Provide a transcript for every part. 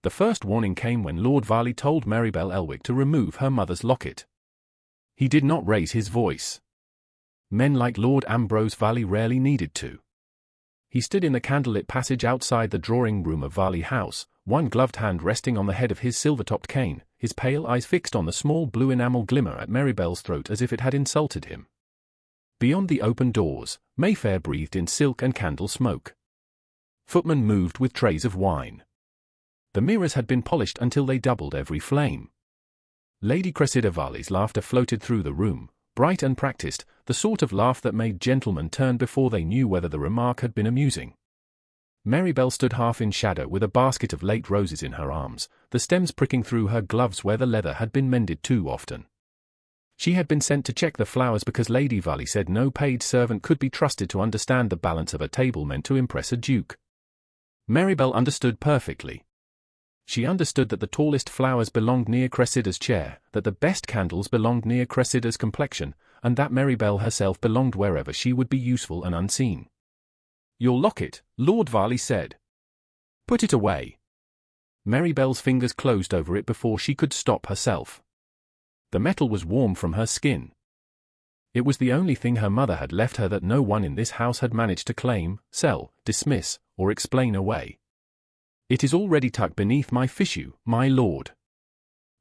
The first warning came when Lord Varley told Maribel Elwick to remove her mother's locket. He did not raise his voice. Men like Lord Ambrose Varley rarely needed to. He stood in the candlelit passage outside the drawing-room of Varley House, one gloved hand resting on the head of his silver-topped cane, his pale eyes fixed on the small blue enamel glimmer at Maribel's throat as if it had insulted him. Beyond the open doors, Mayfair breathed in silk and candle smoke. Footmen moved with trays of wine. The mirrors had been polished until they doubled every flame. Lady Cressida Varley's laughter floated through the room, bright and practiced, the sort of laugh that made gentlemen turn before they knew whether the remark had been amusing. Maribel stood half in shadow with a basket of late roses in her arms, the stems pricking through her gloves where the leather had been mended too often. She had been sent to check the flowers because Lady Varley said no paid servant could be trusted to understand the balance of a table meant to impress a duke. Maribel understood perfectly. She understood that the tallest flowers belonged near Cressida's chair, that the best candles belonged near Cressida's complexion, and that Maribel herself belonged wherever she would be useful and unseen. "Your locket," Lord Varley said. "Put it away." Maribel's fingers closed over it before she could stop herself. The metal was warm from her skin. It was the only thing her mother had left her that no one in this house had managed to claim, sell, dismiss, or explain away. "It is already tucked beneath my fichu, my lord."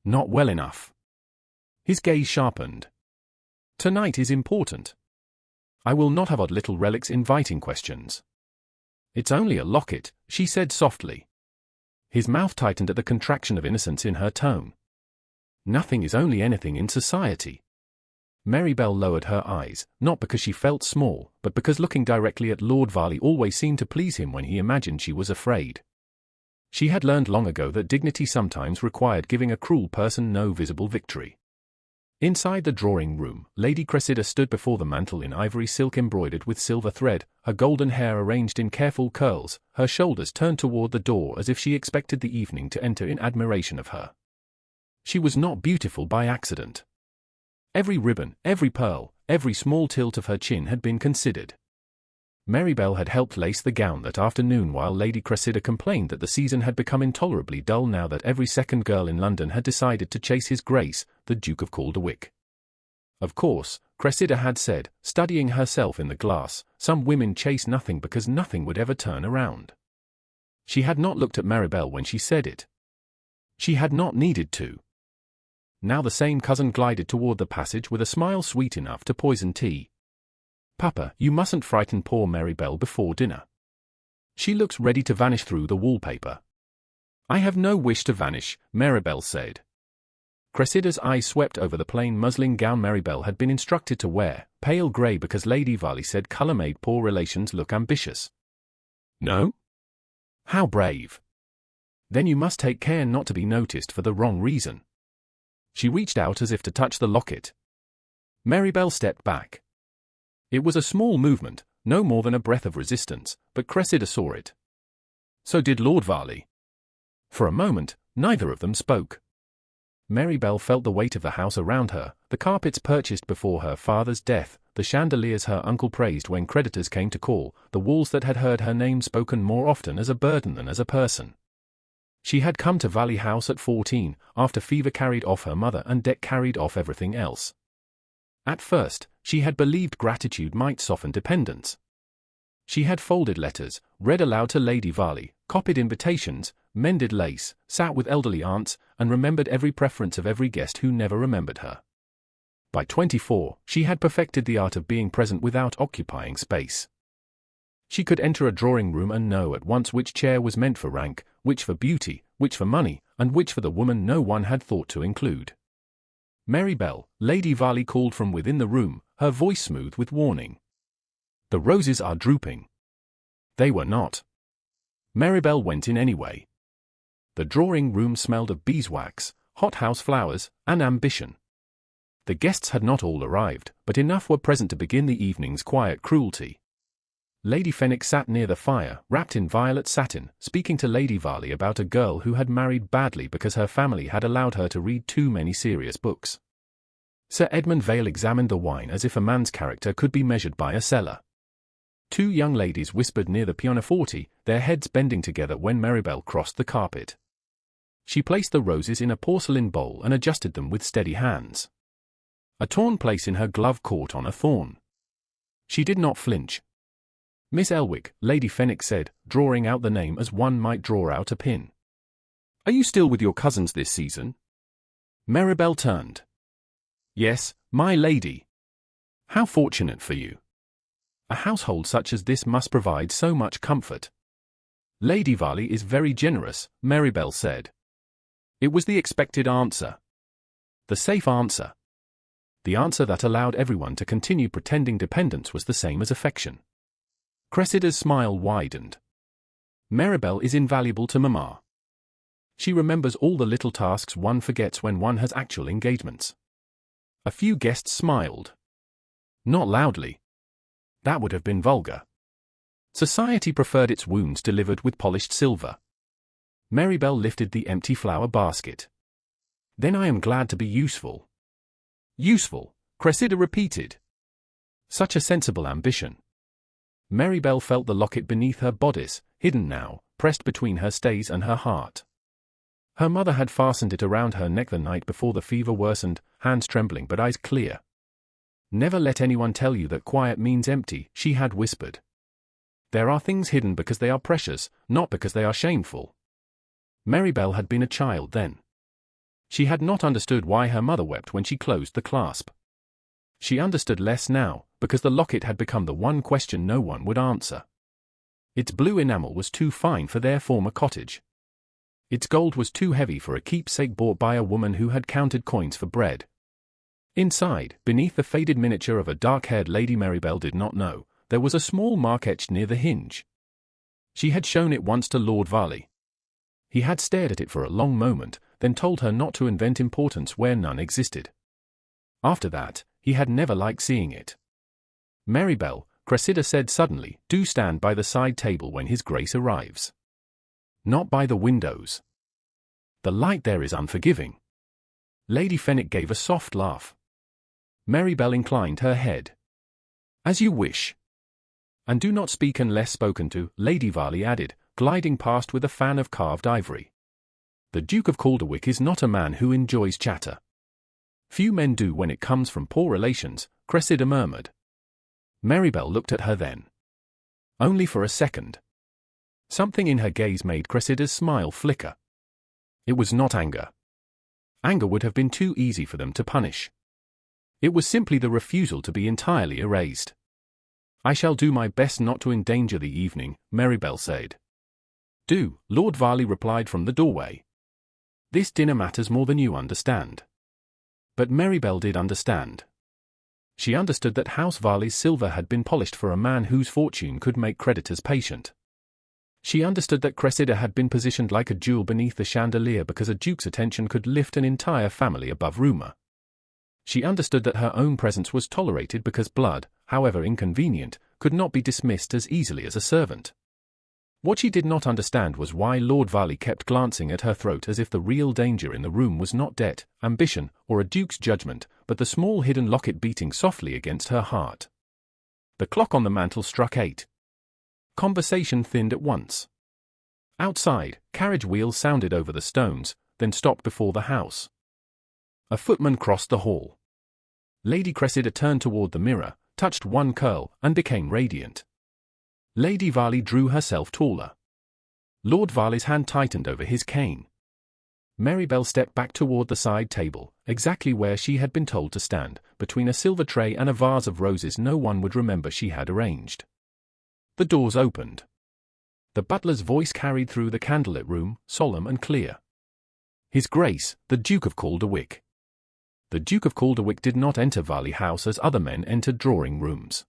"Not well enough." His gaze sharpened. "Tonight is important. I will not have odd little relics inviting questions." "It's only a locket," she said softly. His mouth tightened at the contraction of innocence in her tone. "Nothing is only anything in society." Maribel lowered her eyes, not because she felt small, but because looking directly at Lord Varley always seemed to please him when he imagined she was afraid. She had learned long ago that dignity sometimes required giving a cruel person no visible victory. Inside the drawing-room, Lady Cressida stood before the mantel in ivory silk embroidered with silver thread, her golden hair arranged in careful curls, her shoulders turned toward the door as if she expected the evening to enter in admiration of her. She was not beautiful by accident. Every ribbon, every pearl, every small tilt of her chin had been considered. Maribel had helped lace the gown that afternoon while Lady Cressida complained that the season had become intolerably dull now that every second girl in London had decided to chase his grace, the Duke of Calderwick. Of course, Cressida had said, studying herself in the glass, some women chase nothing because nothing would ever turn around. She had not looked at Maribel when she said it. She had not needed to. Now the same cousin glided toward the passage with a smile sweet enough to poison tea. "Papa, you mustn't frighten poor Maribel before dinner. She looks ready to vanish through the wallpaper." "I have no wish to vanish," Maribel said. Cressida's eyes swept over the plain muslin gown Maribel had been instructed to wear, pale grey because Lady Varley said colour made poor relations look ambitious. "No? How brave. Then you must take care not to be noticed for the wrong reason." She reached out as if to touch the locket. Maribel stepped back. It was a small movement, no more than a breath of resistance, but Cressida saw it. So did Lord Varley. For a moment, neither of them spoke. Maribel felt the weight of the house around her, the carpets purchased before her father's death, the chandeliers her uncle praised when creditors came to call, the walls that had heard her name spoken more often as a burden than as a person. She had come to Varley House at 14, after fever carried off her mother and debt carried off everything else. At first, she had believed gratitude might soften dependence. She had folded letters, read aloud to Lady Varley, copied invitations, mended lace, sat with elderly aunts, and remembered every preference of every guest who never remembered her. By 24, she had perfected the art of being present without occupying space. She could enter a drawing-room and know at once which chair was meant for rank, which for beauty, which for money, and which for the woman no one had thought to include. "Maribel," Lady Varley called from within the room, her voice smooth with warning. "The roses are drooping." They were not. Maribel went in anyway. The drawing-room smelled of beeswax, hothouse flowers, and ambition. The guests had not all arrived, but enough were present to begin the evening's quiet cruelty. Lady Fenwick sat near the fire, wrapped in violet satin, speaking to Lady Varley about a girl who had married badly because her family had allowed her to read too many serious books. Sir Edmund Vale examined the wine as if a man's character could be measured by a cellar. Two young ladies whispered near the pianoforte, their heads bending together when Maribel crossed the carpet. She placed the roses in a porcelain bowl and adjusted them with steady hands. A torn place in her glove caught on a thorn. She did not flinch. "Miss Elwick," Lady Fenwick said, drawing out the name as one might draw out a pin. "Are you still with your cousins this season?" Maribel turned. "Yes, my lady." "How fortunate for you. A household such as this must provide so much comfort." "Lady Varley is very generous," Maribel said. It was the expected answer. The safe answer. The answer that allowed everyone to continue pretending dependence was the same as affection. Cressida's smile widened. "Maribel is invaluable to Mamma. She remembers all the little tasks one forgets when one has actual engagements." A few guests smiled. Not loudly. That would have been vulgar. Society preferred its wounds delivered with polished silver. Maribel lifted the empty flower basket. "Then I am glad to be useful." "Useful," Cressida repeated. Such a sensible ambition. Maribel felt the locket beneath her bodice, hidden now, pressed between her stays and her heart. Her mother had fastened it around her neck the night before the fever worsened, hands trembling but eyes clear. "Never let anyone tell you that quiet means empty," she had whispered. "There are things hidden because they are precious, not because they are shameful." Maribel had been a child then. She had not understood why her mother wept when she closed the clasp. She understood less now, because the locket had become the one question no one would answer. Its blue enamel was too fine for their former cottage. Its gold was too heavy for a keepsake bought by a woman who had counted coins for bread. Inside, beneath the faded miniature of a dark-haired lady Maribel did not know, there was a small mark etched near the hinge. She had shown it once to Lord Varley. He had stared at it for a long moment, then told her not to invent importance where none existed. After that, he had never liked seeing it. "Maribel," Cressida said suddenly, "do stand by the side table when His Grace arrives. Not by the windows. The light there is unforgiving." Lady Fenwick gave a soft laugh. Maribel inclined her head. "As you wish." "And do not speak unless spoken to," Lady Varley added, gliding past with a fan of carved ivory. "The Duke of Calderwick is not a man who enjoys chatter." "Few men do when it comes from poor relations," Cressida murmured. Maribel looked at her then. Only for a second. Something in her gaze made Cressida's smile flicker. It was not anger. Anger would have been too easy for them to punish. It was simply the refusal to be entirely erased. "I shall do my best not to endanger the evening," Maribel said. "Do," Lord Varley replied from the doorway. "This dinner matters more than you understand." But Maribel did understand. She understood that House Varley's silver had been polished for a man whose fortune could make creditors patient. She understood that Cressida had been positioned like a jewel beneath the chandelier because a duke's attention could lift an entire family above rumor. She understood that her own presence was tolerated because blood, however inconvenient, could not be dismissed as easily as a servant. What she did not understand was why Lord Varley kept glancing at her throat as if the real danger in the room was not debt, ambition, or a duke's judgment, but the small hidden locket beating softly against her heart. The clock on the mantel struck 8. Conversation thinned at once. Outside, carriage wheels sounded over the stones, then stopped before the house. A footman crossed the hall. Lady Cressida turned toward the mirror, touched one curl, and became radiant. Lady Varley drew herself taller. Lord Varley's hand tightened over his cane. Maribel stepped back toward the side table, exactly where she had been told to stand, between a silver tray and a vase of roses no one would remember she had arranged. The doors opened. The butler's voice carried through the candlelit room, solemn and clear. "His Grace, the Duke of Calderwick." The Duke of Calderwick did not enter Varley House as other men entered drawing rooms.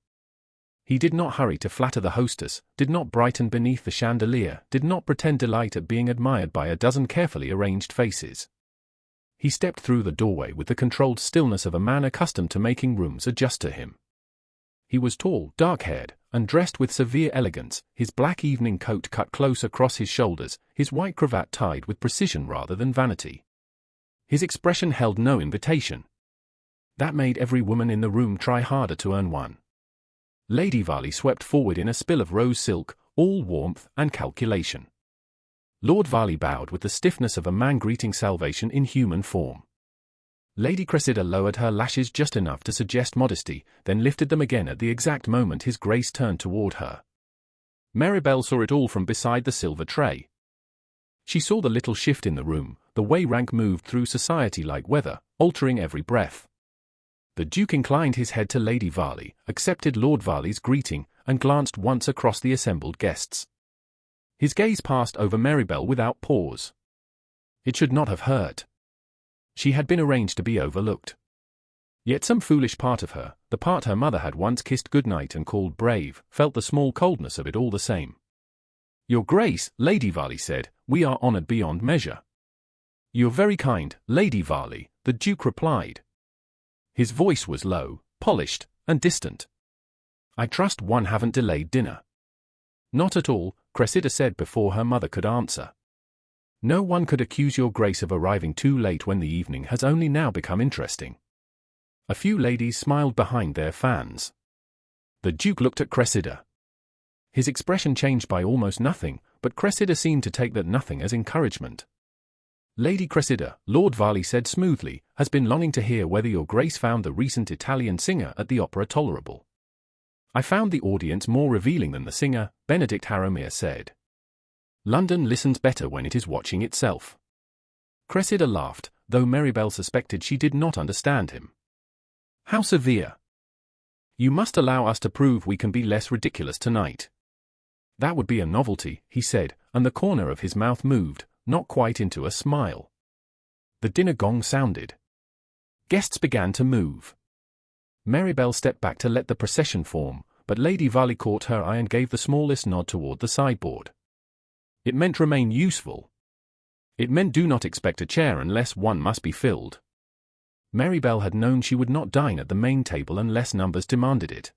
He did not hurry to flatter the hostess, did not brighten beneath the chandelier, did not pretend delight at being admired by a dozen carefully arranged faces. He stepped through the doorway with the controlled stillness of a man accustomed to making rooms adjust to him. He was tall, dark-haired, and dressed with severe elegance, his black evening coat cut close across his shoulders, his white cravat tied with precision rather than vanity. His expression held no invitation. That made every woman in the room try harder to earn one. Lady Varley swept forward in a spill of rose silk, all warmth and calculation. Lord Varley bowed with the stiffness of a man greeting salvation in human form. Lady Cressida lowered her lashes just enough to suggest modesty, then lifted them again at the exact moment his grace turned toward her. Maribel saw it all from beside the silver tray. She saw the little shift in the room, the way rank moved through society like weather, altering every breath. The Duke inclined his head to Lady Varley, accepted Lord Varley's greeting, and glanced once across the assembled guests. His gaze passed over Maribel without pause. It should not have hurt. She had been arranged to be overlooked. Yet some foolish part of her, the part her mother had once kissed goodnight and called brave, felt the small coldness of it all the same. "Your Grace," Lady Varley said, "we are honoured beyond measure." "You're very kind, Lady Varley," the Duke replied. His voice was low, polished, and distant. "I trust one haven't delayed dinner." "Not at all," Cressida said before her mother could answer. "No one could accuse your Grace of arriving too late when the evening has only now become interesting." A few ladies smiled behind their fans. The Duke looked at Cressida. His expression changed by almost nothing, but Cressida seemed to take that nothing as encouragement. "Lady Cressida," Lord Varley said smoothly, "has been longing to hear whether your Grace found the recent Italian singer at the opera tolerable." "I found the audience more revealing than the singer," Benedict Harrowmere said. "London listens better when it is watching itself." Cressida laughed, though Maribel suspected she did not understand him. "How severe." "You must allow us to prove we can be less ridiculous tonight." "That would be a novelty," he said, and the corner of his mouth moved, not quite into a smile. The dinner gong sounded. Guests began to move. Maribel stepped back to let the procession form, but Lady Varley caught her eye and gave the smallest nod toward the sideboard. It meant remain useful. It meant do not expect a chair unless one must be filled. Maribel had known she would not dine at the main table unless numbers demanded it.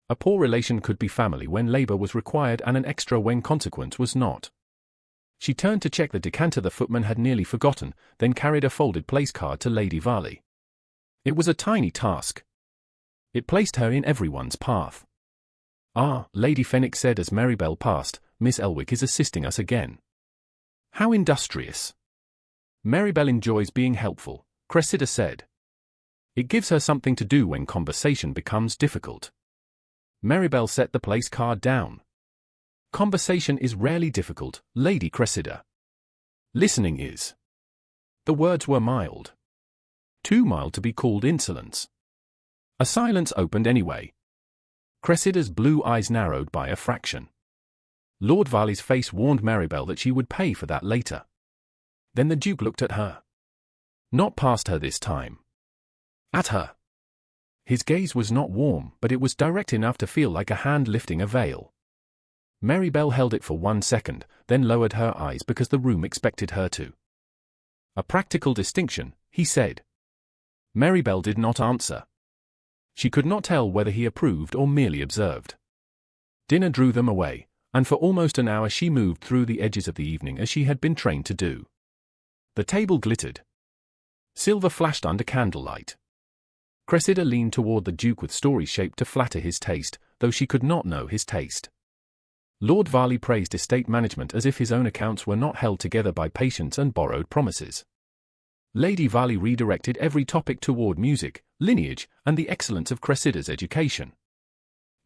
A poor relation could be family when labor was required and an extra when consequence was not. She turned to check the decanter the footman had nearly forgotten, then carried a folded place card to Lady Varley. It was a tiny task. It placed her in everyone's path. "Ah," Lady Fenwick said as Maribel passed, "Miss Elwick is assisting us again." "How industrious." "Maribel enjoys being helpful," Cressida said. "It gives her something to do when conversation becomes difficult." Maribel set the place card down. "Conversation is rarely difficult, Lady Cressida. Listening is." The words were mild. Too mild to be called insolence. A silence opened anyway. Cressida's blue eyes narrowed by a fraction. Lord Varley's face warned Maribel that she would pay for that later. Then the Duke looked at her. Not past her this time. At her. His gaze was not warm, but it was direct enough to feel like a hand lifting a veil. Maribel held it for 1 second, then lowered her eyes because the room expected her to. "A practical distinction," he said. Maribel did not answer. She could not tell whether he approved or merely observed. Dinner drew them away, and for almost an hour she moved through the edges of the evening as she had been trained to do. The table glittered. Silver flashed under candlelight. Cressida leaned toward the Duke with stories shaped to flatter his taste, though she could not know his taste. Lord Varley praised estate management as if his own accounts were not held together by patience and borrowed promises. Lady Varley redirected every topic toward music, lineage, and the excellence of Cressida's education.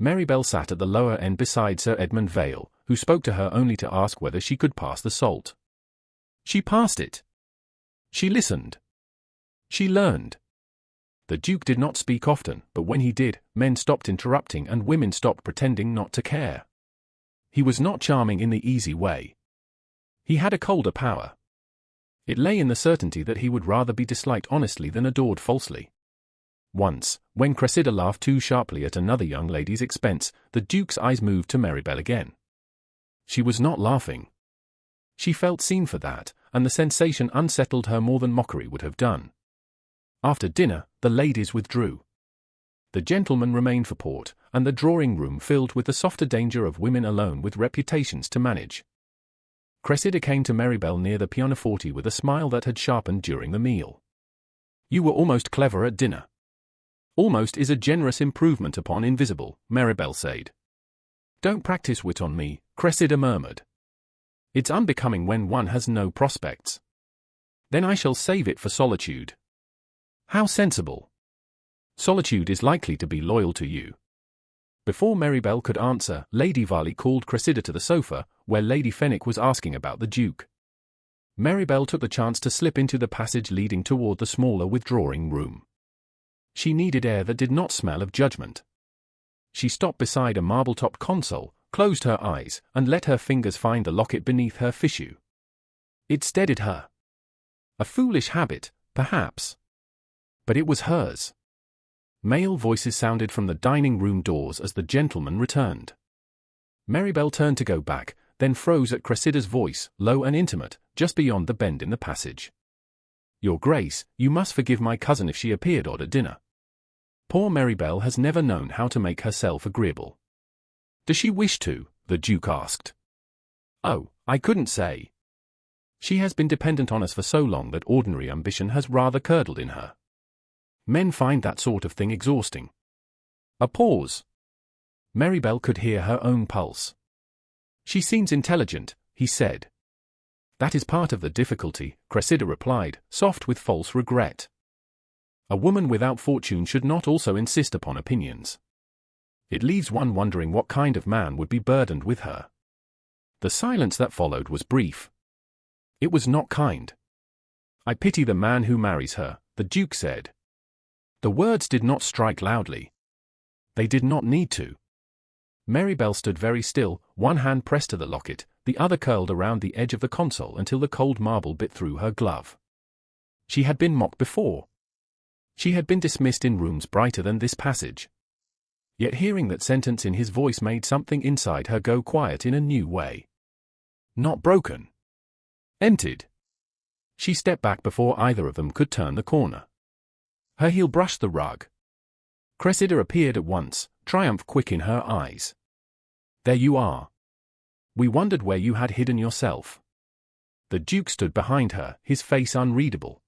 Maribel sat at the lower end beside Sir Edmund Vale, who spoke to her only to ask whether she could pass the salt. She passed it. She listened. She learned. The Duke did not speak often, but when he did, men stopped interrupting and women stopped pretending not to care. He was not charming in the easy way. He had a colder power. It lay in the certainty that he would rather be disliked honestly than adored falsely. Once, when Cressida laughed too sharply at another young lady's expense, the Duke's eyes moved to Maribel again. She was not laughing. She felt seen for that, and the sensation unsettled her more than mockery would have done. After dinner, the ladies withdrew. The gentlemen remained for port, and the drawing-room filled with the softer danger of women alone with reputations to manage. Cressida came to Maribel near the pianoforte with a smile that had sharpened during the meal. "You were almost clever at dinner." "Almost is a generous improvement upon invisible," Maribel said. "Don't practice wit on me," Cressida murmured. It's unbecoming when one has no prospects. Then I shall save it for solitude. How sensible. Solitude is likely to be loyal to you. Before Maribel could answer, Lady Varley called Cressida to the sofa, where Lady Fenwick was asking about the Duke. Maribel took the chance to slip into the passage leading toward the smaller withdrawing room. She needed air that did not smell of judgment. She stopped beside a marble-topped console, closed her eyes, and let her fingers find the locket beneath her fichu. It steadied her. A foolish habit, perhaps. But it was hers. Male voices sounded from the dining room doors as the gentleman returned. Maribel turned to go back, then froze at Cressida's voice, low and intimate, just beyond the bend in the passage. Your Grace, you must forgive my cousin if she appeared odd at dinner. Poor Maribel has never known how to make herself agreeable. Does she wish to? The Duke asked. Oh, I couldn't say. She has been dependent on us for so long that ordinary ambition has rather curdled in her. Men find that sort of thing exhausting. A pause. Maribel could hear her own pulse. She seems intelligent, he said. That is part of the difficulty, Cressida replied, soft with false regret. A woman without fortune should not also insist upon opinions. It leaves one wondering what kind of man would be burdened with her. The silence that followed was brief. It was not kind. I pity the man who marries her, the Duke said. The words did not strike loudly. They did not need to. Maribel stood very still, one hand pressed to the locket, the other curled around the edge of the console until the cold marble bit through her glove. She had been mocked before. She had been dismissed in rooms brighter than this passage. Yet hearing that sentence in his voice made something inside her go quiet in a new way. Not broken. Emptied. She stepped back before either of them could turn the corner. Her heel brushed the rug. Cressida appeared at once, triumph quick in her eyes. There you are. We wondered where you had hidden yourself. The Duke stood behind her, his face unreadable.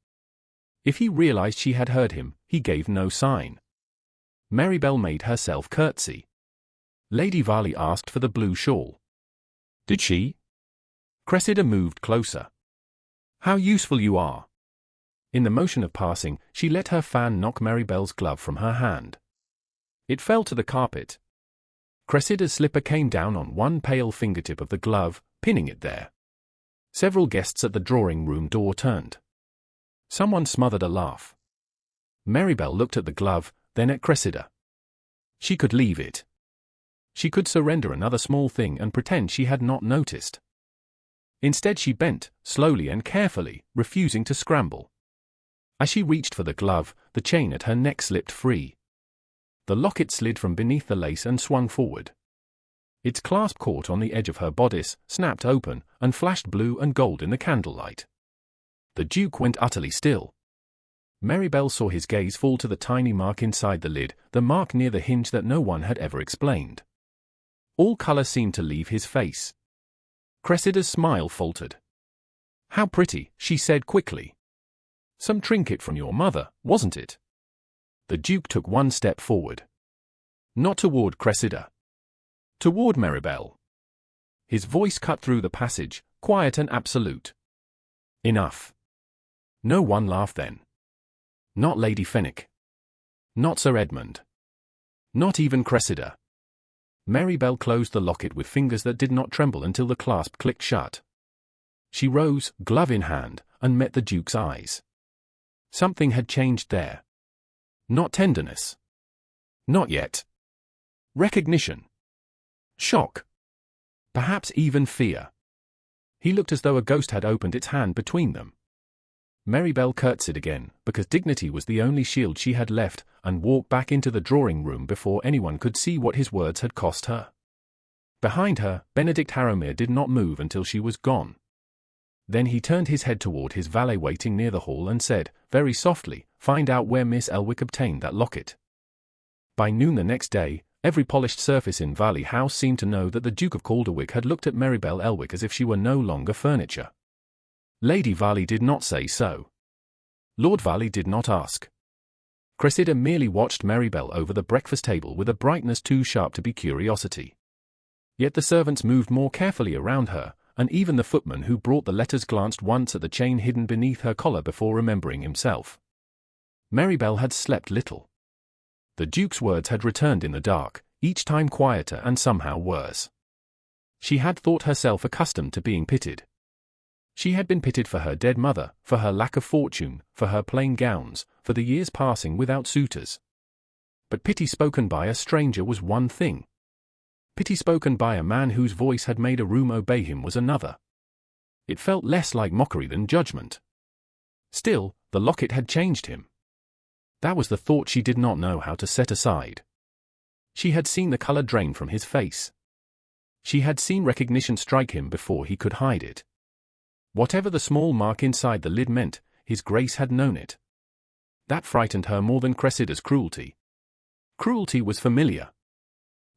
If he realized she had heard him, he gave no sign. Maribel made herself curtsy. Lady Varley asked for the blue shawl. Did she? Cressida moved closer. How useful you are. In the motion of passing, she let her fan knock Maribel's glove from her hand. It fell to the carpet. Cressida's slipper came down on one pale fingertip of the glove, pinning it there. Several guests at the drawing-room door turned. Someone smothered a laugh. Maribel looked at the glove, then at Cressida. She could leave it. She could surrender another small thing and pretend she had not noticed. Instead she bent, slowly and carefully, refusing to scramble. As she reached for the glove, the chain at her neck slipped free. The locket slid from beneath the lace and swung forward. Its clasp caught on the edge of her bodice, snapped open, and flashed blue and gold in the candlelight. The Duke went utterly still. Maribel saw his gaze fall to the tiny mark inside the lid, the mark near the hinge that no one had ever explained. All color seemed to leave his face. Cressida's smile faltered. How pretty, she said quickly. Some trinket from your mother, wasn't it? The Duke took one step forward. Not toward Cressida. Toward Maribel. His voice cut through the passage, quiet and absolute. Enough. No one laughed then. Not Lady Fenwick. Not Sir Edmund. Not even Cressida. Maribel closed the locket with fingers that did not tremble until the clasp clicked shut. She rose, glove in hand, and met the Duke's eyes. Something had changed there. Not tenderness. Not yet. Recognition. Shock. Perhaps even fear. He looked as though a ghost had opened its hand between them. Maribel curtsied again, because dignity was the only shield she had left, and walked back into the drawing-room before anyone could see what his words had cost her. Behind her, Benedict Harrowmere did not move until she was gone. Then he turned his head toward his valet waiting near the hall and said, very softly, "Find out where Miss Elwick obtained that locket." By noon the next day, every polished surface in Varley House seemed to know that the Duke of Calderwick had looked at Maribel Elwick as if she were no longer furniture. Lady Varley did not say so. Lord Varley did not ask. Cressida merely watched Maribel over the breakfast table with a brightness too sharp to be curiosity. Yet the servants moved more carefully around her, and even the footman who brought the letters glanced once at the chain hidden beneath her collar before remembering himself. Maribel had slept little. The Duke's words had returned in the dark, each time quieter and somehow worse. She had thought herself accustomed to being pitied. She had been pitied for her dead mother, for her lack of fortune, for her plain gowns, for the years passing without suitors. But pity spoken by a stranger was one thing. Pity spoken by a man whose voice had made a room obey him was another. It felt less like mockery than judgment. Still, the locket had changed him. That was the thought she did not know how to set aside. She had seen the color drain from his face. She had seen recognition strike him before he could hide it. Whatever the small mark inside the lid meant, His Grace had known it. That frightened her more than Cressida's cruelty. Cruelty was familiar.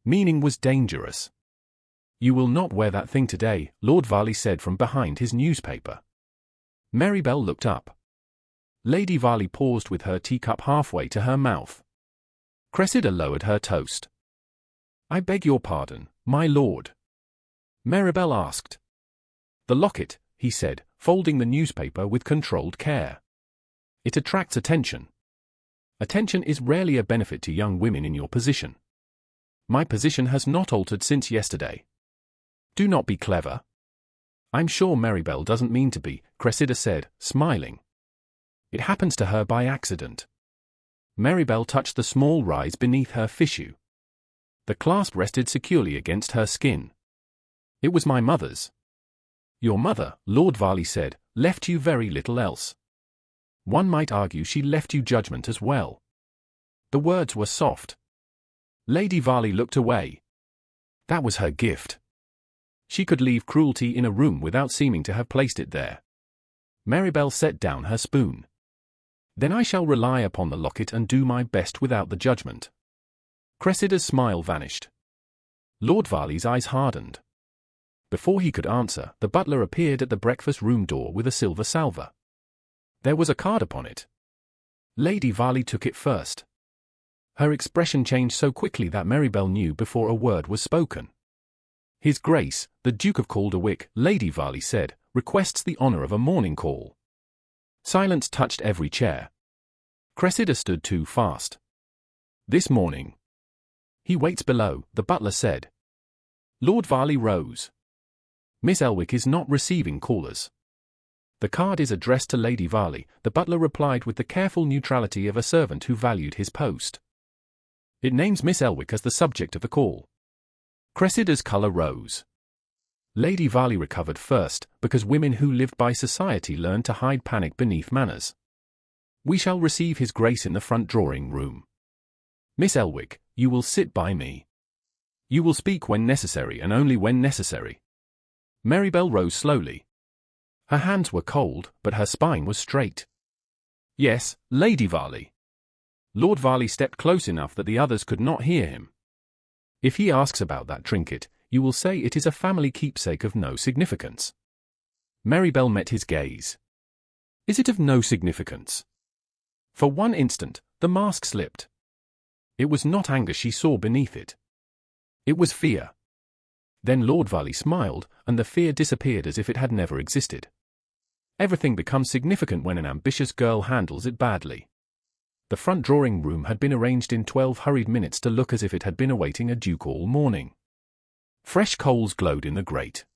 Meaning was dangerous. "You will not wear that thing today," Lord Varley said from behind his newspaper. Maribel looked up. Lady Varley paused with her teacup halfway to her mouth. Cressida lowered her toast. "I beg your pardon, my lord?" Maribel asked. "The locket," he said, folding the newspaper with controlled care. "It attracts attention. Attention is rarely a benefit to young women in your position. My position has not altered since yesterday. Do not be clever." "I'm sure Maribel doesn't mean to be," Cressida said, smiling. "It happens to her by accident." Maribel touched the small rise beneath her fichu. The clasp rested securely against her skin. "It was my mother's." "Your mother," Lord Varley said, "left you very little else. One might argue she left you judgment as well." The words were soft. Lady Varley looked away. That was her gift. She could leave cruelty in a room without seeming to have placed it there. Maribel set down her spoon. "Then I shall rely upon the locket and do my best without the judgment." Cressida's smile vanished. Lord Varley's eyes hardened. Before he could answer, the butler appeared at the breakfast-room door with a silver salver. There was a card upon it. Lady Varley took it first. Her expression changed so quickly that Maribel knew before a word was spoken. "His Grace, the Duke of Calderwick," Lady Varley said, "requests the honor of a morning call." Silence touched every chair. Cressida stood too fast. "This morning." "He waits below," the butler said. Lord Varley rose. "Miss Elwick is not receiving callers." "The card is addressed to Lady Varley," the butler replied with the careful neutrality of a servant who valued his post. "It names Miss Elwick as the subject of the call." Cressida's color rose. Lady Varley recovered first, because women who lived by society learned to hide panic beneath manners. "We shall receive His Grace in the front drawing-room. Miss Elwick, you will sit by me. You will speak when necessary and only when necessary." Maribel rose slowly. Her hands were cold, but her spine was straight. "Yes, Lady Varley." Lord Varley stepped close enough that the others could not hear him. "If he asks about that trinket, you will say it is a family keepsake of no significance." Maribel met his gaze. "Is it of no significance?" For one instant, the mask slipped. It was not anger she saw beneath it. It was fear. Then Lord Varley smiled, and the fear disappeared as if it had never existed. Everything becomes significant when an ambitious girl handles it badly. The front drawing-room had been arranged in 12 hurried minutes to look as if it had been awaiting a duke all morning. Fresh coals glowed in the grate.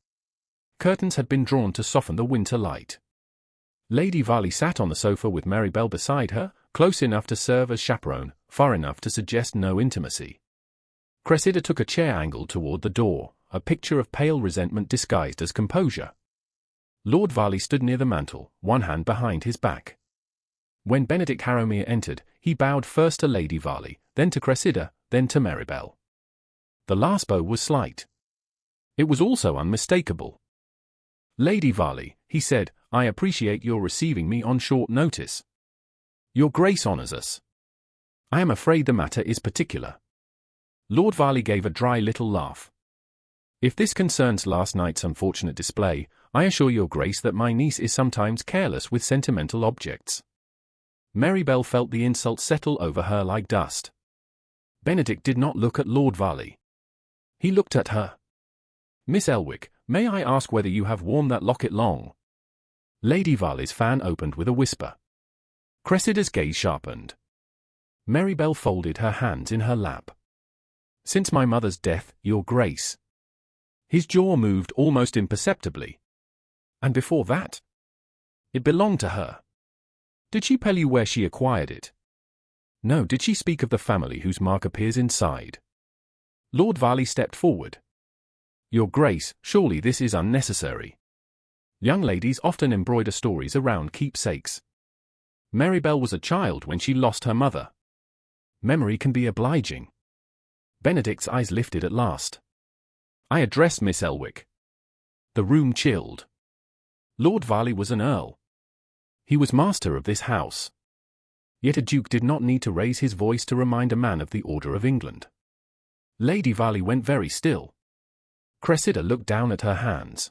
Curtains had been drawn to soften the winter light. Lady Varley sat on the sofa with Maribel beside her, close enough to serve as chaperone, far enough to suggest no intimacy. Cressida took a chair angled toward the door, a picture of pale resentment disguised as composure. Lord Varley stood near the mantel, one hand behind his back. When Benedict Harrowmere entered, he bowed first to Lady Varley, then to Cressida, then to Maribel. The last bow was slight. It was also unmistakable. "Lady Varley," he said, "I appreciate your receiving me on short notice. Your Grace honors us. I am afraid the matter is particular." Lord Varley gave a dry little laugh. "If this concerns last night's unfortunate display, I assure your Grace that my niece is sometimes careless with sentimental objects." Maribel felt the insult settle over her like dust. Benedict did not look at Lord Varley. He looked at her. "Miss Elwick," May I ask whether you have worn that locket long? Lady Varley's fan opened with a whisper. Cressida's gaze sharpened. Maribel folded her hands in her lap. Since my mother's death, Your Grace. His jaw moved almost imperceptibly. And before that? It belonged to her. Did she tell you where she acquired it? No. Did she speak of the family whose mark appears inside? Lord Varley stepped forward. Your Grace, surely this is unnecessary. Young ladies often embroider stories around keepsakes. Maribel was a child when she lost her mother. Memory can be obliging. Benedict's eyes lifted at last. I addressed Miss Elwick. The room chilled. Lord Varley was an earl. He was master of this house. Yet a duke did not need to raise his voice to remind a man of the order of England. Lady Varley went very still. Cressida looked down at her hands.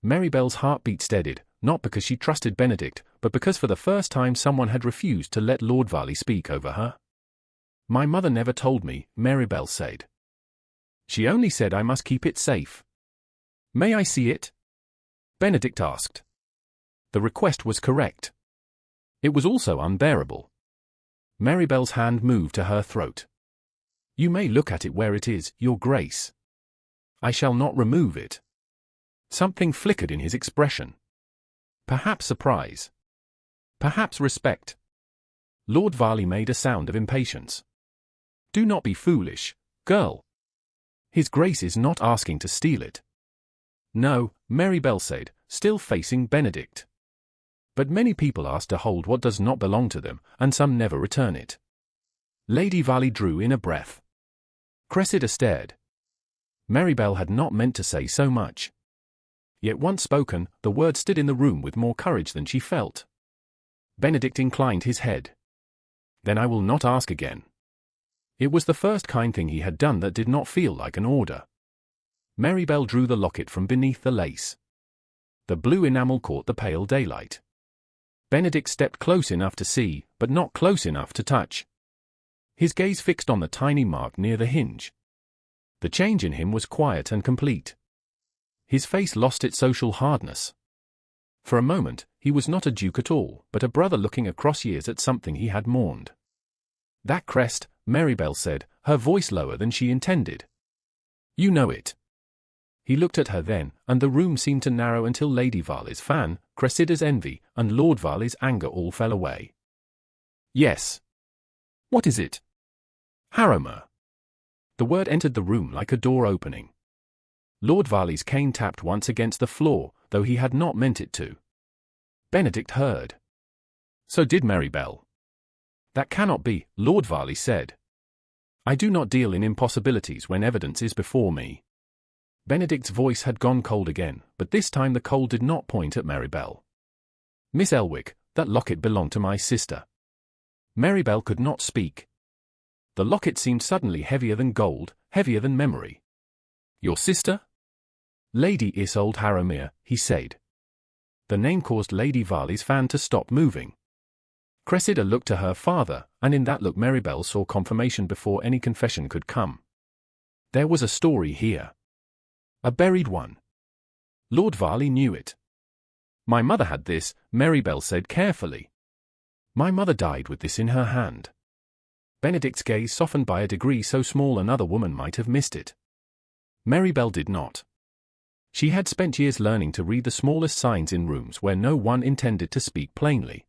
Maribel's heartbeat steadied, not because she trusted Benedict, but because for the first time someone had refused to let Lord Varley speak over her. My mother never told me, Maribel said. She only said I must keep it safe. May I see it? Benedict asked. The request was correct. It was also unbearable. Maribel's hand moved to her throat. You may look at it where it is, Your Grace. I shall not remove it. Something flickered in his expression. Perhaps surprise. Perhaps respect. Lord Varley made a sound of impatience. Do not be foolish, girl. His Grace is not asking to steal it. No, Maribel said, still facing Benedict. But many people ask to hold what does not belong to them, and some never return it. Lady Varley drew in a breath. Cressida stared. Maribel had not meant to say so much. Yet once spoken, the words stood in the room with more courage than she felt. Benedict inclined his head. Then I will not ask again. It was the first kind thing he had done that did not feel like an order. Maribel drew the locket from beneath the lace. The blue enamel caught the pale daylight. Benedict stepped close enough to see, but not close enough to touch. His gaze fixed on the tiny mark near the hinge. The change in him was quiet and complete. His face lost its social hardness. For a moment, he was not a duke at all, but a brother looking across years at something he had mourned. That crest, Maribel said, her voice lower than she intended. You know it. He looked at her then, and the room seemed to narrow until Lady Varley's fan, Cressida's envy, and Lord Varley's anger all fell away. Yes. What is it? Harromer. The word entered the room like a door opening. Lord Varley's cane tapped once against the floor, though he had not meant it to. Benedict heard. So did Maribel. That cannot be, Lord Varley said. I do not deal in impossibilities when evidence is before me. Benedict's voice had gone cold again, but this time the cold did not point at Maribel. Miss Elwick, that locket belonged to my sister. Maribel could not speak. The locket seemed suddenly heavier than gold, heavier than memory. Your sister? Lady Isolde Harrowmere, he said. The name caused Lady Varley's fan to stop moving. Cressida looked to her father, and in that look Maribel saw confirmation before any confession could come. There was a story here. A buried one. Lord Varley knew it. My mother had this, Maribel said carefully. My mother died with this in her hand. Benedict's gaze softened by a degree so small another woman might have missed it. Maribel did not. She had spent years learning to read the smallest signs in rooms where no one intended to speak plainly.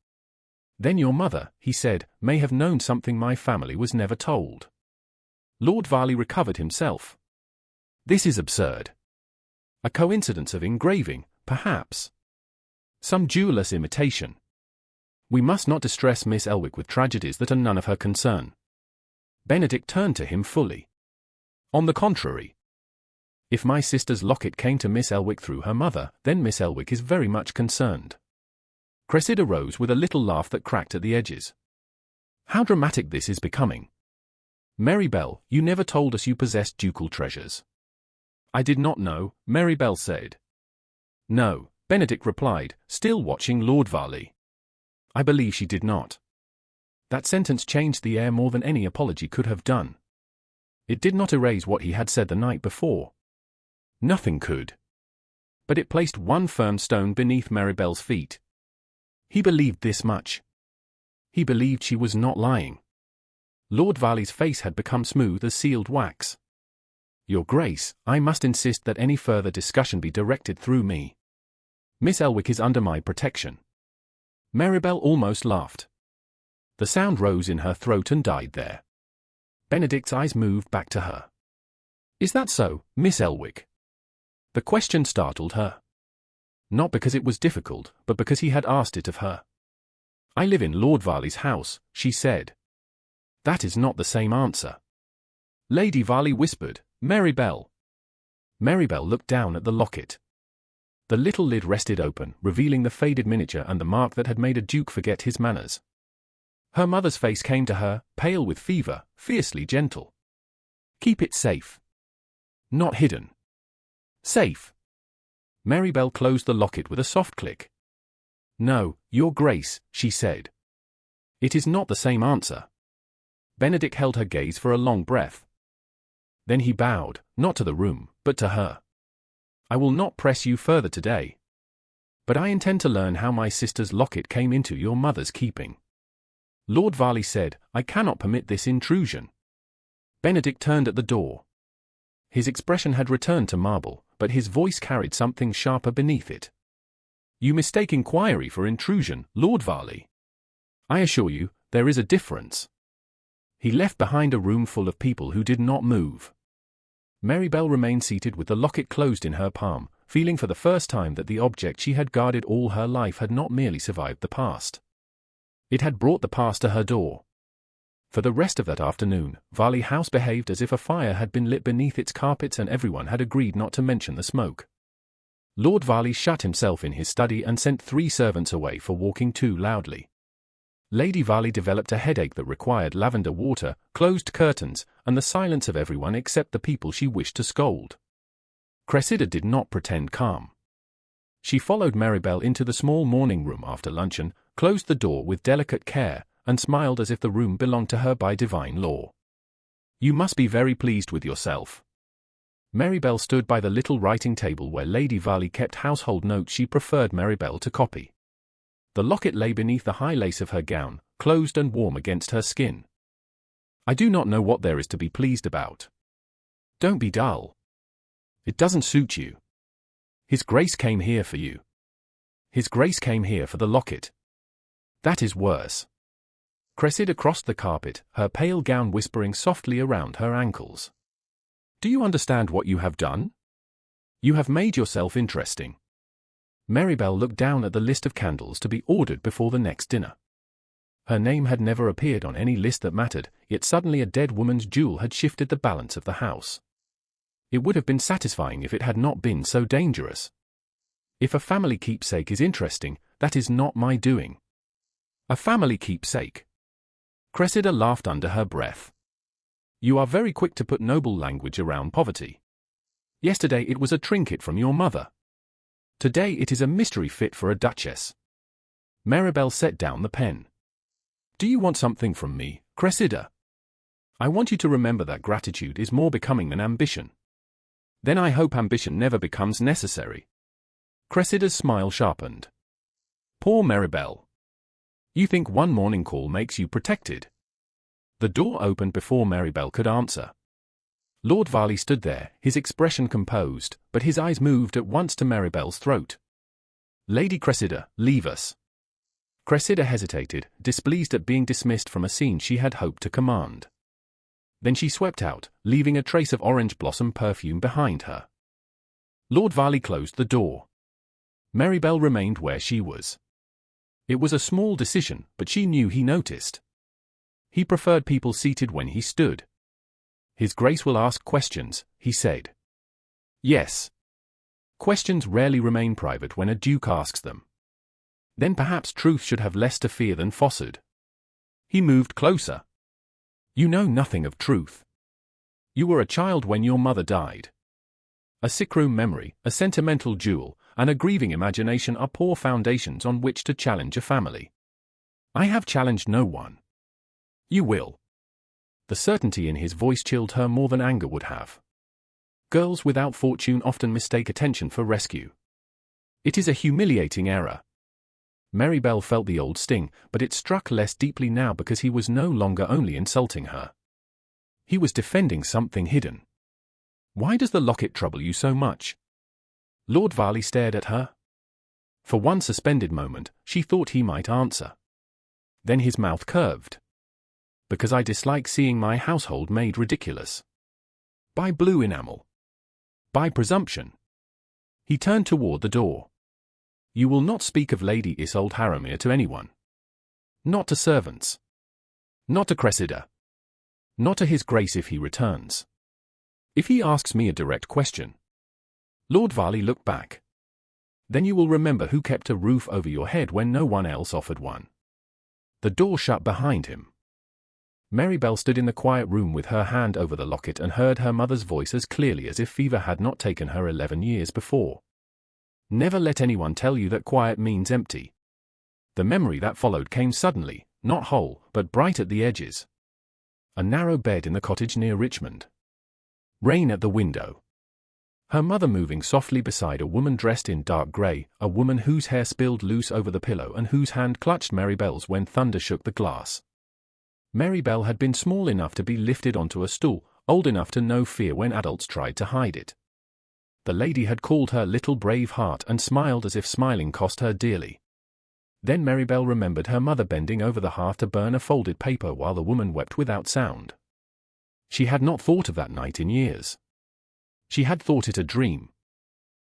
Then your mother, he said, may have known something my family was never told. Lord Varley recovered himself. This is absurd. A coincidence of engraving, perhaps. Some jeweller's imitation. We must not distress Miss Elwick with tragedies that are none of her concern. Benedict turned to him fully. On the contrary. If my sister's locket came to Miss Elwick through her mother, then Miss Elwick is very much concerned. Cressida rose with a little laugh that cracked at the edges. How dramatic this is becoming. Maribel, you never told us you possessed ducal treasures. I did not know, Maribel said. No, Benedict replied, still watching Lord Varley. I believe she did not. That sentence changed the air more than any apology could have done. It did not erase what he had said the night before. Nothing could. but it placed one firm stone beneath Maribel's feet. He believed this much. He believed she was not lying. Lord Varley's face had become smooth as sealed wax. Your Grace, I must insist that any further discussion be directed through me. Miss Elwick is under my protection. Maribel almost laughed. The sound rose in her throat and died there. Benedict's eyes moved back to her. Is that so, Miss Elwick? The question startled her. Not because it was difficult, but because he had asked it of her. I live in Lord Varley's house, she said. That is not the same answer. Lady Varley whispered, Maribel. Maribel looked down at the locket. The little lid rested open, revealing the faded miniature and the mark that had made a duke forget his manners. Her mother's face came to her, pale with fever, fiercely gentle. Keep it safe. Not hidden. Safe. Maribel closed the locket with a soft click. No, Your Grace, she said. It is not the same answer. Benedict held her gaze for a long breath. Then he bowed, not to the room, but to her. I will not press you further today. But I intend to learn how my sister's locket came into your mother's keeping. Lord Varley said, I cannot permit this intrusion. Benedict turned at the door. His expression had returned to marble, but his voice carried something sharper beneath it. You mistake inquiry for intrusion, Lord Varley. I assure you, there is a difference. He left behind a room full of people who did not move. Maribel remained seated with the locket closed in her palm, feeling for the first time that the object she had guarded all her life had not merely survived the past. It had brought the past to her door. For the rest of that afternoon, Varley House behaved as if a fire had been lit beneath its carpets and everyone had agreed not to mention the smoke. Lord Varley shut himself in his study and sent 3 servants away for walking too loudly. Lady Varley developed a headache that required lavender water, closed curtains, and the silence of everyone except the people she wished to scold. Cressida did not pretend calm. She followed Maribel into the small morning room after luncheon, closed the door with delicate care, and smiled as if the room belonged to her by divine law. You must be very pleased with yourself. Maribel stood by the little writing table where Lady Varley kept household notes she preferred Maribel to copy. The locket lay beneath the high lace of her gown, closed and warm against her skin. I do not know what there is to be pleased about. Don't be dull. It doesn't suit you. His Grace came here for you. His Grace came here for the locket. That is worse. Cressida crossed the carpet, her pale gown whispering softly around her ankles. Do you understand what you have done? You have made yourself interesting. Maribel looked down at the list of candles to be ordered before the next dinner. Her name had never appeared on any list that mattered, yet suddenly a dead woman's jewel had shifted the balance of the house. It would have been satisfying if it had not been so dangerous. If a family keepsake is interesting, that is not my doing. A family keepsake. Cressida laughed under her breath. You are very quick to put noble language around poverty. Yesterday it was a trinket from your mother. Today it is a mystery fit for a duchess. Maribel set down the pen. Do you want something from me, Cressida? I want you to remember that gratitude is more becoming than ambition. Then I hope ambition never becomes necessary. Cressida's smile sharpened. Poor Maribel. You think one morning call makes you protected? The door opened before Maribel could answer. Lord Varley stood there, his expression composed, but his eyes moved at once to Maribel's throat. Lady Cressida, leave us. Cressida hesitated, displeased at being dismissed from a scene she had hoped to command. Then she swept out, leaving a trace of orange blossom perfume behind her. Lord Varley closed the door. Maribel remained where she was. It was a small decision, but she knew he noticed. He preferred people seated when he stood. His Grace will ask questions, he said. Yes. Questions rarely remain private when a duke asks them. Then perhaps truth should have less to fear than falsehood. He moved closer. You know nothing of truth. You were a child when your mother died. A sickroom memory, a sentimental jewel, and a grieving imagination are poor foundations on which to challenge a family. I have challenged no one. You will. The certainty in his voice chilled her more than anger would have. Girls without fortune often mistake attention for rescue. It is a humiliating error. Maribel felt the old sting, but it struck less deeply now because he was no longer only insulting her. He was defending something hidden. Why does the locket trouble you so much? Lord Varley stared at her. For one suspended moment, she thought he might answer. Then his mouth curved. Because I dislike seeing my household made ridiculous. By blue enamel. By presumption. He turned toward the door. You will not speak of Lady Isolde Harrowmere to anyone. Not to servants. Not to Cressida. Not to his grace if he returns. If he asks me a direct question. Lord Varley looked back. Then you will remember who kept a roof over your head when no one else offered one. The door shut behind him. Maribel stood in the quiet room with her hand over the locket and heard her mother's voice as clearly as if fever had not taken her 11 years before. Never let anyone tell you that quiet means empty. The memory that followed came suddenly, not whole, but bright at the edges. A narrow bed in the cottage near Richmond. Rain at the window. Her mother moving softly beside a woman dressed in dark grey, a woman whose hair spilled loose over the pillow and whose hand clutched Maribel's when thunder shook the glass. Maribel had been small enough to be lifted onto a stool, old enough to know fear when adults tried to hide it. The lady had called her little brave heart and smiled as if smiling cost her dearly. Then Maribel remembered her mother bending over the hearth to burn a folded paper while the woman wept without sound. She had not thought of that night in years. She had thought it a dream.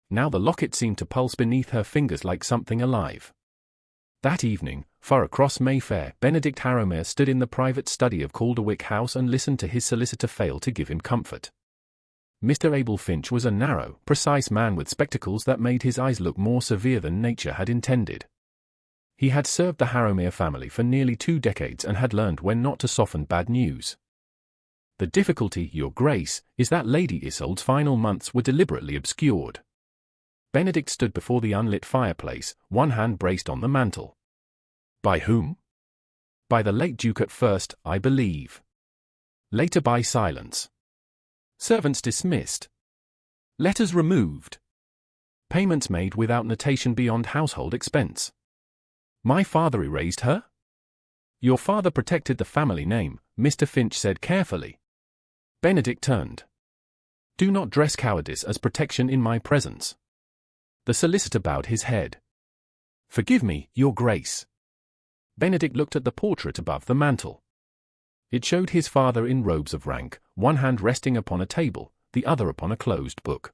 Now the locket seemed to pulse beneath her fingers like something alive. That evening, far across Mayfair, Benedict Harrowmere stood in the private study of Calderwick House and listened to his solicitor fail to give him comfort. Mr. Abel Finch was a narrow, precise man with spectacles that made his eyes look more severe than nature had intended. He had served the Harrowmere family for nearly 2 decades and had learned when not to soften bad news. The difficulty, Your Grace, is that Lady Isolde's final months were deliberately obscured. Benedict stood before the unlit fireplace, one hand braced on the mantel. By whom? By the late Duke at first, I believe. Later by silence. Servants dismissed. Letters removed. Payments made without notation beyond household expense. My father erased her? Your father protected the family name, Mr. Finch said carefully. Benedict turned. Do not dress cowardice as protection in my presence. The solicitor bowed his head. Forgive me, Your Grace. Benedict looked at the portrait above the mantel. It showed his father in robes of rank, one hand resting upon a table, the other upon a closed book.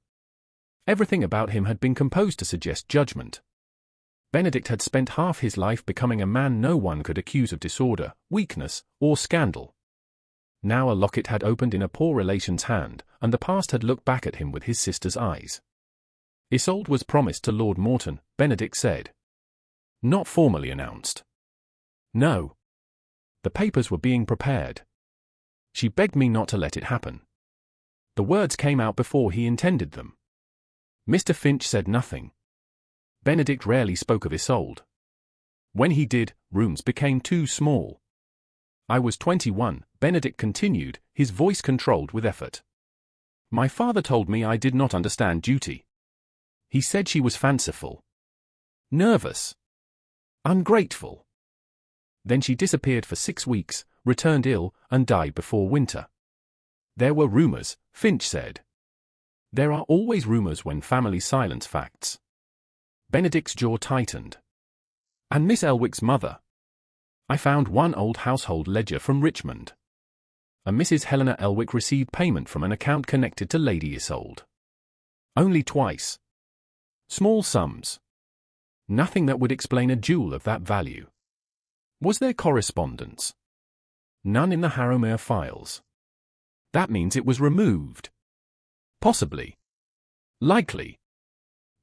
Everything about him had been composed to suggest judgment. Benedict had spent half his life becoming a man no one could accuse of disorder, weakness, or scandal. Now a locket had opened in a poor relation's hand, and the past had looked back at him with his sister's eyes. Isolde was promised to Lord Morton, Benedict said. Not formally announced. No. The papers were being prepared. She begged me not to let it happen. The words came out before he intended them. Mr. Finch said nothing. Benedict rarely spoke of Isolde. When he did, rooms became too small. I was 21, Benedict continued, his voice controlled with effort. My father told me I did not understand duty. He said she was fanciful. Nervous. Ungrateful. Then she disappeared for 6 weeks, returned ill, and died before winter. There were rumors, Finch said. There are always rumors when families silence facts. Benedict's jaw tightened. And Miss Elwick's mother? I found one old household ledger from Richmond. A Mrs. Helena Elwick received payment from an account connected to Lady Isolde. Only twice. Small sums. Nothing that would explain a jewel of that value. Was there correspondence? None in the Harrowmere files. That means it was removed. Possibly. Likely.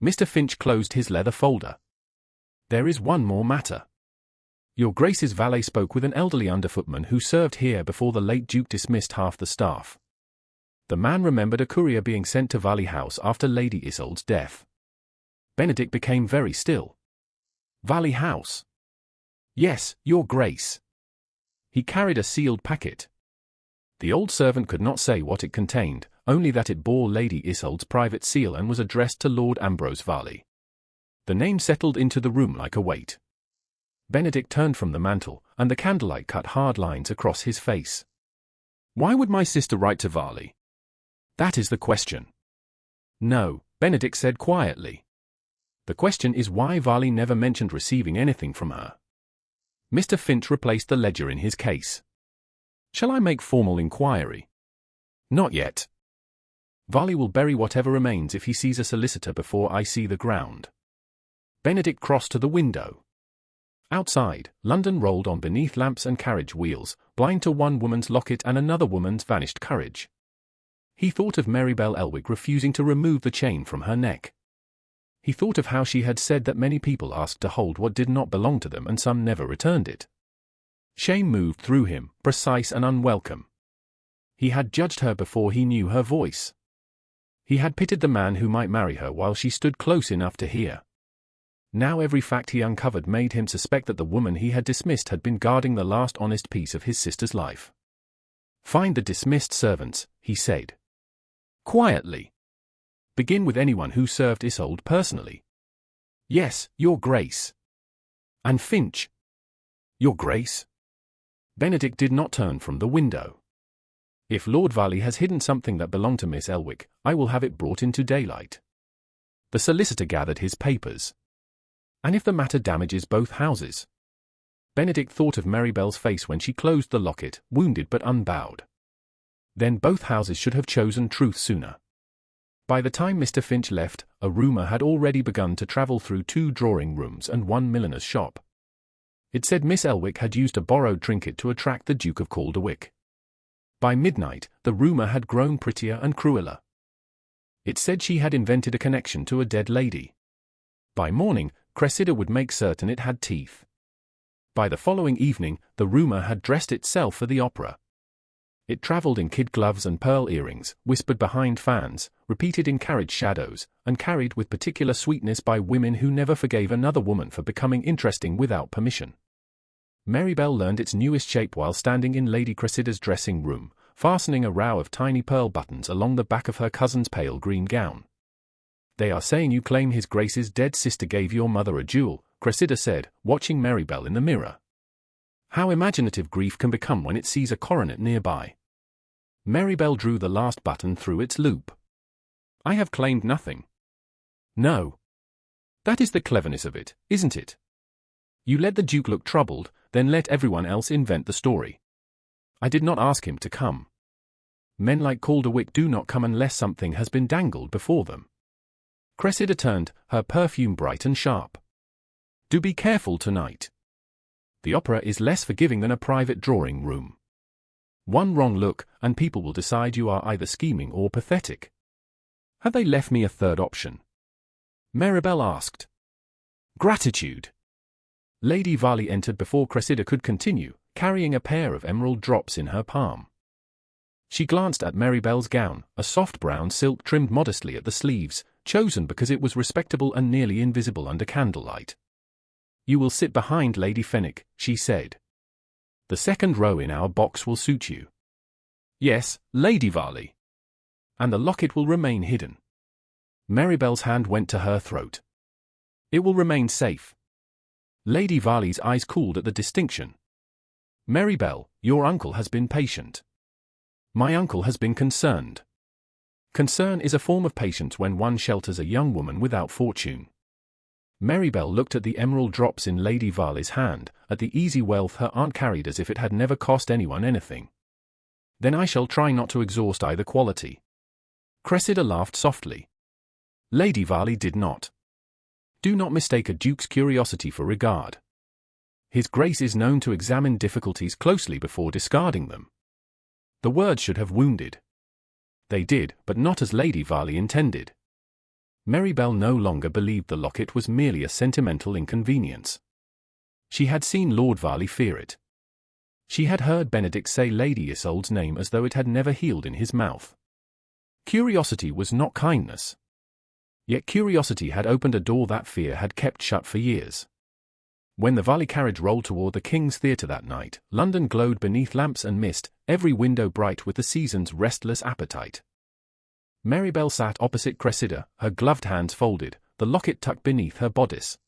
Mr. Finch closed his leather folder. There is one more matter. Your Grace's valet spoke with an elderly underfootman who served here before the late Duke dismissed half the staff. The man remembered a courier being sent to Varley House after Lady Isolde's death. Benedict became very still. Varley House? Yes, Your Grace. He carried a sealed packet. The old servant could not say what it contained, only that it bore Lady Isolde's private seal and was addressed to Lord Ambrose Varley. The name settled into the room like a weight. Benedict turned from the mantel, and the candlelight cut hard lines across his face. Why would my sister write to Varley? That is the question. No, Benedict said quietly. The question is why Varley never mentioned receiving anything from her. Mr. Finch replaced the ledger in his case. Shall I make formal inquiry? Not yet. Varley will bury whatever remains if he sees a solicitor before I see the ground. Benedict crossed to the window. Outside, London rolled on beneath lamps and carriage wheels, blind to one woman's locket and another woman's vanished courage. He thought of Maribel Elwick refusing to remove the chain from her neck. He thought of how she had said that many people asked to hold what did not belong to them and some never returned it. Shame moved through him, precise and unwelcome. He had judged her before he knew her voice. He had pitied the man who might marry her while she stood close enough to hear. Now every fact he uncovered made him suspect that the woman he had dismissed had been guarding the last honest piece of his sister's life. Find the dismissed servants, he said. Quietly. Begin with anyone who served Isolde personally. Yes, Your Grace. And Finch. Your Grace? Benedict did not turn from the window. If Lord Varley has hidden something that belonged to Miss Elwick, I will have it brought into daylight. The solicitor gathered his papers. And if the matter damages both houses? Benedict thought of Maribel's face when she closed the locket, wounded but unbowed. Then both houses should have chosen truth sooner. By the time Mr. Finch left, a rumour had already begun to travel through 2 drawing rooms and 1 milliner's shop. It said Miss Elwick had used a borrowed trinket to attract the Duke of Calderwick. By midnight, the rumour had grown prettier and crueler. It said she had invented a connection to a dead lady. By morning, Cressida would make certain it had teeth. By the following evening, the rumour had dressed itself for the opera. It travelled in kid gloves and pearl earrings, whispered behind fans, repeated in carriage shadows, and carried with particular sweetness by women who never forgave another woman for becoming interesting without permission. Maribel learned its newest shape while standing in Lady Cressida's dressing room, fastening a row of tiny pearl buttons along the back of her cousin's pale green gown. They are saying you claim His Grace's dead sister gave your mother a jewel, Cressida said, watching Maribel in the mirror. How imaginative grief can become when it sees a coronet nearby. Maribel drew the last button through its loop. I have claimed nothing. No. That is the cleverness of it, isn't it? You let the Duke look troubled, then let everyone else invent the story. I did not ask him to come. Men like Calderwick do not come unless something has been dangled before them. Cressida turned, her perfume bright and sharp. Do be careful tonight. The opera is less forgiving than a private drawing room. One wrong look, and people will decide you are either scheming or pathetic. Have they left me a third option? Maribel asked. Gratitude. Lady Varley entered before Cressida could continue, carrying a pair of emerald drops in her palm. She glanced at Maribel's gown, a soft brown silk trimmed modestly at the sleeves, chosen because it was respectable and nearly invisible under candlelight. You will sit behind Lady Fenwick, she said. The second row in our box will suit you. Yes, Lady Varley. And the locket will remain hidden. Maribel's hand went to her throat. It will remain safe. Lady Varley's eyes cooled at the distinction. Maribel, your uncle has been patient. My uncle has been concerned. Concern is a form of patience when one shelters a young woman without fortune. Maribel looked at the emerald drops in Lady Varley's hand, at the easy wealth her aunt carried as if it had never cost anyone anything. Then I shall try not to exhaust either quality. Cressida laughed softly. Lady Varley did not. Do not mistake a duke's curiosity for regard. His Grace is known to examine difficulties closely before discarding them. The words should have wounded. They did, but not as Lady Varley intended. Maribel no longer believed the locket was merely a sentimental inconvenience. She had seen Lord Varley fear it. She had heard Benedict say Lady Isolde's name as though it had never healed in his mouth. Curiosity was not kindness. Yet curiosity had opened a door that fear had kept shut for years. When the Varley carriage rolled toward the King's Theatre that night, London glowed beneath lamps and mist, every window bright with the season's restless appetite. Maribel sat opposite Cressida, her gloved hands folded, the locket tucked beneath her bodice.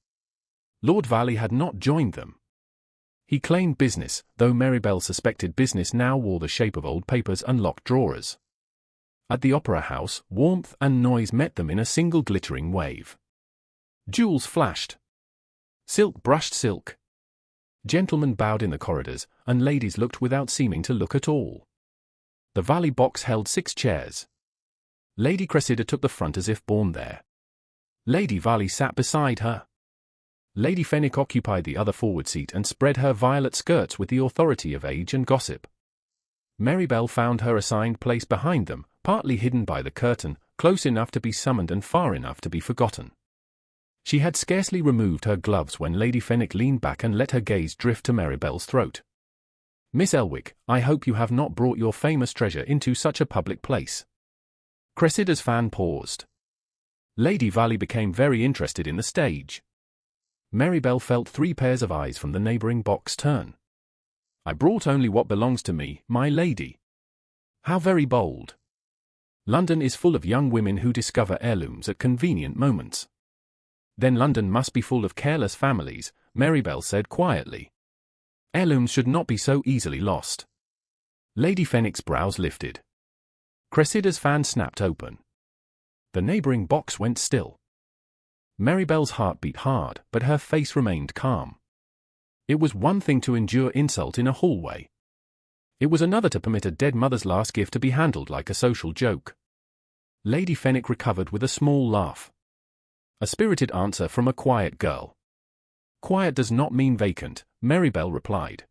Lord Varley had not joined them. He claimed business, though Maribel suspected business now wore the shape of old papers and locked drawers. At the Opera House, warmth and noise met them in a single glittering wave. Jewels flashed. Silk brushed silk. Gentlemen bowed in the corridors, and ladies looked without seeming to look at all. The Varley box held 6 chairs. Lady Cressida took the front as if born there. Lady Varley sat beside her. Lady Fenwick occupied the other forward seat and spread her violet skirts with the authority of age and gossip. Maribel found her assigned place behind them, partly hidden by the curtain, close enough to be summoned and far enough to be forgotten. She had scarcely removed her gloves when Lady Fenwick leaned back and let her gaze drift to Maribel's throat. "Miss Elwick, I hope you have not brought your famous treasure into such a public place." Cressida's fan paused. Lady Varley became very interested in the stage. Maribel felt 3 pairs of eyes from the neighbouring box turn. "I brought only what belongs to me, my lady." "How very bold." "London is full of young women who discover heirlooms at convenient moments." "Then London must be full of careless families," Maribel said quietly. "Heirlooms should not be so easily lost." Lady Fenwick's brows lifted. Cressida's fan snapped open. The neighbouring box went still. Maribel's heart beat hard, but her face remained calm. It was one thing to endure insult in a hallway. It was another to permit a dead mother's last gift to be handled like a social joke. Lady Fenwick recovered with a small laugh. A spirited answer from a quiet girl. "Quiet does not mean vacant," Maribel replied.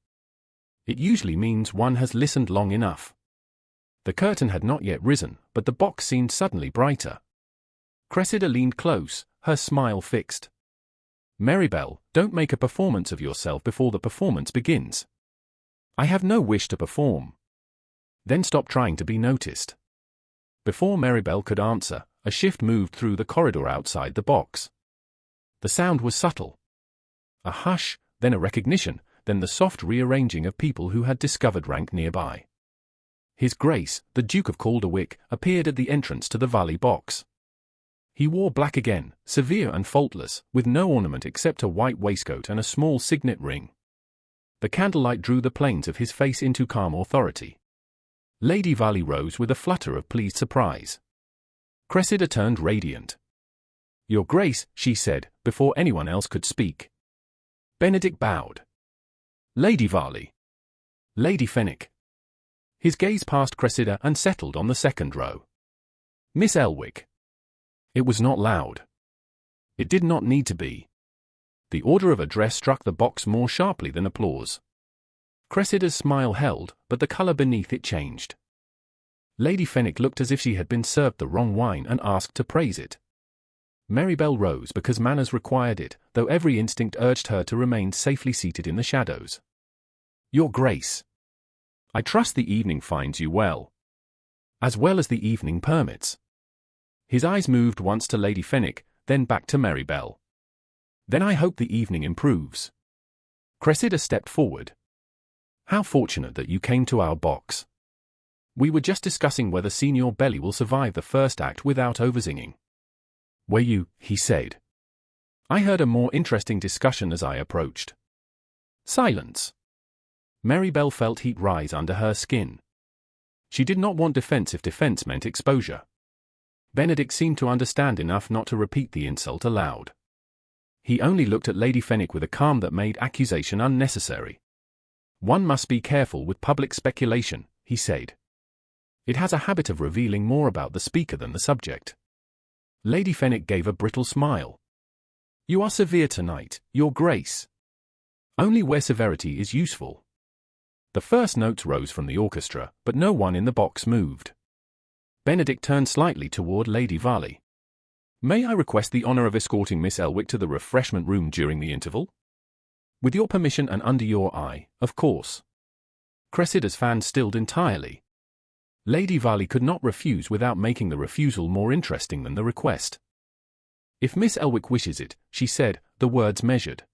"It usually means one has listened long enough." The curtain had not yet risen, but the box seemed suddenly brighter. Cressida leaned close, her smile fixed. "Maribel, don't make a performance of yourself before the performance begins." "I have no wish to perform." "Then stop trying to be noticed." Before Maribel could answer, a shift moved through the corridor outside the box. The sound was subtle. A hush, then a recognition, then the soft rearranging of people who had discovered rank nearby. His Grace, the Duke of Calderwick, appeared at the entrance to the Varley box. He wore black again, severe and faultless, with no ornament except a white waistcoat and a small signet ring. The candlelight drew the planes of his face into calm authority. Lady Varley rose with a flutter of pleased surprise. Cressida turned radiant. "Your Grace," she said, before anyone else could speak. Benedict bowed. "Lady Varley." "Lady Fenwick." His gaze passed Cressida and settled on the second row. "Miss Elwick." It was not loud. It did not need to be. The order of address struck the box more sharply than applause. Cressida's smile held, but the colour beneath it changed. Lady Fenwick looked as if she had been served the wrong wine and asked to praise it. Maribel rose because manners required it, though every instinct urged her to remain safely seated in the shadows. "Your Grace. I trust the evening finds you well. As well as the evening permits." His eyes moved once to Lady Fenwick, then back to Maribel. "Then I hope the evening improves." Cressida stepped forward. "How fortunate that you came to our box. We were just discussing whether Signor Belli will survive the first act without oversinging." "Were you?" he said. "I heard a more interesting discussion as I approached." Silence. Maribel felt heat rise under her skin. She did not want defense if defense meant exposure. Benedict seemed to understand enough not to repeat the insult aloud. He only looked at Lady Fenwick with a calm that made accusation unnecessary. "One must be careful with public speculation," he said. "It has a habit of revealing more about the speaker than the subject." Lady Fenwick gave a brittle smile. "You are severe tonight, Your Grace." "Only where severity is useful." The first notes rose from the orchestra, but no one in the box moved. Benedict turned slightly toward Lady Varley. "May I request the honour of escorting Miss Elwick to the refreshment room during the interval?" "With your permission and under your eye, of course." Cressida's fan stilled entirely. Lady Varley could not refuse without making the refusal more interesting than the request. "If Miss Elwick wishes it," she said, the words measured.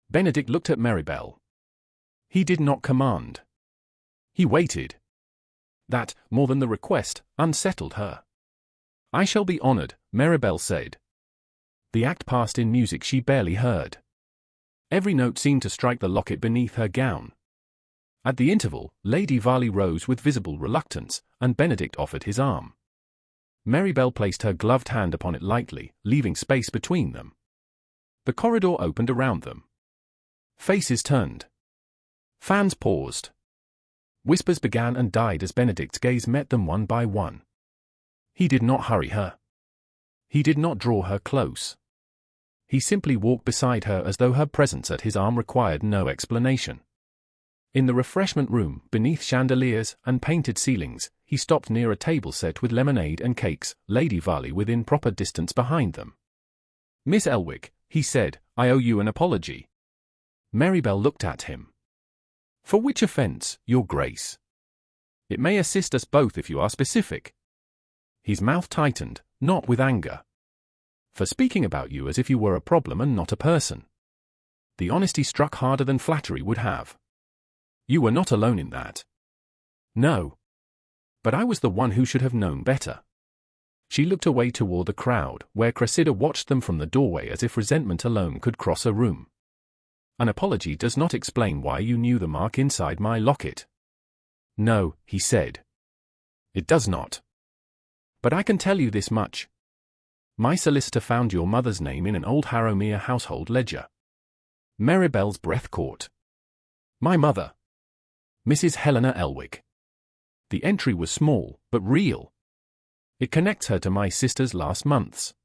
Benedict looked at Maribel. He did not command. He waited. That, more than the request, unsettled her. "I shall be honoured," Maribel said. The act passed in music she barely heard. Every note seemed to strike the locket beneath her gown. At the interval, Lady Varley rose with visible reluctance, and Benedict offered his arm. Maribel placed her gloved hand upon it lightly, leaving space between them. The corridor opened around them. Faces turned. Fans paused. Whispers began and died as Benedict's gaze met them one by one. He did not hurry her. He did not draw her close. He simply walked beside her as though her presence at his arm required no explanation. In the refreshment room, beneath chandeliers and painted ceilings, he stopped near a table set with lemonade and cakes, Lady Varley within proper distance behind them. "Miss Elwick," he said, "I owe you an apology." Maribel looked at him. "For which offence, Your Grace?" "It may assist us both if you are specific." His mouth tightened, not with anger. "For speaking about you as if you were a problem and not a person." The honesty struck harder than flattery would have. "You were not alone in that." "No. But I was the one who should have known better." She looked away toward the crowd, where Cressida watched them from the doorway as if resentment alone could cross a room. "An apology does not explain why you knew the mark inside my locket." "No," he said. "It does not. But I can tell you this much. My solicitor found your mother's name in an old Harrowmere household ledger." Maribel's breath caught. "My mother. Mrs. Helena Elwick." The entry was small, but real. "It connects her to my sister's last months."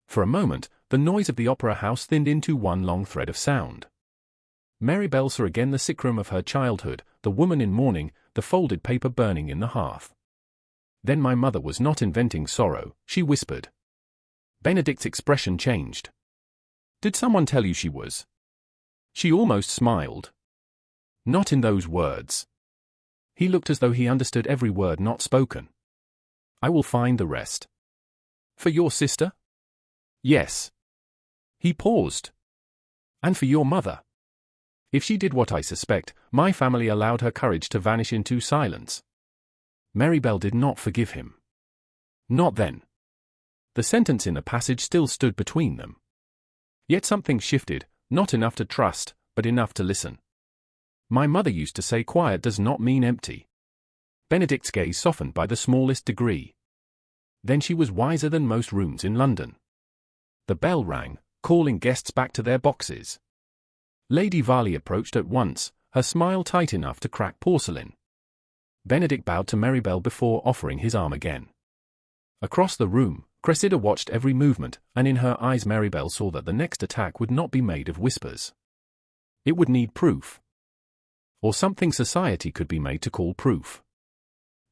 For a moment, the noise of the opera house thinned into one long thread of sound. Maribel saw again the sickroom of her childhood, the woman in mourning, the folded paper burning in the hearth. "Then my mother was not inventing sorrow," she whispered. Benedict's expression changed. "Did someone tell you she was?" She almost smiled. "Not in those words." He looked as though he understood every word not spoken. "I will find the rest." "For your sister?" "Yes." He paused. "And for your mother. If she did what I suspect, my family allowed her courage to vanish into silence." Maribel did not forgive him. Not then. The sentence in the passage still stood between them. Yet something shifted, not enough to trust, but enough to listen. "My mother used to say quiet does not mean empty." Benedict's gaze softened by the smallest degree. Then she was wiser than most rooms in London. The bell rang, calling guests back to their boxes. Lady Varley approached at once, her smile tight enough to crack porcelain. Benedict bowed to Maribel before offering his arm again. Across the room, Cressida watched every movement, and in her eyes Maribel saw that the next attack would not be made of whispers. It would need proof. Or something society could be made to call proof.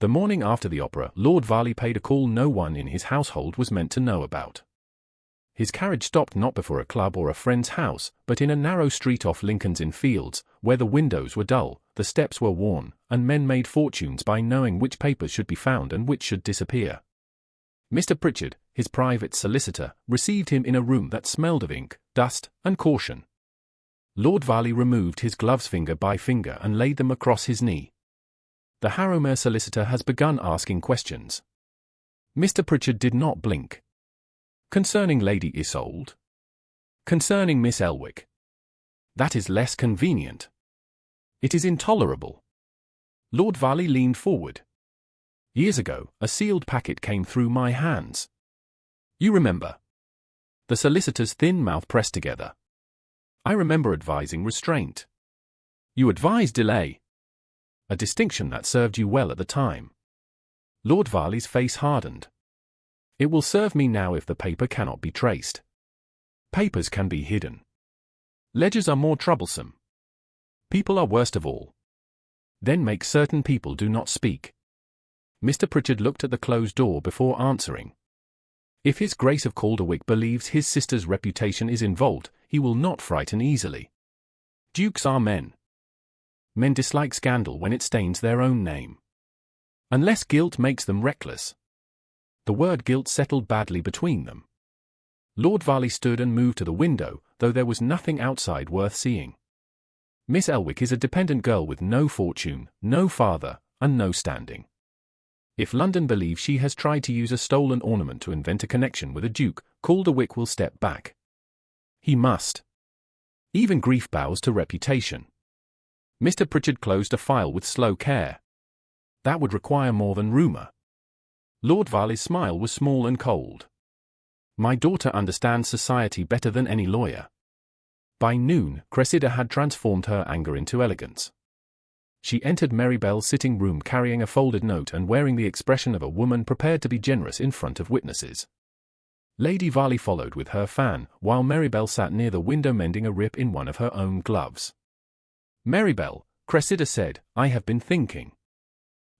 The morning after the opera, Lord Varley paid a call no one in his household was meant to know about. His carriage stopped not before a club or a friend's house, but in a narrow street off Lincoln's Inn Fields, where the windows were dull, the steps were worn, and men made fortunes by knowing which papers should be found and which should disappear. Mr. Pritchard, his private solicitor, received him in a room that smelled of ink, dust, and caution. Lord Varley removed his gloves finger by finger and laid them across his knee. "The Harrowmere solicitor has begun asking questions." Mr. Pritchard did not blink. "Concerning Lady Isolde?" "Concerning Miss Elwick." "That is less convenient." "It is intolerable." Lord Varley leaned forward. "Years ago, a sealed packet came through my hands. You remember?" The solicitor's thin mouth pressed together. "I remember advising restraint." "You advised delay." "A distinction that served you well at the time." Lord Varley's face hardened. "It will serve me now if the paper cannot be traced." "Papers can be hidden. Ledgers are more troublesome. People are worst of all. Then make certain people do not speak." Mr. Pritchard looked at the closed door before answering. "If His Grace of Calderwick believes his sister's reputation is involved, he will not frighten easily. Dukes are men. Men dislike scandal when it stains their own name. Unless guilt makes them reckless." The word guilt settled badly between them. Lord Varley stood and moved to the window, though there was nothing outside worth seeing. "Miss Elwick is a dependent girl with no fortune, no father, and no standing. If London believes she has tried to use a stolen ornament to invent a connection with a Duke, Calderwick will step back. He must. Even grief bows to reputation. Mr. Pritchard closed a file with slow care. That would require more than rumour. Lord Varley's smile was small and cold. My daughter understands society better than any lawyer. By noon, Cressida had transformed her anger into elegance. She entered Maribel's sitting room carrying a folded note and wearing the expression of a woman prepared to be generous in front of witnesses. Lady Varley followed with her fan, while Maribel sat near the window mending a rip in one of her own gloves. Maribel, Cressida said, I have been thinking.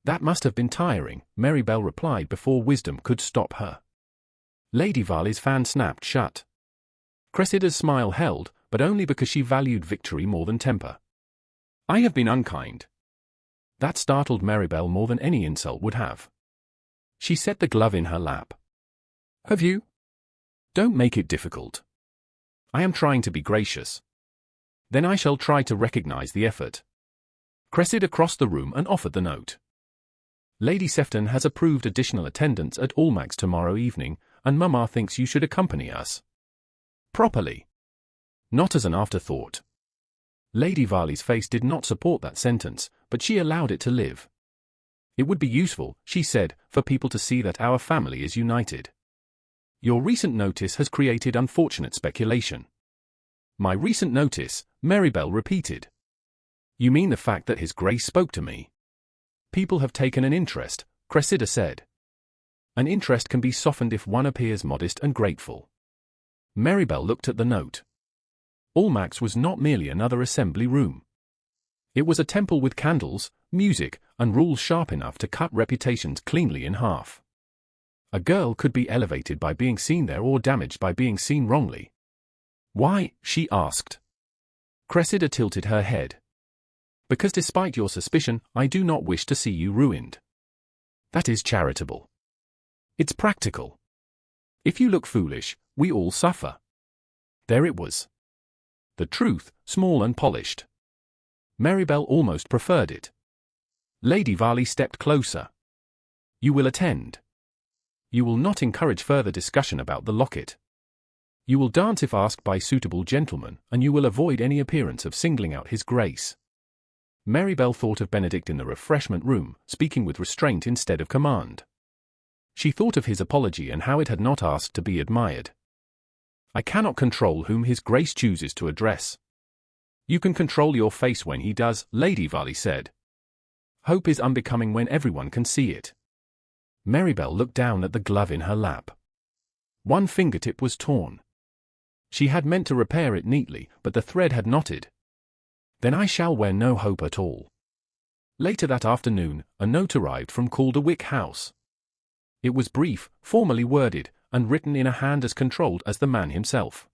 That must have been tiring, Maribel replied before wisdom could stop her. Lady Varley's fan snapped shut. Cressida's smile held, but only because she valued victory more than temper. I have been unkind. That startled Maribel more than any insult would have. She set the glove in her lap. Have you? Don't make it difficult. I am trying to be gracious. Then I shall try to recognize the effort. Cressida crossed the room and offered the note. Lady Sefton has approved additional attendance at Almack's tomorrow evening, and Mamma thinks you should accompany us. Properly. Not as an afterthought. Lady Varley's face did not support that sentence, but she allowed it to live. It would be useful, she said, for people to see that our family is united. Your recent notice has created unfortunate speculation. My recent notice, Maribel repeated. You mean the fact that His Grace spoke to me? People have taken an interest, Cressida said. An interest can be softened if one appears modest and grateful. Maribel looked at the note. Almack's was not merely another assembly room. It was a temple with candles, music, and rules sharp enough to cut reputations cleanly in half. A girl could be elevated by being seen there or damaged by being seen wrongly. Why? She asked. Cressida tilted her head. Because despite your suspicion, I do not wish to see you ruined. That is charitable. It's practical. If you look foolish, we all suffer. There it was. The truth, small and polished. Maribel almost preferred it. Lady Varley stepped closer. You will attend. You will not encourage further discussion about the locket. You will dance if asked by suitable gentlemen, and you will avoid any appearance of singling out His Grace. Maribel thought of Benedict in the refreshment room, speaking with restraint instead of command. She thought of his apology and how it had not asked to be admired. I cannot control whom His Grace chooses to address. You can control your face when he does, Lady Varley said. Hope is unbecoming when everyone can see it. Maribel looked down at the glove in her lap. One fingertip was torn. She had meant to repair it neatly, but the thread had knotted. Then I shall wear no hope at all. Later that afternoon, a note arrived from Calderwick House. It was brief, formally worded, and written in a hand as controlled as the man himself.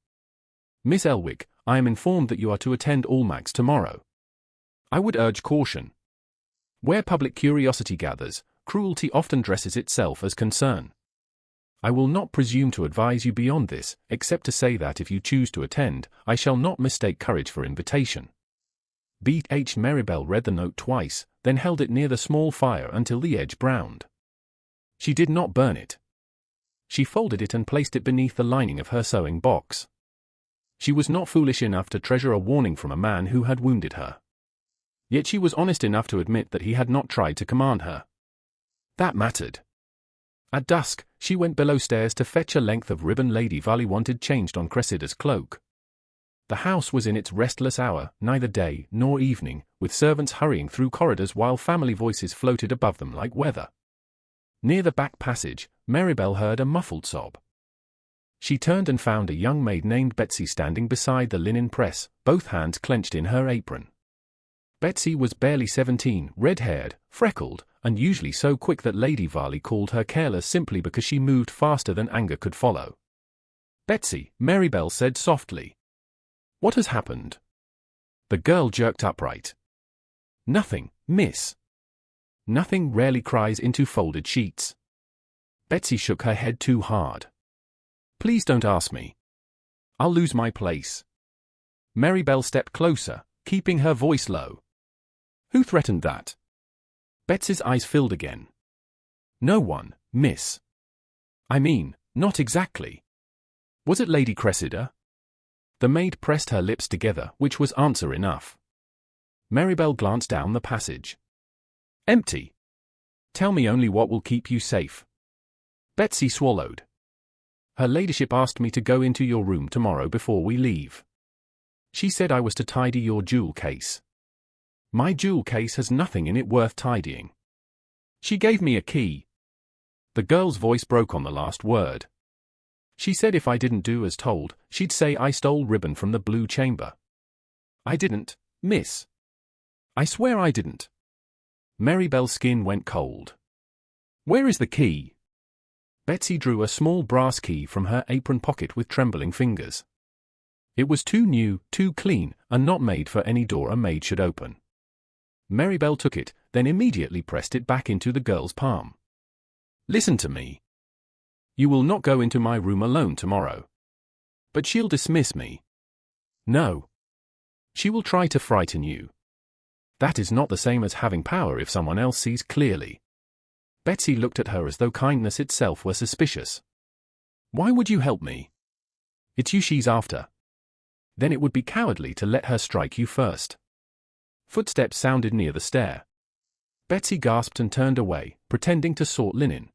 Miss Elwick, I am informed that you are to attend Almack's tomorrow. I would urge caution. Where public curiosity gathers, cruelty often dresses itself as concern. I will not presume to advise you beyond this, except to say that if you choose to attend, I shall not mistake courage for invitation. B.H. Maribel read the note twice, then held it near the small fire until the edge browned. She did not burn it. She folded it and placed it beneath the lining of her sewing box. She was not foolish enough to treasure a warning from a man who had wounded her. Yet she was honest enough to admit that he had not tried to command her. That mattered. At dusk, she went below stairs to fetch a length of ribbon Lady Varley wanted changed on Cressida's cloak. The house was in its restless hour, neither day nor evening, with servants hurrying through corridors while family voices floated above them like weather. Near the back passage, Maribel heard a muffled sob. She turned and found a young maid named Betsy standing beside the linen press, both hands clenched in her apron. Betsy was barely 17, red-haired, freckled, and usually so quick that Lady Varley called her careless simply because she moved faster than anger could follow. Betsy, Maribel said softly. What has happened? The girl jerked upright. Nothing, miss. Nothing rarely cries into folded sheets. Betsy shook her head too hard. Please don't ask me. I'll lose my place. Maribel stepped closer, keeping her voice low. Who threatened that? Betsy's eyes filled again. No one, miss. I mean, not exactly. Was it Lady Cressida? The maid pressed her lips together, which was answer enough. Maribel glanced down the passage. Empty. Tell me only what will keep you safe. Betsy swallowed. Her ladyship asked me to go into your room tomorrow before we leave. She said I was to tidy your jewel case. My jewel case has nothing in it worth tidying. She gave me a key. The girl's voice broke on the last word. She said if I didn't do as told, she'd say I stole ribbon from the blue chamber. I didn't, miss. I swear I didn't. Maribel's skin went cold. Where is the key? Betsy drew a small brass key from her apron pocket with trembling fingers. It was too new, too clean, and not made for any door a maid should open. Maribel took it, then immediately pressed it back into the girl's palm. Listen to me. You will not go into my room alone tomorrow. But she'll dismiss me. No. She will try to frighten you. That is not the same as having power if someone else sees clearly. Betsy looked at her as though kindness itself were suspicious. Why would you help me? It's you she's after. Then it would be cowardly to let her strike you first. Footsteps sounded near the stair. Betsy gasped and turned away, pretending to sort linen.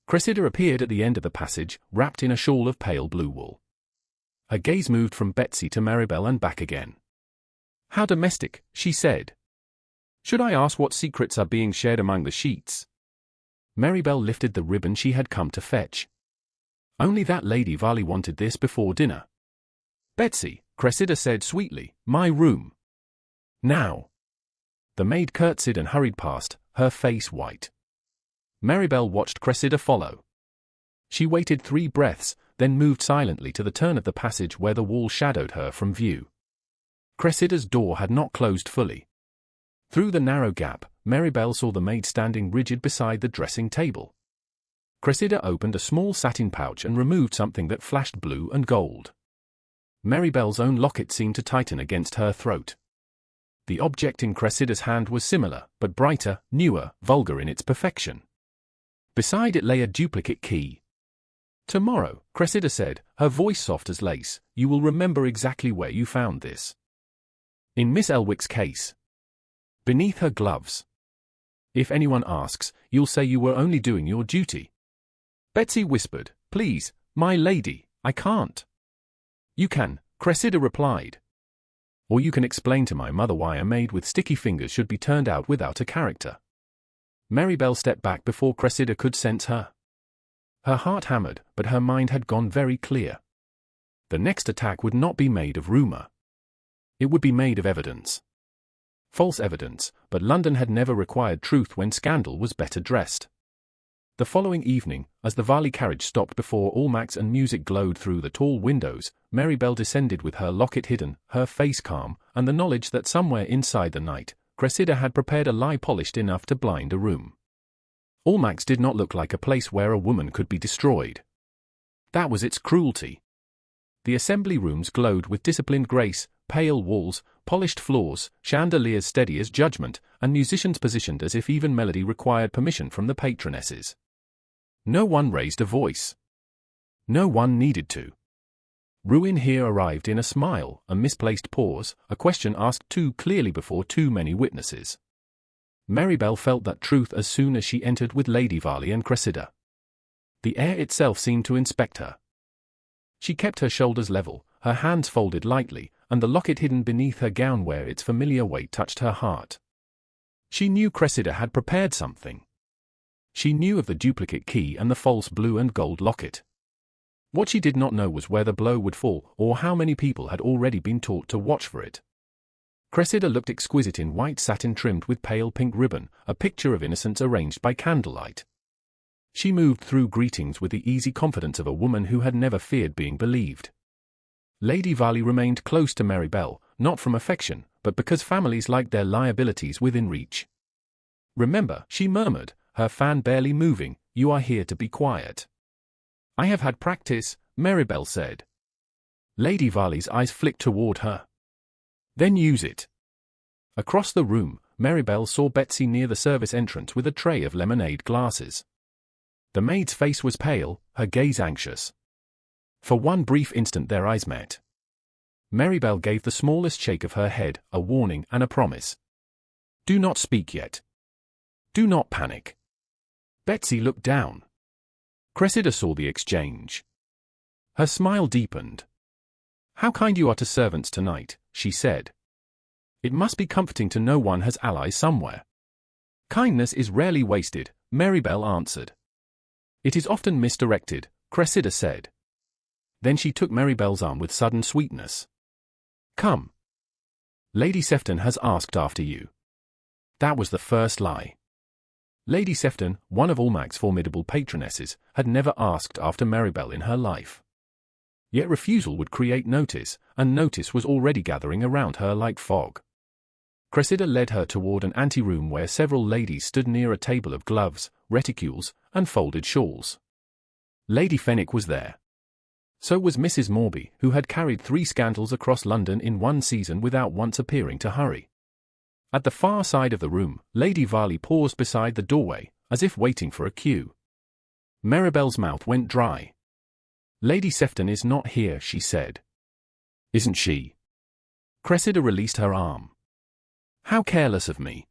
Cressida appeared at the end of the passage, wrapped in a shawl of pale blue wool. Her gaze moved from Betsy to Maribel and back again. How domestic, she said. Should I ask what secrets are being shared among the sheets? Maribel lifted the ribbon she had come to fetch. Only that Lady Varley wanted this before dinner. Betsy, Cressida said sweetly, my room. Now. The maid curtsied and hurried past, her face white. Maribel watched Cressida follow. She waited 3 breaths, then moved silently to the turn of the passage where the wall shadowed her from view. Cressida's door had not closed fully. Through the narrow gap, Maribel saw the maid standing rigid beside the dressing table. Cressida opened a small satin pouch and removed something that flashed blue and gold. Maribel's own locket seemed to tighten against her throat. The object in Cressida's hand was similar, but brighter, newer, vulgar in its perfection. Beside it lay a duplicate key. Tomorrow, Cressida said, her voice soft as lace, you will remember exactly where you found this. In Miss Elwick's case. Beneath her gloves. If anyone asks, you'll say you were only doing your duty. Betsy whispered, please, my lady, I can't. You can, Cressida replied. Or you can explain to my mother why a maid with sticky fingers should be turned out without a character. Maribel stepped back before Cressida could sense her. Her heart hammered, but her mind had gone very clear. The next attack would not be made of rumor. It would be made of evidence. False evidence, but London had never required truth when scandal was better dressed. The following evening, as the Varley carriage stopped before Almack's and music glowed through the tall windows, Maribel descended with her locket hidden, her face calm, and the knowledge that somewhere inside the night, Cressida had prepared a lie polished enough to blind a room. Almack's did not look like a place where a woman could be destroyed. That was its cruelty. The assembly rooms glowed with disciplined grace, pale walls, polished floors, chandeliers steady as judgment, and musicians positioned as if even melody required permission from the patronesses. No one raised a voice. No one needed to. Ruin here arrived in a smile, a misplaced pause, a question asked too clearly before too many witnesses. Maribel felt that truth as soon as she entered with Lady Varley and Cressida. The air itself seemed to inspect her. She kept her shoulders level, her hands folded lightly, and the locket hidden beneath her gown where its familiar weight touched her heart. She knew Cressida had prepared something. She knew of the duplicate key and the false blue and gold locket. What she did not know was where the blow would fall, or how many people had already been taught to watch for it. Cressida looked exquisite in white satin trimmed with pale pink ribbon, a picture of innocence arranged by candlelight. She moved through greetings with the easy confidence of a woman who had never feared being believed. Lady Varley remained close to Maribel, not from affection, but because families liked their liabilities within reach. Remember, she murmured, her fan barely moving, you are here to be quiet. I have had practice, Maribel said. Lady Varley's eyes flicked toward her. Then use it. Across the room, Maribel saw Betsy near the service entrance with a tray of lemonade glasses. The maid's face was pale, her gaze anxious. For one brief instant their eyes met. Maribel gave the smallest shake of her head, a warning and a promise. Do not speak yet. Do not panic. Betsy looked down. Cressida saw the exchange. Her smile deepened. How kind you are to servants tonight, she said. It must be comforting to know one has allies somewhere. Kindness is rarely wasted, Maribel answered. It is often misdirected, Cressida said. Then she took Maribel's arm with sudden sweetness. Come. Lady Sefton has asked after you. That was the first lie. Lady Sefton, one of Almac's formidable patronesses, had never asked after Maribel in her life. Yet refusal would create notice, and notice was already gathering around her like fog. Cressida led her toward an anteroom where several ladies stood near a table of gloves, reticules, and folded shawls. Lady Fenwick was there. So was Mrs. Morby, who had carried 3 scandals across London in one season without once appearing to hurry. At the far side of the room, Lady Varley paused beside the doorway, as if waiting for a cue. Maribel's mouth went dry. Lady Sefton is not here, she said. Isn't she? Cressida released her arm. How careless of me.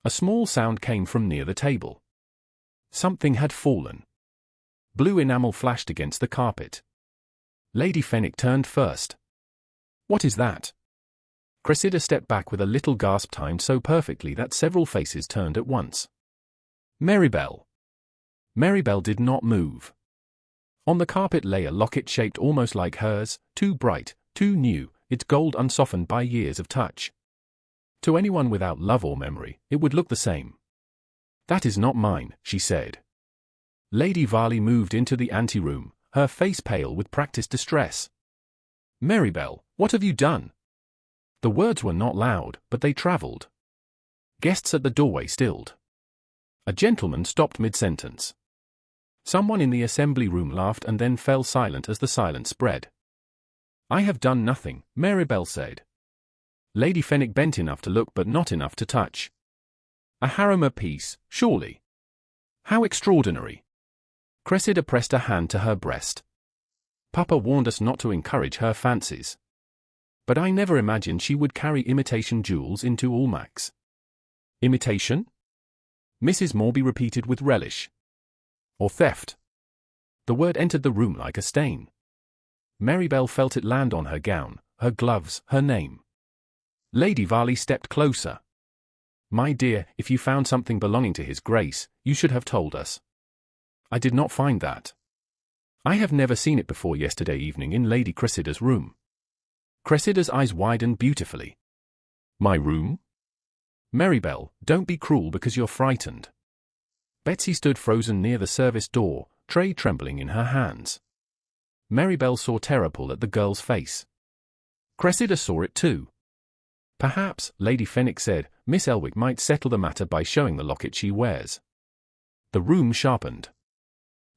A small sound came from near the table. Something had fallen. Blue enamel flashed against the carpet. Lady Fenwick turned first. What is that? Cressida stepped back with a little gasp timed so perfectly that several faces turned at once. Maribel. Maribel did not move. On the carpet lay a locket shaped almost like hers, too bright, too new, its gold unsoftened by years of touch. To anyone without love or memory, it would look the same. That is not mine, she said. Lady Varley moved into the anteroom, her face pale with practiced distress. Maribel, what have you done? The words were not loud, but they travelled. Guests at the doorway stilled. A gentleman stopped mid-sentence. Someone in the assembly room laughed and then fell silent as the silence spread. I have done nothing, Maribel said. Lady Fenwick bent enough to look but not enough to touch. A harem piece, surely. How extraordinary. Cressida pressed a hand to her breast. Papa warned us not to encourage her fancies. But I never imagined she would carry imitation jewels into Almack's. Imitation? Mrs. Morby repeated with relish. Or theft. The word entered the room like a stain. Maribel felt it land on her gown, her gloves, her name. Lady Varley stepped closer. My dear, if you found something belonging to His Grace, you should have told us. I did not find that. I have never seen it before yesterday evening in Lady Cressida's room. Cressida's eyes widened beautifully. My room? Maribel, don't be cruel because you're frightened. Betsy stood frozen near the service door, tray trembling in her hands. Maribel saw terror pull at the girl's face. Cressida saw it too. Perhaps, Lady Fenwick said, Miss Elwick might settle the matter by showing the locket she wears. The room sharpened.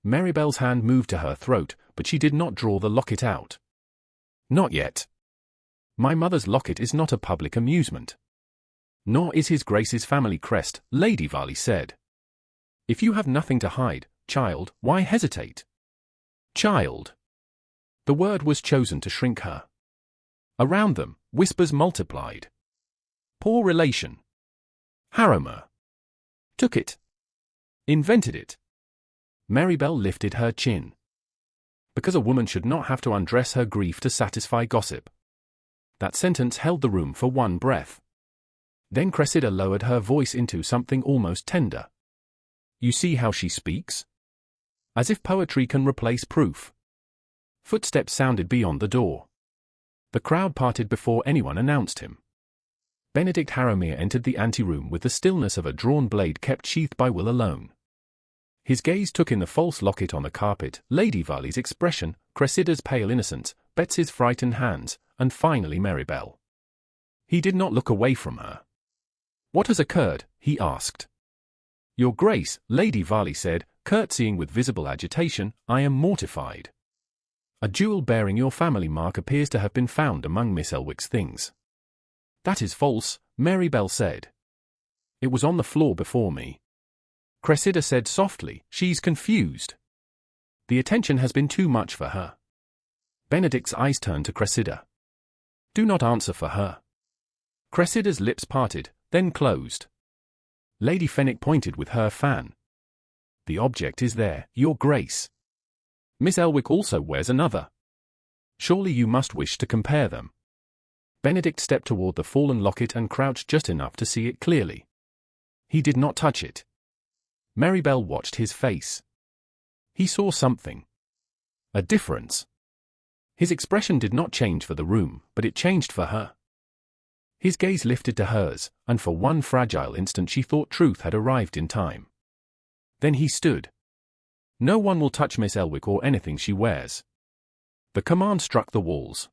Maribel's hand moved to her throat, but she did not draw the locket out. Not yet. My mother's locket is not a public amusement. Nor is His Grace's family crest, Lady Varley said. If you have nothing to hide, child, why hesitate? Child. The word was chosen to shrink her. Around them, whispers multiplied. Poor relation. Haromer. Took it. Invented it. Maribel lifted her chin. Because a woman should not have to undress her grief to satisfy gossip. That sentence held the room for one breath. Then Cressida lowered her voice into something almost tender. You see how she speaks? As if poetry can replace proof. Footsteps sounded beyond the door. The crowd parted before anyone announced him. Benedict Harrowmere entered the anteroom with the stillness of a drawn blade kept sheathed by will alone. His gaze took in the false locket on the carpet, Lady Varley's expression, Cressida's pale innocence, Betsy's frightened hands, and finally Maribel. He did not look away from her. What has occurred? He asked. Your Grace, Lady Varley said, curtsying with visible agitation, I am mortified. A jewel bearing your family mark appears to have been found among Miss Elwick's things. That is false, Maribel said. It was on the floor before me. Cressida said softly. She's confused. The attention has been too much for her. Benedict's eyes turned to Cressida. Do not answer for her. Cressida's lips parted, then closed. Lady Fenwick pointed with her fan. The object is there, Your Grace. Miss Elwick also wears another. Surely you must wish to compare them. Benedict stepped toward the fallen locket and crouched just enough to see it clearly. He did not touch it. Maribel watched his face. He saw something. A difference. His expression did not change for the room, but it changed for her. His gaze lifted to hers, and for one fragile instant she thought truth had arrived in time. Then he stood. No one will touch Miss Elwick or anything she wears. The command struck the walls.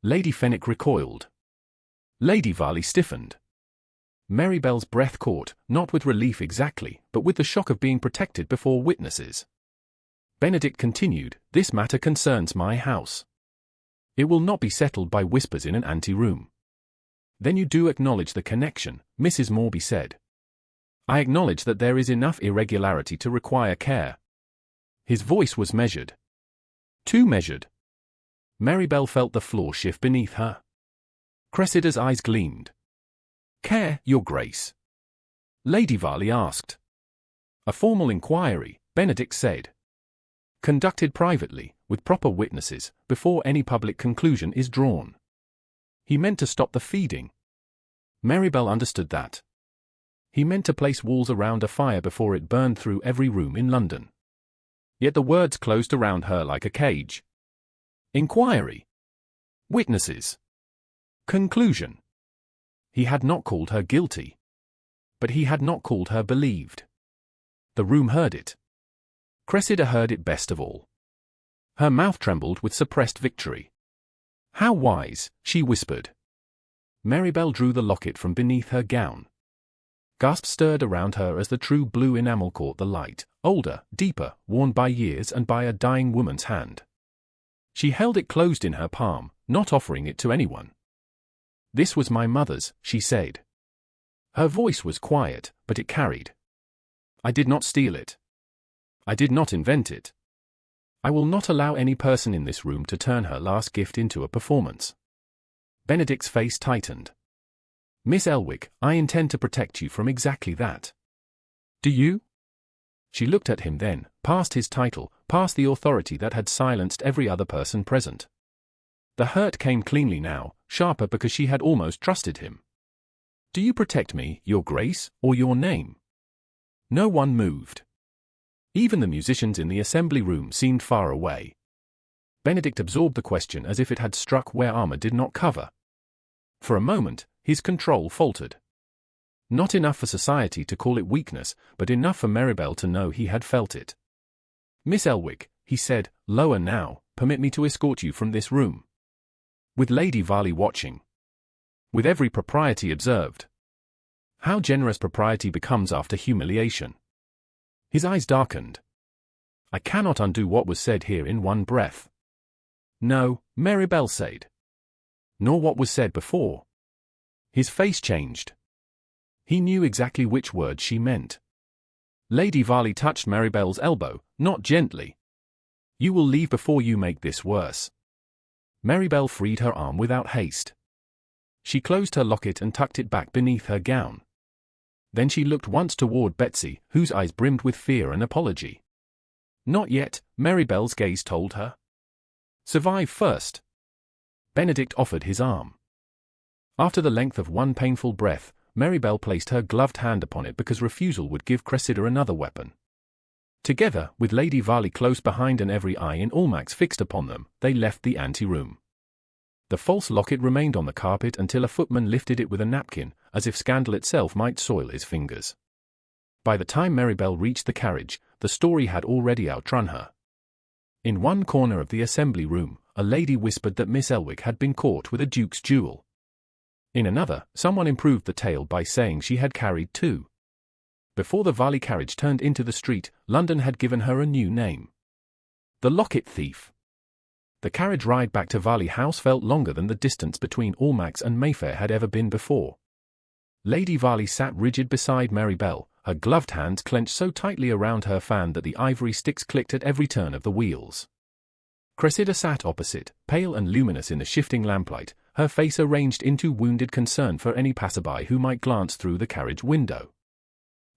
Lady Fenwick recoiled. Lady Varley stiffened. Maribel's breath caught, not with relief exactly, but with the shock of being protected before witnesses. Benedict continued, This matter concerns my house. It will not be settled by whispers in an ante-room. Then you do acknowledge the connection, Mrs. Morby said. I acknowledge that there is enough irregularity to require care. His voice was measured. Too measured. Maribel felt the floor shift beneath her. Cressida's eyes gleamed. Care, Your Grace? Lady Varley asked. A formal inquiry, Benedict said. Conducted privately, with proper witnesses, before any public conclusion is drawn. He meant to stop the feeding. Maribel understood that. He meant to place walls around a fire before it burned through every room in London. Yet the words closed around her like a cage. Inquiry. Witnesses. Conclusion. He had not called her guilty. But he had not called her believed. The room heard it. Cressida heard it best of all. Her mouth trembled with suppressed victory. How wise, she whispered. Maribel drew the locket from beneath her gown. Gasps stirred around her as the true blue enamel caught the light, older, deeper, worn by years and by a dying woman's hand. She held it closed in her palm, not offering it to anyone. This was my mother's, she said. Her voice was quiet, but it carried. I did not steal it. I did not invent it. I will not allow any person in this room to turn her last gift into a performance. Benedict's face tightened. Miss Elwick, I intend to protect you from exactly that. Do you? She looked at him then, past his title, past the authority that had silenced every other person present. The hurt came cleanly now, sharper because she had almost trusted him. Do you protect me, Your Grace, or your name? No one moved. Even the musicians in the assembly room seemed far away. Benedict absorbed the question as if it had struck where armor did not cover. For a moment, his control faltered. Not enough for society to call it weakness, but enough for Maribel to know he had felt it. Miss Elwick, he said, lower now, permit me to escort you from this room. With Lady Varley watching. With every propriety observed. How generous propriety becomes after humiliation. His eyes darkened. I cannot undo what was said here in one breath. No, Maribel said. Nor what was said before. His face changed. He knew exactly which words she meant. Lady Varley touched Maribel's elbow, not gently. You will leave before you make this worse. Maribel freed her arm without haste. She closed her locket and tucked it back beneath her gown. Then she looked once toward Betsy, whose eyes brimmed with fear and apology. Not yet, Maribel's gaze told her. Survive first. Benedict offered his arm. After the length of one painful breath, Maribel placed her gloved hand upon it because refusal would give Cressida another weapon. Together, with Lady Varley close behind and every eye in Almack's fixed upon them, they left the ante-room. The false locket remained on the carpet until a footman lifted it with a napkin, as if scandal itself might soil his fingers. By the time Maribel reached the carriage, the story had already outrun her. In one corner of the assembly room, a lady whispered that Miss Elwick had been caught with a duke's jewel. In another, someone improved the tale by saying she had carried two. Before the Varley carriage turned into the street, London had given her a new name. The Locket Thief. The carriage ride back to Varley House felt longer than the distance between Almack's and Mayfair had ever been before. Lady Varley sat rigid beside Maribel, her gloved hands clenched so tightly around her fan that the ivory sticks clicked at every turn of the wheels. Cressida sat opposite, pale and luminous in the shifting lamplight, her face arranged into wounded concern for any passerby who might glance through the carriage window.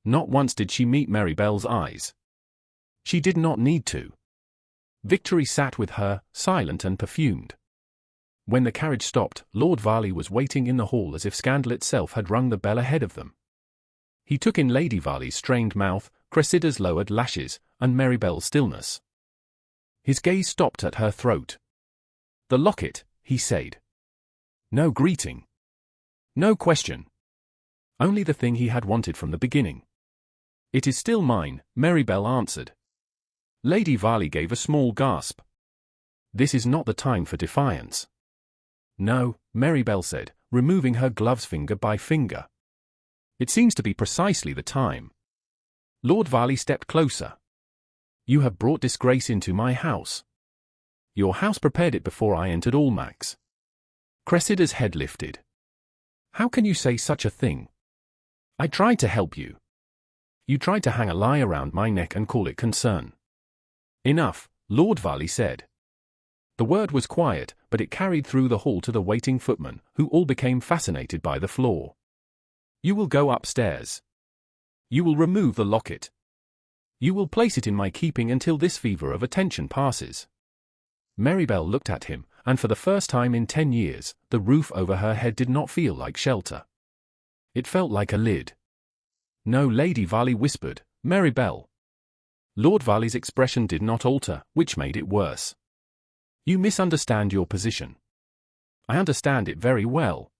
Not once did she meet Maribel's eyes. She did not need to. Victory sat with her, silent and perfumed. When the carriage stopped, Lord Varley was waiting in the hall as if scandal itself had rung the bell ahead of them. He took in Lady Varley's strained mouth, Cressida's lowered lashes, and Maribel's stillness. His gaze stopped at her throat. "The locket," he said. No greeting. No question. Only the thing he had wanted from the beginning. "It is still mine," Maribel answered. Lady Varley gave a small gasp. "This is not the time for defiance." "No," Maribel said, removing her gloves finger by finger. "It seems to be precisely the time." Lord Varley stepped closer. "You have brought disgrace into my house. Your house prepared it before I entered Almack's." Cressida's head lifted. "How can you say such a thing? I tried to help you. You tried to hang a lie around my neck and call it concern." "Enough," Lord Varley said. The word was quiet, but it carried through the hall to the waiting footmen, who all became fascinated by the floor. "You will go upstairs. You will remove the locket. You will place it in my keeping until this fever of attention passes." Maribel looked at him, and for the first time in 10 years, the roof over her head did not feel like shelter. It felt like a lid. "No," Lady Varley whispered, "Maribel." Lord Varley's expression did not alter, which made it worse. "You misunderstand your position." "I understand it very well."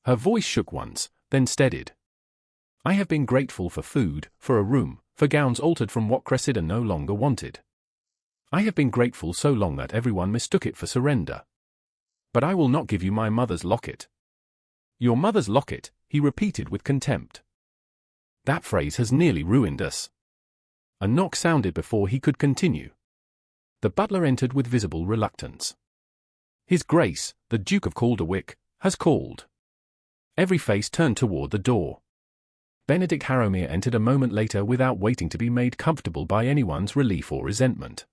Her voice shook once, then steadied. "I have been grateful for food, for a room, for gowns altered from what Cressida no longer wanted. I have been grateful so long that everyone mistook it for surrender. But I will not give you my mother's locket." "Your mother's locket," he repeated with contempt. "That phrase has nearly ruined us." A knock sounded before he could continue. The butler entered with visible reluctance. "His Grace, the Duke of Calderwick, has called." Every face turned toward the door. Benedict Harrowmere entered a moment later without waiting to be made comfortable by anyone's relief or resentment.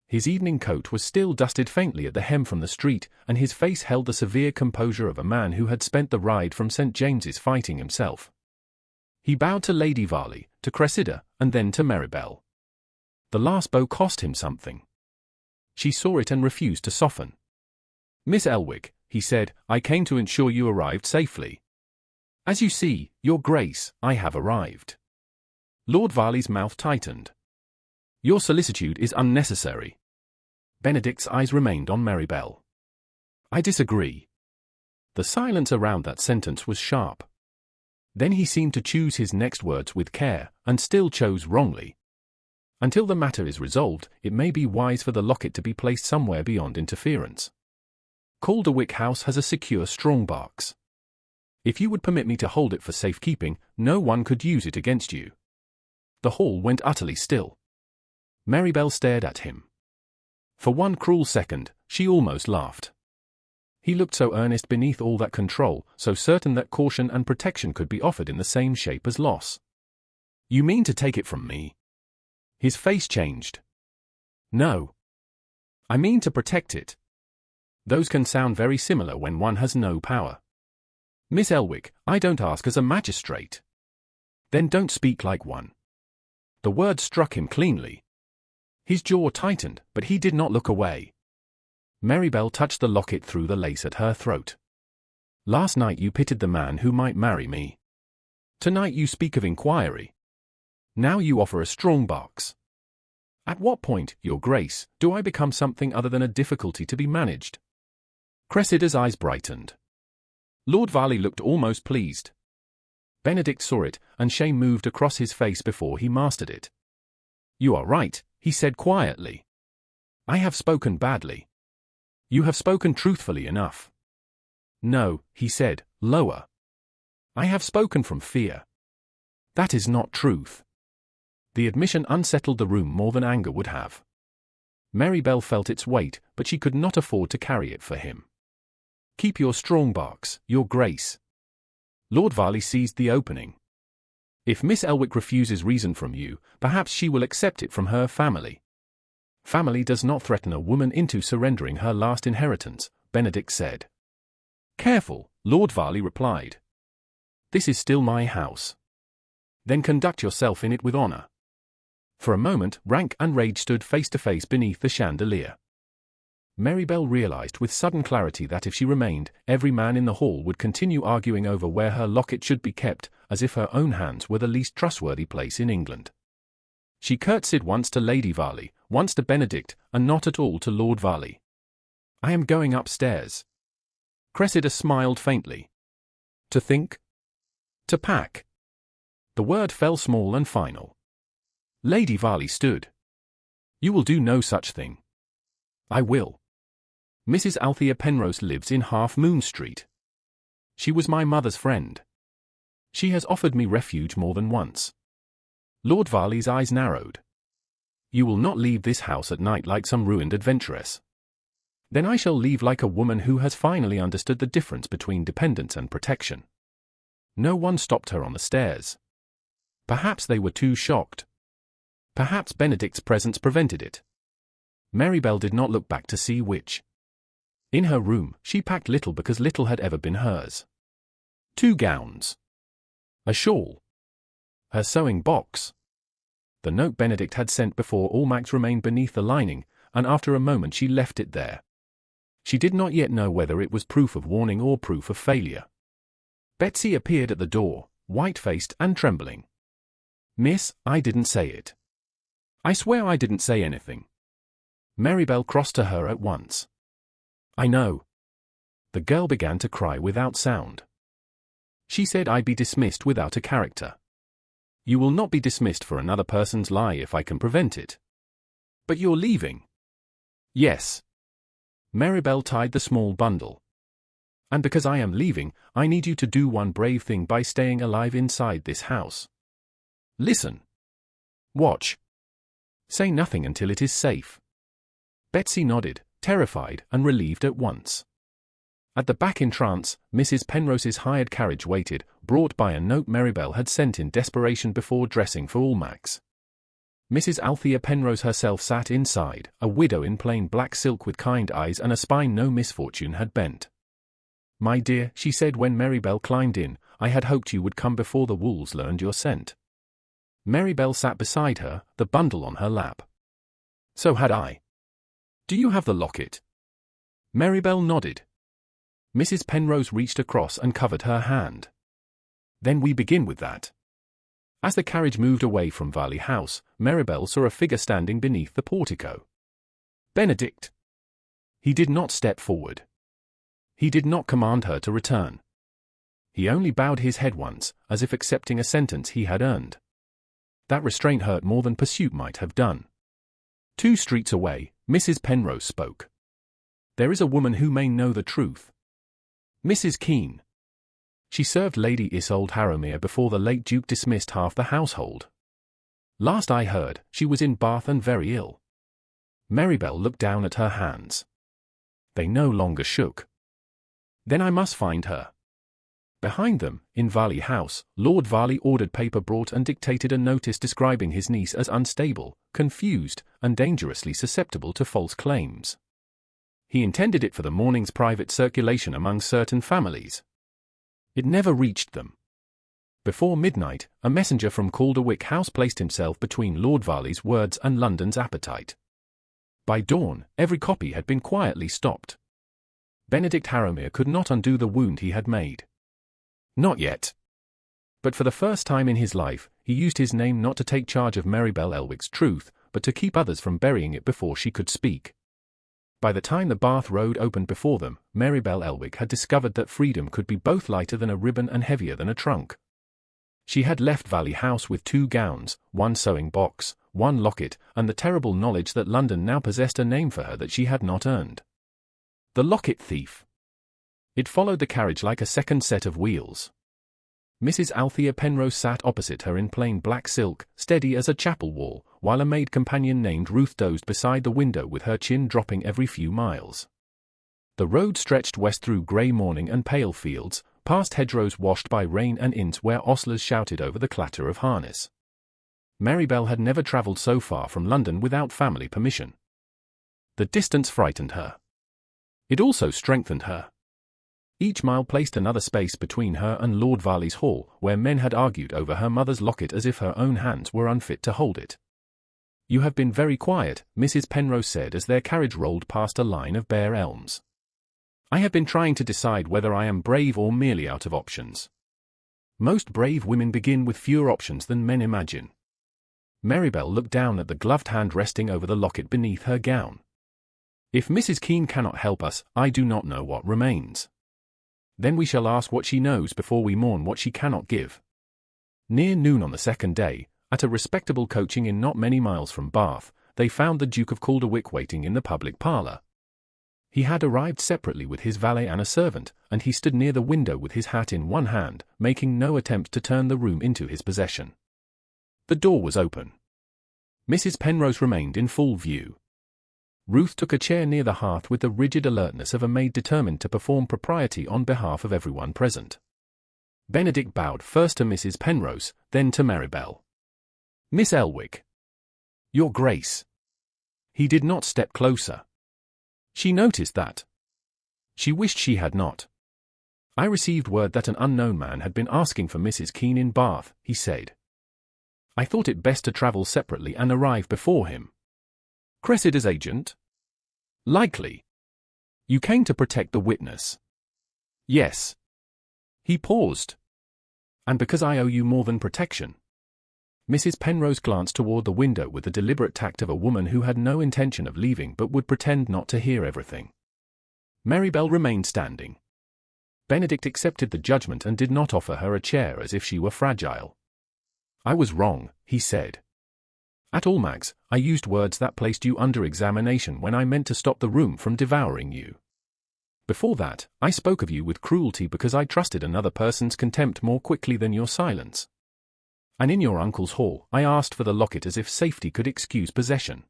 His evening coat was still dusted faintly at the hem from the street, and his face held the severe composure of a man who had spent the ride from St. James's fighting himself. He bowed to Lady Varley, to Cressida, and then to Maribel. The last bow cost him something. She saw it and refused to soften. "Miss Elwick," he said, "I came to ensure you arrived safely. As you see, Your Grace, I have arrived." Lord Varley's mouth tightened. "Your solicitude is unnecessary." Benedict's eyes remained on Maribel. "I disagree." The silence around that sentence was sharp. Then he seemed to choose his next words with care, and still chose wrongly. "Until the matter is resolved, it may be wise for the locket to be placed somewhere beyond interference. Calderwick House has a secure strongbox. If you would permit me to hold it for safekeeping, no one could use it against you." The hall went utterly still. Maribel stared at him. For one cruel second, she almost laughed. He looked so earnest beneath all that control, so certain that caution and protection could be offered in the same shape as loss. "You mean to take it from me?" His face changed. "No. I mean to protect it. Those can sound very similar when one has no power. Miss Elwick, I don't ask as a magistrate." "Then don't speak like one." The word struck him cleanly. His jaw tightened, but he did not look away. Maribel touched the locket through the lace at her throat. "Last night you pitied the man who might marry me. Tonight you speak of inquiry. Now you offer a strongbox. At what point, Your Grace, do I become something other than a difficulty to be managed?" Cressida's eyes brightened. Lord Varley looked almost pleased. Benedict saw it, and shame moved across his face before he mastered it. "You are right," he said quietly. "I have spoken badly. You have spoken truthfully enough." "No," he said, lower. "I have spoken from fear." "That is not truth." The admission unsettled the room more than anger would have. Maribel felt its weight, but she could not afford to carry it for him. "Keep your strongbox, Your Grace." Lord Varley seized the opening. If Miss Elwick refuses reason from you, perhaps she will accept it from her family. Family does not threaten a woman into surrendering her last inheritance, Benedict said. Careful, Lord Varley replied. This is still my house. Then conduct yourself in it with honor. For a moment, rank and rage stood face to face beneath the chandelier. Maribel realized with sudden clarity that if she remained, every man in the hall would continue arguing over where her locket should be kept, as if her own hands were the least trustworthy place in England. She curtsied once to Lady Varley, once to Benedict, and not at all to Lord Varley. I am going upstairs. Cressida smiled faintly. To think? To pack. The word fell small and final. Lady Varley stood. You will do no such thing. I will. Mrs. Althea Penrose lives in Half Moon Street. She was my mother's friend. She has offered me refuge more than once. Lord Varley's eyes narrowed. You will not leave this house at night like some ruined adventuress. Then I shall leave like a woman who has finally understood the difference between dependence and protection. No one stopped her on the stairs. Perhaps they were too shocked. Perhaps Benedict's presence prevented it. Maribel did not look back to see which. In her room, she packed little because little had ever been hers. 2 gowns. A shawl. Her sewing box. The note Benedict had sent before Almack's remained beneath the lining, and after a moment she left it there. She did not yet know whether it was proof of warning or proof of failure. Betsy appeared at the door, white-faced and trembling. Miss, I didn't say it. I swear I didn't say anything. Maribel crossed to her at once. I know. The girl began to cry without sound. She said I'd be dismissed without a character. You will not be dismissed for another person's lie if I can prevent it. But you're leaving. Yes. Maribel tied the small bundle. And because I am leaving, I need you to do one brave thing by staying alive inside this house. Listen. Watch. Say nothing until it is safe. Betsy nodded, terrified and relieved at once. At the back entrance, Mrs. Penrose's hired carriage waited, brought by a note Maribel had sent in desperation before dressing for Almack's. Mrs. Althea Penrose herself sat inside, a widow in plain black silk with kind eyes and a spine no misfortune had bent. My dear, she said when Maribel climbed in, I had hoped you would come before the wolves learned your scent. Maribel sat beside her, the bundle on her lap. So had I. Do you have the locket? Maribel nodded. Mrs. Penrose reached across and covered her hand. Then we begin with that. As the carriage moved away from Varley House, Maribel saw a figure standing beneath the portico. Benedict. He did not step forward. He did not command her to return. He only bowed his head once, as if accepting a sentence he had earned. That restraint hurt more than pursuit might have done. 2 streets away, Mrs. Penrose spoke. There is a woman who may know the truth. Mrs. Keene. She served Lady Isolde Harrowmere before the late Duke dismissed half the household. Last I heard, she was in Bath and very ill. Maribel looked down at her hands. They no longer shook. Then I must find her. Behind them, in Varley House, Lord Varley ordered paper brought and dictated a notice describing his niece as unstable, confused, and dangerously susceptible to false claims. He intended it for the morning's private circulation among certain families. It never reached them. Before midnight, a messenger from Calderwick House placed himself between Lord Varley's words and London's appetite. By dawn, every copy had been quietly stopped. Benedict Harrowmere could not undo the wound he had made. Not yet. But for the first time in his life, he used his name not to take charge of Maribel Elwick's truth, but to keep others from burying it before she could speak. By the time the Bath road opened before them, Maribel Elwick had discovered that freedom could be both lighter than a ribbon and heavier than a trunk. She had left Varley House with 2 gowns, 1 sewing box, 1 locket, and the terrible knowledge that London now possessed a name for her that she had not earned. The locket thief. It followed the carriage like a second set of wheels. Mrs. Althea Penrose sat opposite her in plain black silk, steady as a chapel wall, while a maid companion named Ruth dozed beside the window with her chin dropping every few miles. The road stretched west through grey morning and pale fields, past hedgerows washed by rain and inns where ostlers shouted over the clatter of harness. Maribel had never travelled so far from London without family permission. The distance frightened her. It also strengthened her. Each mile placed another space between her and Lord Varley's hall, where men had argued over her mother's locket as if her own hands were unfit to hold it. "You have been very quiet," Mrs. Penrose said as their carriage rolled past a line of bare elms. "I have been trying to decide whether I am brave or merely out of options. Most brave women begin with fewer options than men imagine." Maribel looked down at the gloved hand resting over the locket beneath her gown. "If Mrs. Keene cannot help us, I do not know what remains. Then we shall ask what she knows before we mourn what she cannot give." Near noon on the second day, at a respectable coaching inn not many miles from Bath, they found the Duke of Calderwick waiting in the public parlour. He had arrived separately with his valet and a servant, and he stood near the window with his hat in one hand, making no attempt to turn the room into his possession. The door was open. Mrs. Penrose remained in full view. Ruth took a chair near the hearth with the rigid alertness of a maid determined to perform propriety on behalf of everyone present. Benedict bowed first to Mrs. Penrose, then to Maribel. "Miss Elwick." "Your Grace." He did not step closer. She noticed that. She wished she had not. "I received word that an unknown man had been asking for Mrs. Keene in Bath," he said. "I thought it best to travel separately and arrive before him." "Cressida's agent?" "Likely." "You came to protect the witness?" "Yes." He paused. "And because I owe you more than protection." Mrs. Penrose glanced toward the window with the deliberate tact of a woman who had no intention of leaving but would pretend not to hear everything. Maribel remained standing. Benedict accepted the judgment and did not offer her a chair as if she were fragile. "I was wrong," he said. "At Almack's, I used words that placed you under examination when I meant to stop the room from devouring you. Before that, I spoke of you with cruelty because I trusted another person's contempt more quickly than your silence. And in your uncle's hall, I asked for the locket as if safety could excuse possession."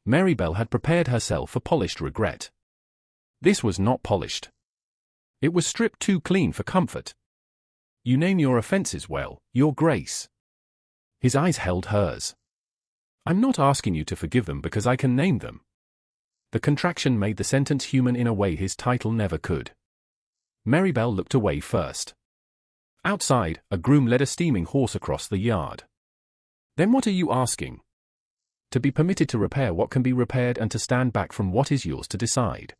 Maribel had prepared herself for polished regret. This was not polished. It was stripped too clean for comfort. "You name your offences well, Your Grace." His eyes held hers. "I'm not asking you to forgive them because I can name them." The contraction made the sentence human in a way his title never could. Maribel looked away first. Outside, a groom led a steaming horse across the yard. "Then what are you asking?" "To be permitted to repair what can be repaired and to stand back from what is yours to decide."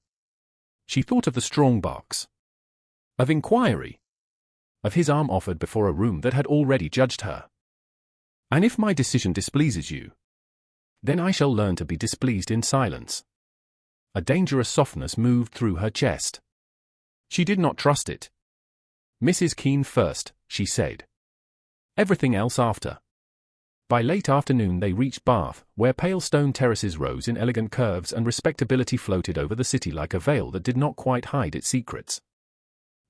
She thought of the strong box. Of inquiry. Of his arm offered before a room that had already judged her. "And if my decision displeases you? Then I shall learn to be displeased in silence." A dangerous softness moved through her chest. She did not trust it. "Mrs. Keene first," she said. "Everything else after." By late afternoon they reached Bath, where pale stone terraces rose in elegant curves and respectability floated over the city like a veil that did not quite hide its secrets.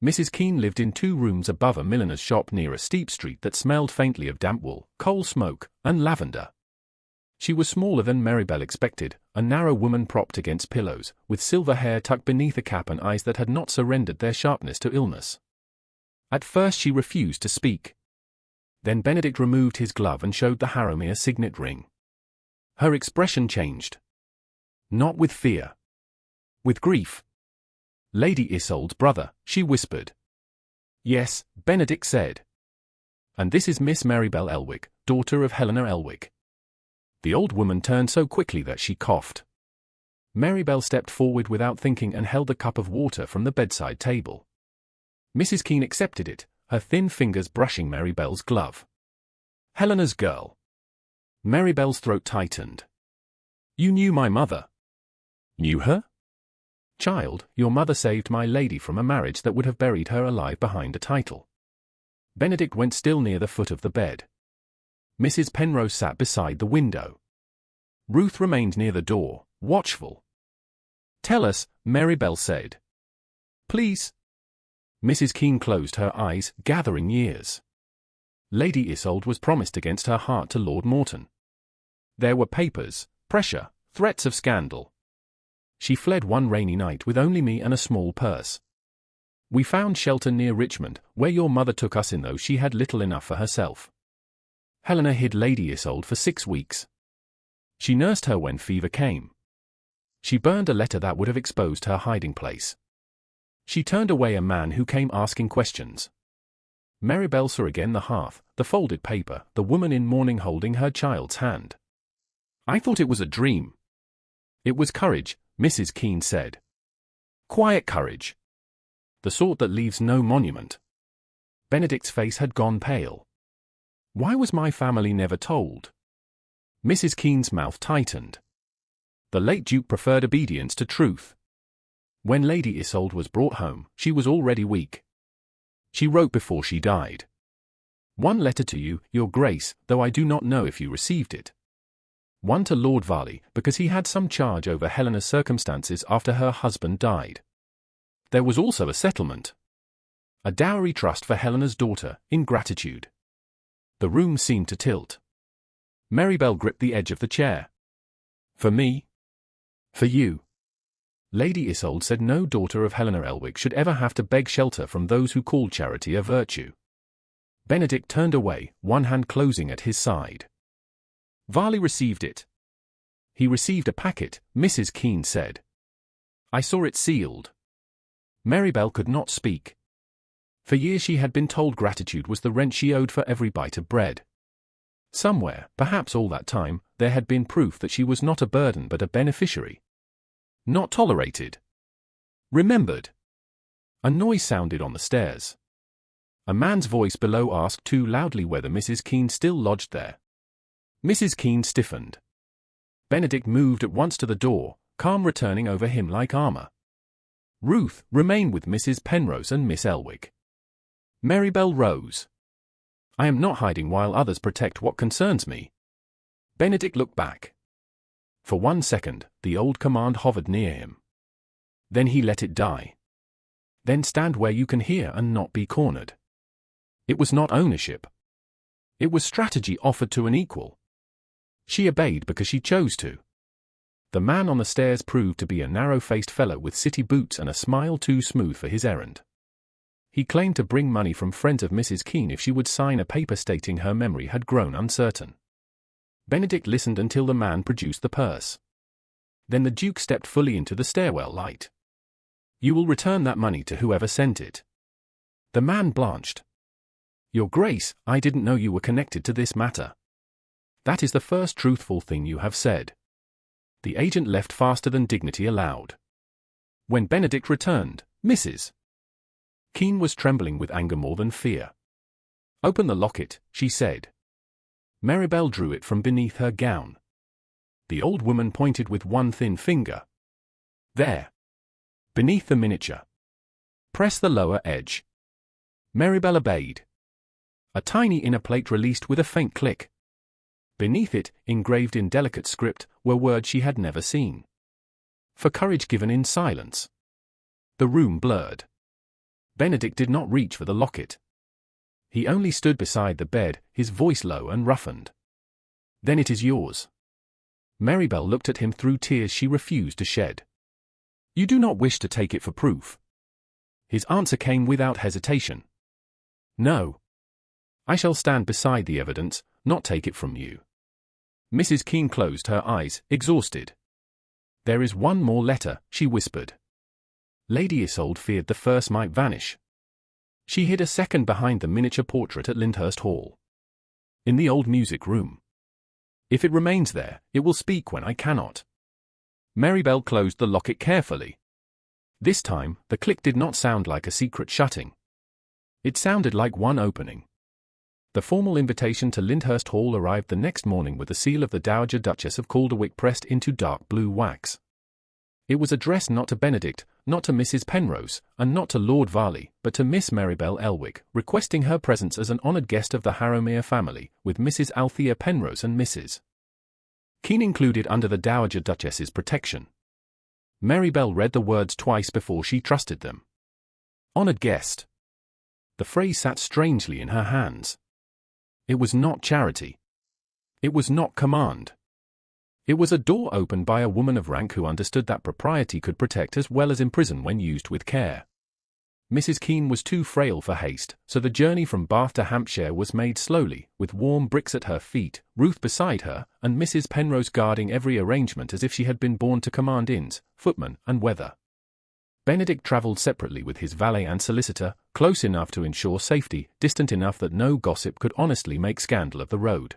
Mrs. Keene lived in 2 rooms above a milliner's shop near a steep street that smelled faintly of damp wool, coal smoke, and lavender. She was smaller than Maribel expected, a narrow woman propped against pillows, with silver hair tucked beneath a cap and eyes that had not surrendered their sharpness to illness. At first she refused to speak. Then Benedict removed his glove and showed the Harrowmere signet ring. Her expression changed. Not with fear. With grief. "Lady Isolde's brother," she whispered. "Yes," Benedict said. "And this is Miss Maribel Elwick, daughter of Helena Elwick." The old woman turned so quickly that she coughed. Maribel stepped forward without thinking and held the cup of water from the bedside table. Mrs. Keene accepted it, her thin fingers brushing Maribel's glove. "Helena's girl." Maribel's throat tightened. "You knew my mother." "Knew her?" "Child, your mother saved my lady from a marriage that would have buried her alive behind a title." Benedict went still near the foot of the bed. Mrs. Penrose sat beside the window. Ruth remained near the door, watchful. "Tell us," Maribel said. "Please." Mrs. Keene closed her eyes, gathering years. Lady Isolde was promised against her heart to Lord Morton. There were papers, pressure, threats of scandal. She fled one rainy night with only me and a small purse. We found shelter near Richmond, where your mother took us in though she had little enough for herself. Helena hid Lady Isolde for 6 weeks. She nursed her when fever came. She burned a letter that would have exposed her hiding place. She turned away a man who came asking questions. Maribel saw again the hearth, the folded paper, the woman in mourning holding her child's hand. I thought it was a dream. It was courage, Mrs. Keene said. Quiet courage. The sort that leaves no monument. Benedict's face had gone pale. Why was my family never told? Mrs. Keene's mouth tightened. The late Duke preferred obedience to truth. When Lady Isolde was brought home, she was already weak. She wrote before she died. One letter to you, Your Grace, though I do not know if you received it. One to Lord Varley, because he had some charge over Helena's circumstances after her husband died. There was also a settlement. A dowry trust for Helena's daughter, in gratitude. The room seemed to tilt. Maribel gripped the edge of the chair. For me? For you. Lady Isolde said no daughter of Helena Elwick should ever have to beg shelter from those who called charity a virtue. Benedict turned away, one hand closing at his side. Varley received it. He received a packet, Mrs. Keene said. I saw it sealed. Maribel could not speak. For years she had been told gratitude was the rent she owed for every bite of bread. Somewhere, perhaps all that time, there had been proof that she was not a burden but a beneficiary. Not tolerated. Remembered. A noise sounded on the stairs. A man's voice below asked too loudly whether Mrs. Keene still lodged there. Mrs. Keene stiffened. Benedict moved at once to the door, calm returning over him like armor. Ruth, remain with Mrs. Penrose and Miss Elwick. Maribel rose. I am not hiding while others protect what concerns me. Benedict looked back. For 1 second, the old command hovered near him. Then he let it die. Then stand where you can hear and not be cornered. It was not ownership. It was strategy offered to an equal. She obeyed because she chose to. The man on the stairs proved to be a narrow-faced fellow with city boots and a smile too smooth for his errand. He claimed to bring money from friends of Mrs. Keene if she would sign a paper stating her memory had grown uncertain. Benedict listened until the man produced the purse. Then the Duke stepped fully into the stairwell light. You will return that money to whoever sent it. The man blanched. Your Grace, I didn't know you were connected to this matter. That is the first truthful thing you have said. The agent left faster than dignity allowed. When Benedict returned, Mrs. Keene was trembling with anger more than fear. Open the locket, she said. Maribel drew it from beneath her gown. The old woman pointed with one thin finger. There. Beneath the miniature. Press the lower edge. Maribel obeyed. A tiny inner plate released with a faint click. Beneath it, engraved in delicate script, were words she had never seen. For courage given in silence. The room blurred. Benedict did not reach for the locket. He only stood beside the bed, his voice low and roughened. Then it is yours. Maribel looked at him through tears she refused to shed. You do not wish to take it for proof. His answer came without hesitation. No. I shall stand beside the evidence, not take it from you. Mrs. Keene closed her eyes, exhausted. There is one more letter, she whispered. Lady Isolde feared the first might vanish. She hid a second behind the miniature portrait at Lyndhurst Hall. In the old music room. If it remains there, it will speak when I cannot. Maribel closed the locket carefully. This time, the click did not sound like a secret shutting. It sounded like one opening. The formal invitation to Lyndhurst Hall arrived the next morning with the seal of the Dowager Duchess of Calderwick pressed into dark blue wax. It was addressed not to Benedict, not to Mrs. Penrose, and not to Lord Varley, but to Miss Maribel Elwick, requesting her presence as an honoured guest of the Harrowmere family, with Mrs. Althea Penrose and Mrs. Keene included under the Dowager Duchess's protection. Maribel read the words twice before she trusted them. Honoured guest. The phrase sat strangely in her hands. It was not charity. It was not command. It was a door opened by a woman of rank who understood that propriety could protect as well as imprison when used with care. Mrs. Keene was too frail for haste, so the journey from Bath to Hampshire was made slowly, with warm bricks at her feet, Ruth beside her, and Mrs. Penrose guarding every arrangement as if she had been born to command inns, footmen, and weather. Benedict travelled separately with his valet and solicitor, close enough to ensure safety, distant enough that no gossip could honestly make scandal of the road.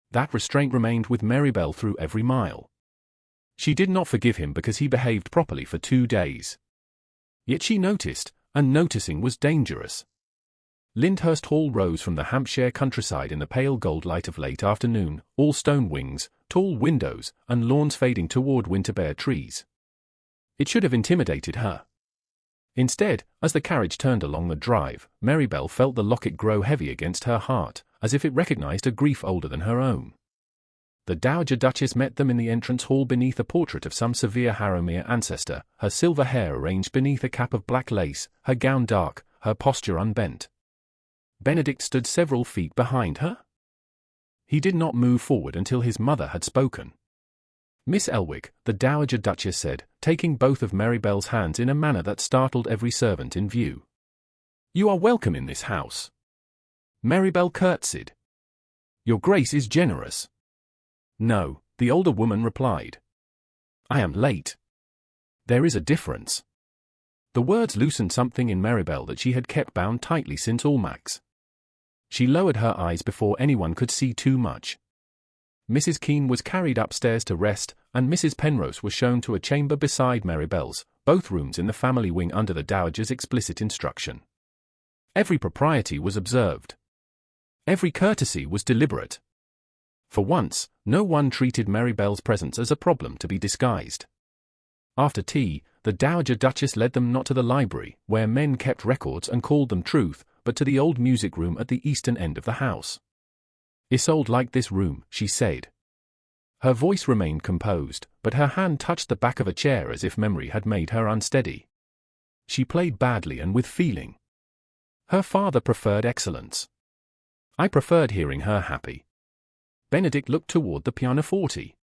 That restraint remained with Maribel through every mile. She did not forgive him because he behaved properly for 2 days. Yet she noticed, and noticing was dangerous. Lyndhurst Hall rose from the Hampshire countryside in the pale gold light of late afternoon, all stone wings, tall windows, and lawns fading toward winter-bare trees. It should have intimidated her. Instead, as the carriage turned along the drive, Maribel felt the locket grow heavy against her heart, as if it recognized a grief older than her own. The Dowager Duchess met them in the entrance hall beneath a portrait of some severe Harrowmere ancestor, her silver hair arranged beneath a cap of black lace, her gown dark, her posture unbent. Benedict stood several feet behind her. He did not move forward until his mother had spoken. Miss Elwick, the Dowager Duchess said, taking both of Maribel's hands in a manner that startled every servant in view. "You are welcome in this house." Maribel curtsied. "Your Grace is generous." "No," the older woman replied. "I am late." "There is a difference." The words loosened something in Maribel that she had kept bound tightly since Almack's. She lowered her eyes before anyone could see too much. Mrs. Keene was carried upstairs to rest, and Mrs. Penrose was shown to a chamber beside Maribel's, both rooms in the family wing under the Dowager's explicit instruction. Every propriety was observed. Every courtesy was deliberate. For once, no one treated Maribel's presence as a problem to be disguised. After tea, the Dowager Duchess led them not to the library, where men kept records and called them truth, but to the old music room at the eastern end of the house. "Isolde liked this room," she said. Her voice remained composed, but her hand touched the back of a chair as if memory had made her unsteady. She played badly and with feeling. Her father preferred excellence. I preferred hearing her happy. Benedict looked toward the pianoforte.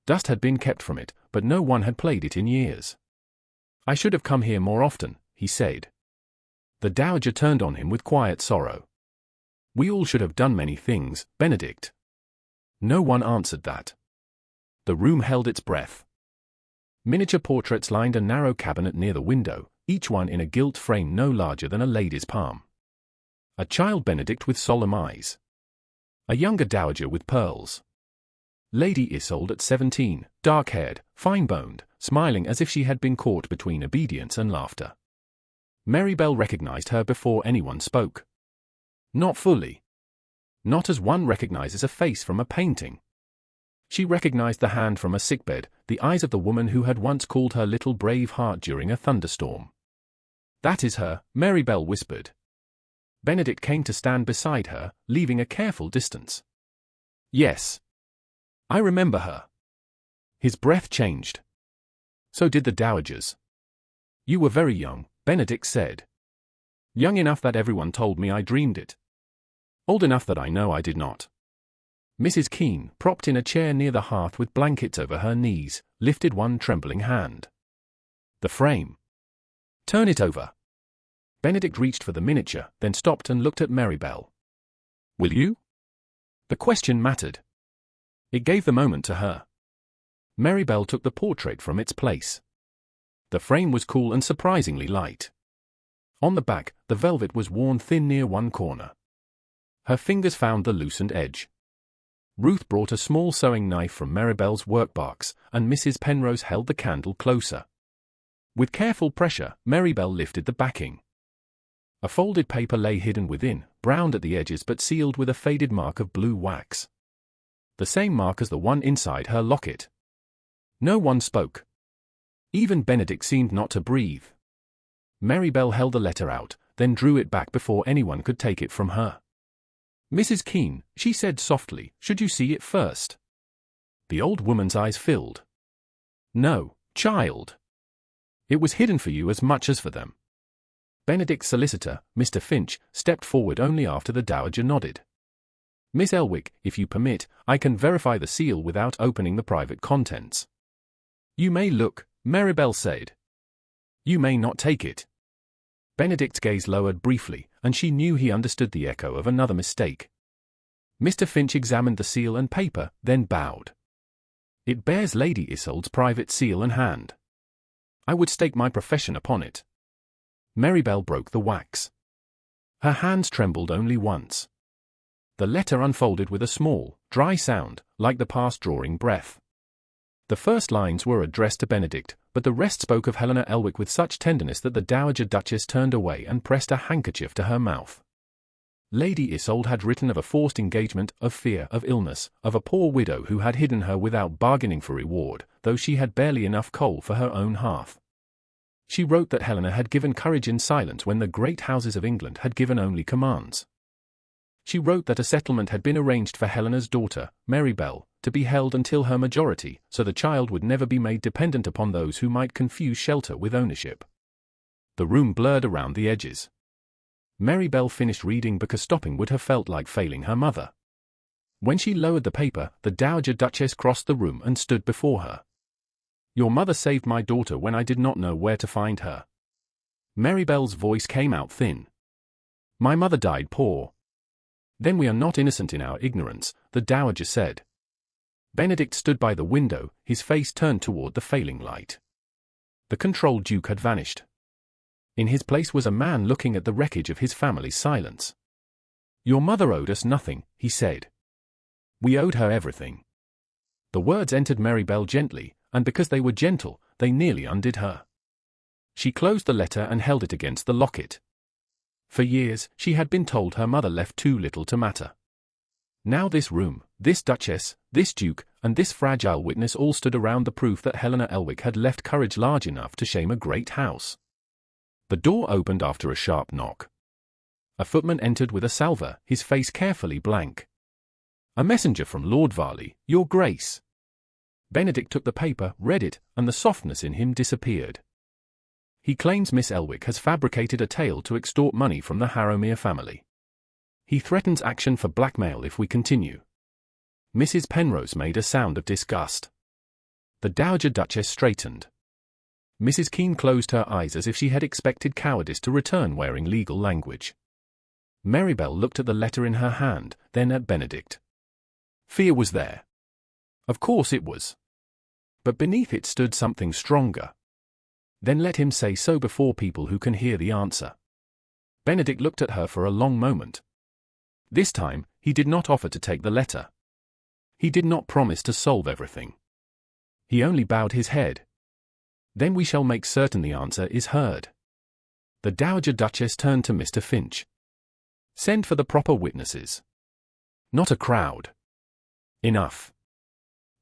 Dust had been kept from it, but no one had played it in years. "I should have come here more often," he said. The Dowager turned on him with quiet sorrow. "We all should have done many things, Benedict." No one answered that. The room held its breath. Miniature portraits lined a narrow cabinet near the window, each one in a gilt frame no larger than a lady's palm. A child Benedict with solemn eyes. A younger dowager with pearls. Lady Isolde at 17, dark-haired, fine-boned, smiling as if she had been caught between obedience and laughter. Maribel recognized her before anyone spoke. Not fully. Not as one recognizes a face from a painting. She recognized the hand from a sickbed, the eyes of the woman who had once called her little brave heart during a thunderstorm. "That is her," Maribel whispered. Benedict came to stand beside her, leaving a careful distance. "Yes. I remember her." His breath changed. So did the dowager's. "You were very young," Benedict said. "Young enough that everyone told me I dreamed it. Old enough that I know I did not." Mrs. Keene, propped in a chair near the hearth with blankets over her knees, lifted one trembling hand. "The frame. Turn it over." Benedict reached for the miniature, then stopped and looked at Maribel. "Will you?" The question mattered. It gave the moment to her. Maribel took the portrait from its place. The frame was cool and surprisingly light. On the back, the velvet was worn thin near one corner. Her fingers found the loosened edge. Ruth brought a small sewing knife from Maribel's workbox, and Mrs. Penrose held the candle closer. With careful pressure, Maribel lifted the backing. A folded paper lay hidden within, browned at the edges but sealed with a faded mark of blue wax. The same mark as the one inside her locket. No one spoke. Even Benedict seemed not to breathe. Maribel held the letter out, then drew it back before anyone could take it from her. "Mrs. Keene," she said softly, "should you see it first?" The old woman's eyes filled. "No, child. It was hidden for you as much as for them." Benedict's solicitor, Mr. Finch, stepped forward only after the dowager nodded. "Miss Elwick, if you permit, I can verify the seal without opening the private contents." "You may look," Maribel said. "You may not take it." Benedict's gaze lowered briefly, and she knew he understood the echo of another mistake. Mr. Finch examined the seal and paper, then bowed. It bears Lady Isolde's private seal and hand. I would stake my profession upon it. Maribel broke the wax. Her hands trembled only once. The letter unfolded with a small, dry sound, like the past drawing breath. The first lines were addressed to Benedict, but the rest spoke of Helena Elwick with such tenderness that the Dowager Duchess turned away and pressed a handkerchief to her mouth. Lady Isolde had written of a forced engagement, of fear, of illness, of a poor widow who had hidden her without bargaining for reward, though she had barely enough coal for her own hearth. She wrote that Helena had given courage in silence when the great houses of England had given only commands. She wrote that a settlement had been arranged for Helena's daughter, Maribel, to be held until her majority, so the child would never be made dependent upon those who might confuse shelter with ownership. The room blurred around the edges. Maribel finished reading because stopping would have felt like failing her mother. When she lowered the paper, the Dowager Duchess crossed the room and stood before her. Your mother saved my daughter when I did not know where to find her. Maribel's voice came out thin. My mother died poor. Then we are not innocent in our ignorance, the Dowager said. Benedict stood by the window, his face turned toward the failing light. The controlled Duke had vanished. In his place was a man looking at the wreckage of his family's silence. Your mother owed us nothing, he said. We owed her everything. The words entered Maribel gently, and because they were gentle, they nearly undid her. She closed the letter and held it against the locket. For years, she had been told her mother left too little to matter. Now this room, this Duchess, this Duke, and this fragile witness all stood around the proof that Helena Elwick had left courage large enough to shame a great house. The door opened after a sharp knock. A footman entered with a salver, his face carefully blank. A messenger from Lord Varley, Your Grace. Benedict took the paper, read it, and the softness in him disappeared. He claims Miss Elwick has fabricated a tale to extort money from the Harrowmere family. He threatens action for blackmail if we continue. Mrs. Penrose made a sound of disgust. The Dowager Duchess straightened. Mrs. Keene closed her eyes as if she had expected cowardice to return wearing legal language. Maribel looked at the letter in her hand, then at Benedict. Fear was there. Of course it was. But beneath it stood something stronger. Then let him say so before people who can hear the answer. Benedict looked at her for a long moment. This time, he did not offer to take the letter. He did not promise to solve everything. He only bowed his head. Then we shall make certain the answer is heard. The Dowager Duchess turned to Mr. Finch. Send for the proper witnesses. Not a crowd. Enough.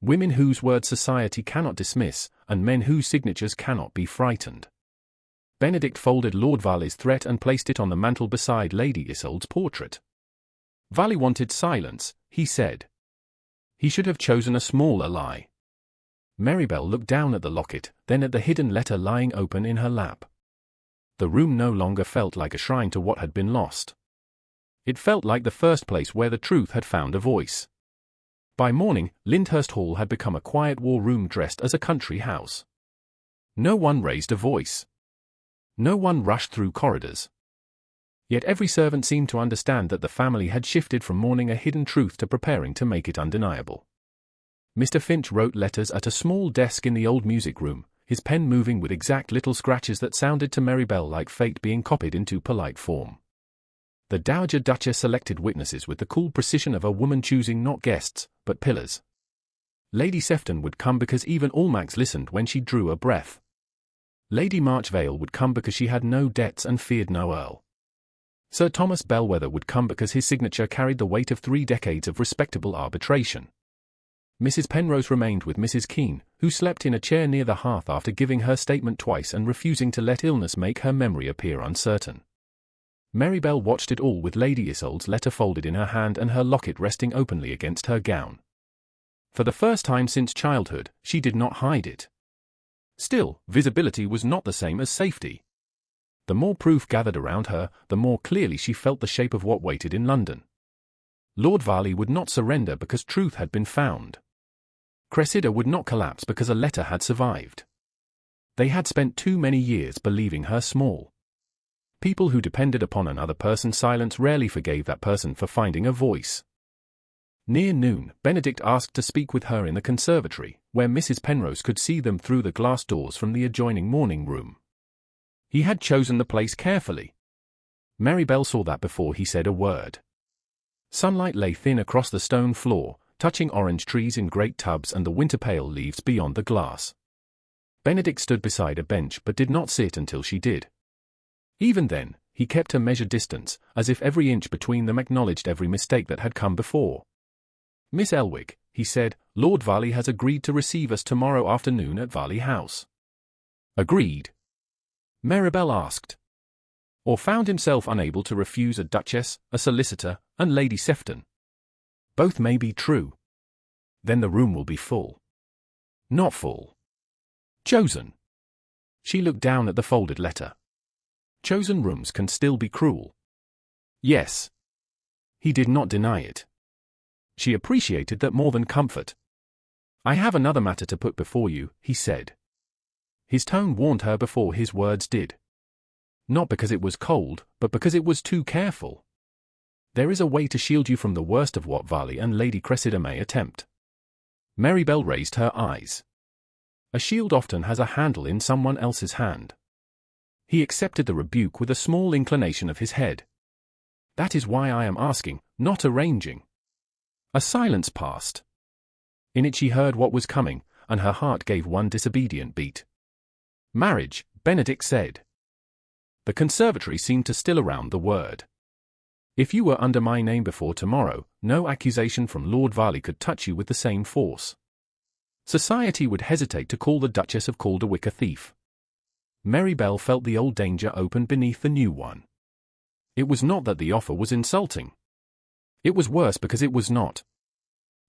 Women whose words society cannot dismiss, and men whose signatures cannot be frightened. Benedict folded Lord Varley's threat and placed it on the mantel beside Lady Isolde's portrait. Varley wanted silence, he said. He should have chosen a smaller lie. Maribel looked down at the locket, then at the hidden letter lying open in her lap. The room no longer felt like a shrine to what had been lost. It felt like the first place where the truth had found a voice. By morning, Lyndhurst Hall had become a quiet war room dressed as a country house. No one raised a voice. No one rushed through corridors. Yet every servant seemed to understand that the family had shifted from mourning a hidden truth to preparing to make it undeniable. Mr. Finch wrote letters at a small desk in the old music room, his pen moving with exact little scratches that sounded to Maribel like fate being copied into polite form. The Dowager Duchess selected witnesses with the cool precision of a woman choosing not guests, but pillars. Lady Sefton would come because even Almax listened when she drew a breath. Lady Marchvale would come because she had no debts and feared no earl. Sir Thomas Bellwether would come because his signature carried the weight of 3 decades of respectable arbitration. Mrs. Penrose remained with Mrs. Keene, who slept in a chair near the hearth after giving her statement twice and refusing to let illness make her memory appear uncertain. Maribel watched it all with Lady Isolde's letter folded in her hand and her locket resting openly against her gown. For the first time since childhood, she did not hide it. Still, visibility was not the same as safety. The more proof gathered around her, the more clearly she felt the shape of what waited in London. Lord Varley would not surrender because truth had been found. Cressida would not collapse because a letter had survived. They had spent too many years believing her small. People who depended upon another person's silence rarely forgave that person for finding a voice. Near noon, Benedict asked to speak with her in the conservatory, where Mrs. Penrose could see them through the glass doors from the adjoining morning room. He had chosen the place carefully. Maribel saw that before he said a word. Sunlight lay thin across the stone floor, touching orange trees in great tubs and the winter pale leaves beyond the glass. Benedict stood beside a bench but did not sit until she did. Even then, he kept a measured distance, as if every inch between them acknowledged every mistake that had come before. "Miss Elwick," he said, "Lord Varley has agreed to receive us tomorrow afternoon at Varley House." "Agreed?" Maribel asked. "Or found himself unable to refuse a duchess, a solicitor, and Lady Sefton?" "Both may be true." "Then the room will be full." "Not full." "Chosen." She looked down at the folded letter. "Chosen rooms can still be cruel." "Yes." He did not deny it. She appreciated that more than comfort. "I have another matter to put before you," he said. His tone warned her before his words did. Not because it was cold, but because it was too careful. "There is a way to shield you from the worst of what Varley and Lady Cressida may attempt." Maribel raised her eyes. A shield often has a handle in someone else's hand. He accepted the rebuke with a small inclination of his head. "That is why I am asking, not arranging." A silence passed. In it she heard what was coming, and her heart gave one disobedient beat. "Marriage," Benedict said. The conservatory seemed to still around the word. "If you were under my name before tomorrow, no accusation from Lord Varley could touch you with the same force. Society would hesitate to call the Duchess of Calderwick a thief." Maribel felt the old danger open beneath the new one. It was not that the offer was insulting. It was worse because it was not.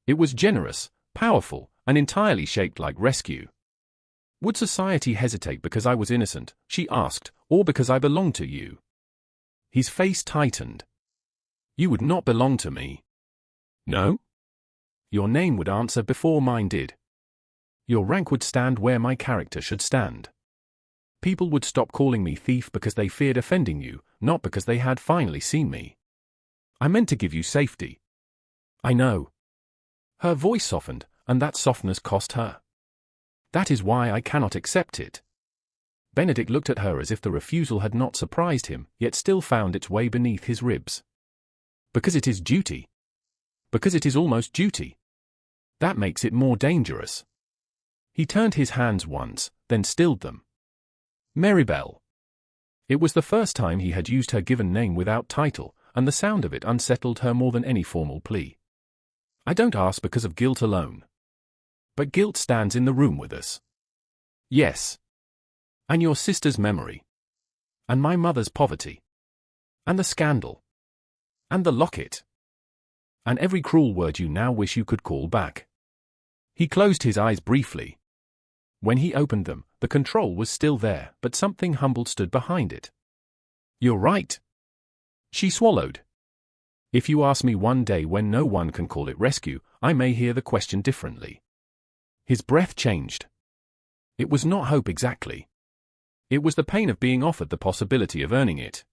It was generous, powerful, and entirely shaped like rescue. "Would society hesitate because I was innocent," she asked, "or because I belonged to you?" His face tightened. "You would not belong to me." "No?" "Your name would answer before mine did. Your rank would stand where my character should stand. People would stop calling me thief because they feared offending you, not because they had finally seen me. I meant to give you safety." "I know." Her voice softened, and that softness cost her. "That is why I cannot accept it." Benedict looked at her as if the refusal had not surprised him, yet still found its way beneath his ribs. "Because it is duty. Because it is almost duty. That makes it more dangerous." He turned his hands once, then stilled them. "Maribel." It was the first time he had used her given name without title, and the sound of it unsettled her more than any formal plea. "I don't ask because of guilt alone. But guilt stands in the room with us." "Yes." "And your sister's memory. And my mother's poverty. And the scandal. And the locket. And every cruel word you now wish you could call back." He closed his eyes briefly. When he opened them, the control was still there, but something humbled stood behind it. "You're right." She swallowed. "If you ask me one day when no one can call it rescue, I may hear the question differently." His breath changed. It was not hope exactly. It was the pain of being offered the possibility of earning it.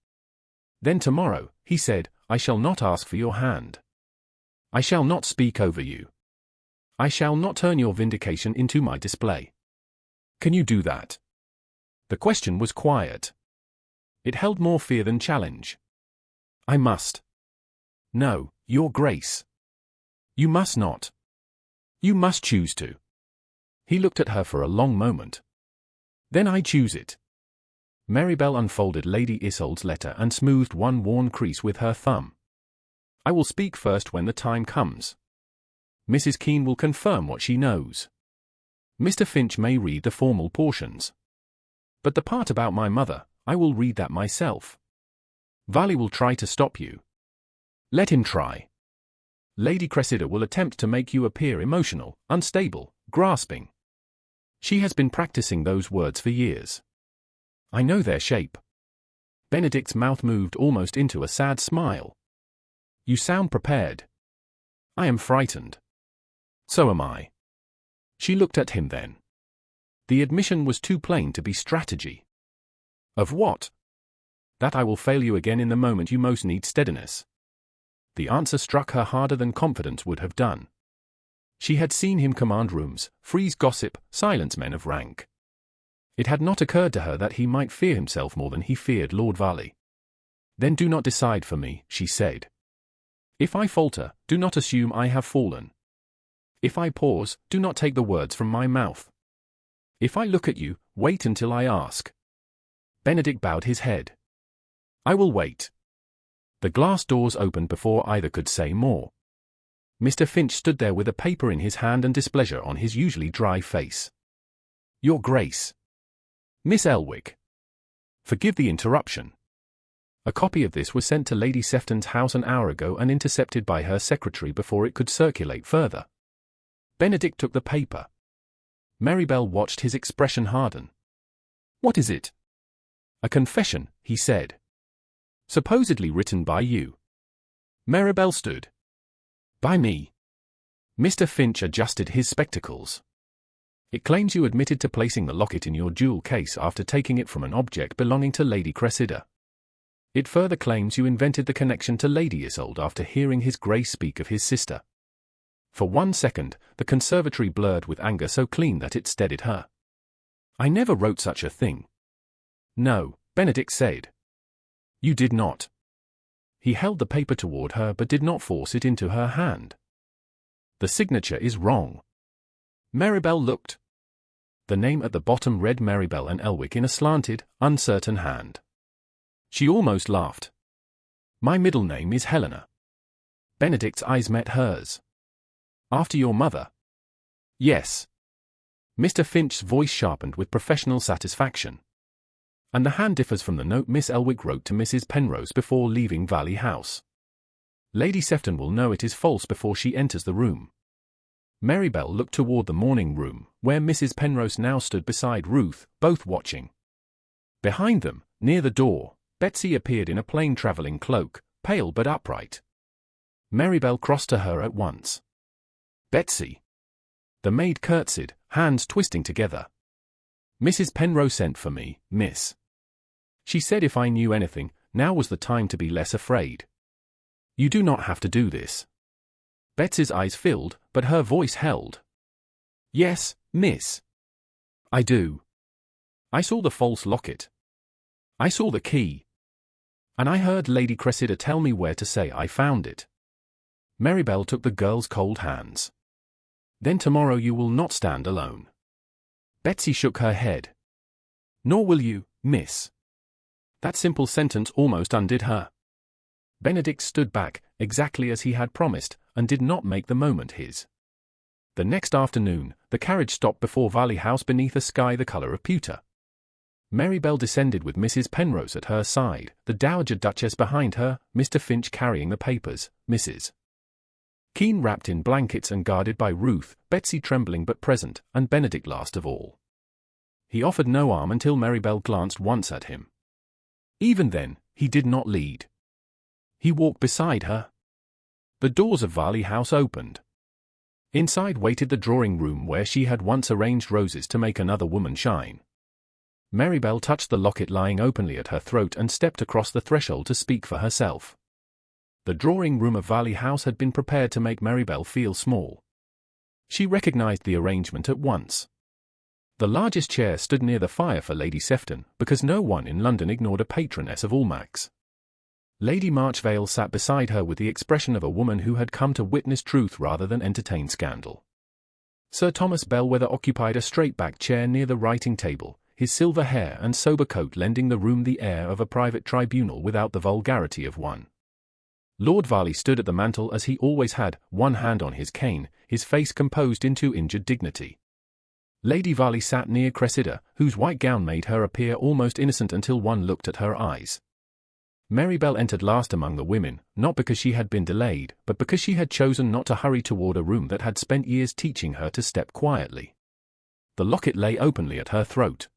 "Then tomorrow," he said, "I shall not ask for your hand. I shall not speak over you. I shall not turn your vindication into my display. Can you do that?" The question was quiet. It held more fear than challenge. "I must." "No, Your Grace. You must not. You must choose to." He looked at her for a long moment. "Then I choose it." Maribel unfolded Lady Isolde's letter and smoothed one worn crease with her thumb. "I will speak first when the time comes. Mrs. Keene will confirm what she knows. Mr. Finch may read the formal portions. But the part about my mother, I will read that myself. Varley will try to stop you. Let him try. Lady Cressida will attempt to make you appear emotional, unstable, grasping. She has been practicing those words for years. I know their shape." Benedict's mouth moved almost into a sad smile. "You sound prepared." "I am frightened." "So am I." She looked at him then. The admission was too plain to be strategy. "Of what?" That I will fail you again in the moment you most need steadiness. The answer struck her harder than confidence would have done. She had seen him command rooms, freeze gossip, silence men of rank. It had not occurred to her that he might fear himself more than he feared Lord Varley. Then do not decide for me, she said. If I falter, do not assume I have fallen. If I pause, do not take the words from my mouth. If I look at you, wait until I ask. Benedict bowed his head. I will wait. The glass doors opened before either could say more. Mr. Finch stood there with a paper in his hand and displeasure on his usually dry face. Your Grace. Miss Elwick. Forgive the interruption. A copy of this was sent to Lady Sefton's house an hour ago and intercepted by her secretary before it could circulate further. Benedict took the paper. Maribel watched his expression harden. What is it? A confession, he said. Supposedly written by you. Maribel stood. By me. Mr. Finch adjusted his spectacles. It claims you admitted to placing the locket in your jewel case after taking it from an object belonging to Lady Cressida. It further claims you invented the connection to Lady Isolde after hearing His Grace speak of his sister. For 1 second, the conservatory blurred with anger so clean that it steadied her. I never wrote such a thing. No, Benedict said. You did not. He held the paper toward her but did not force it into her hand. The signature is wrong. Maribel looked. The name at the bottom read Maribel and Elwick in a slanted, uncertain hand. She almost laughed. My middle name is Helena. Benedict's eyes met hers. After your mother? Yes. Mr. Finch's voice sharpened with professional satisfaction. And the hand differs from the note Miss Elwick wrote to Mrs. Penrose before leaving Varley House. Lady Sefton will know it is false before she enters the room. Maribel looked toward the morning room, where Mrs. Penrose now stood beside Ruth, both watching. Behind them, near the door, Betsy appeared in a plain travelling cloak, pale but upright. Maribel crossed to her at once. Betsy. The maid curtsied, hands twisting together. Mrs. Penrose sent for me, miss. She said if I knew anything, now was the time to be less afraid. You do not have to do this. Betsy's eyes filled, but her voice held. Yes, miss. I do. I saw the false locket. I saw the key. And I heard Lady Cressida tell me where to say I found it. Maribel took the girl's cold hands. Then tomorrow you will not stand alone. Betsy shook her head. Nor will you, miss. That simple sentence almost undid her. Benedict stood back, exactly as he had promised, and did not make the moment his. The next afternoon, the carriage stopped before Varley House beneath a sky the colour of pewter. Maribel descended with Mrs. Penrose at her side, the Dowager Duchess behind her, Mr. Finch carrying the papers, Mrs. Keene wrapped in blankets and guarded by Ruth, Betsy trembling but present, and Benedict last of all. He offered no arm until Maribel glanced once at him. Even then, he did not lead. He walked beside her. The doors of Varley House opened. Inside waited the drawing-room where she had once arranged roses to make another woman shine. Maribel touched the locket lying openly at her throat and stepped across the threshold to speak for herself. The drawing-room of Varley House had been prepared to make Maribel feel small. She recognized the arrangement at once. The largest chair stood near the fire for Lady Sefton, because no one in London ignored a patroness of Almack's. Lady Marchvale sat beside her with the expression of a woman who had come to witness truth rather than entertain scandal. Sir Thomas Bellwether occupied a straight-backed chair near the writing table, his silver hair and sober coat lending the room the air of a private tribunal without the vulgarity of one. Lord Varley stood at the mantel as he always had, one hand on his cane, his face composed into injured dignity. Lady Varley sat near Cressida, whose white gown made her appear almost innocent until one looked at her eyes. Maribel entered last among the women, not because she had been delayed, but because she had chosen not to hurry toward a room that had spent years teaching her to step quietly. The locket lay openly at her throat.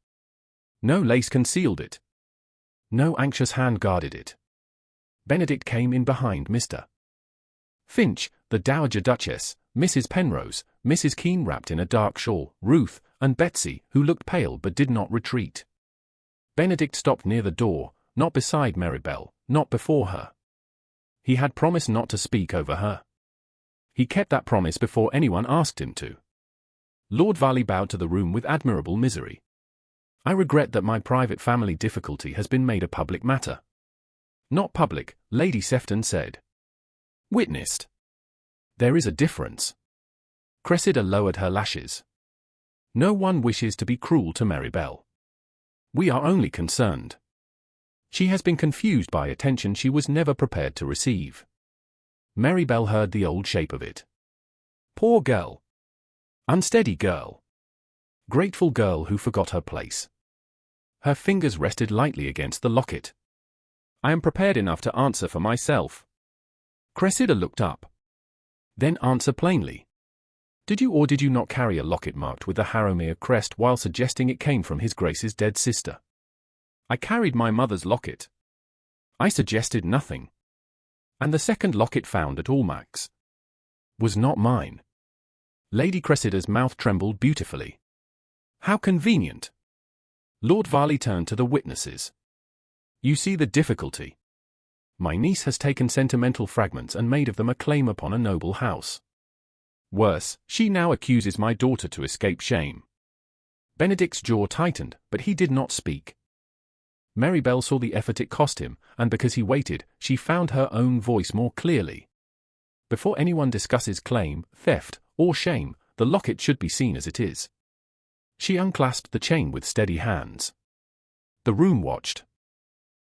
No lace concealed it. No anxious hand guarded it. Benedict came in behind Mr. Finch, the Dowager Duchess, Mrs. Penrose, Mrs. Keene wrapped in a dark shawl, Ruth, and Betsy, who looked pale but did not retreat. Benedict stopped near the door, not beside Maribel, not before her. He had promised not to speak over her. He kept that promise before anyone asked him to. Lord Varley bowed to the room with admirable misery. I regret that my private family difficulty has been made a public matter. Not public, Lady Sefton said. Witnessed. There is a difference. Cressida lowered her lashes. No one wishes to be cruel to Maribel. We are only concerned. She has been confused by attention she was never prepared to receive. Maribel heard the old shape of it. Poor girl. Unsteady girl. Grateful girl who forgot her place. Her fingers rested lightly against the locket. I am prepared enough to answer for myself. Cressida looked up. Then answer plainly. Did you or did you not carry a locket marked with the Harrowmere crest while suggesting it came from his Grace's dead sister? I carried my mother's locket. I suggested nothing. And the second locket found at Almack's was not mine. Lady Cressida's mouth trembled beautifully. How convenient. Lord Varley turned to the witnesses. You see the difficulty. My niece has taken sentimental fragments and made of them a claim upon a noble house. Worse, she now accuses my daughter to escape shame. Benedict's jaw tightened, but he did not speak. Maribel saw the effort it cost him, and because he waited, she found her own voice more clearly. Before anyone discusses claim, theft, or shame, the locket should be seen as it is. She unclasped the chain with steady hands. The room watched.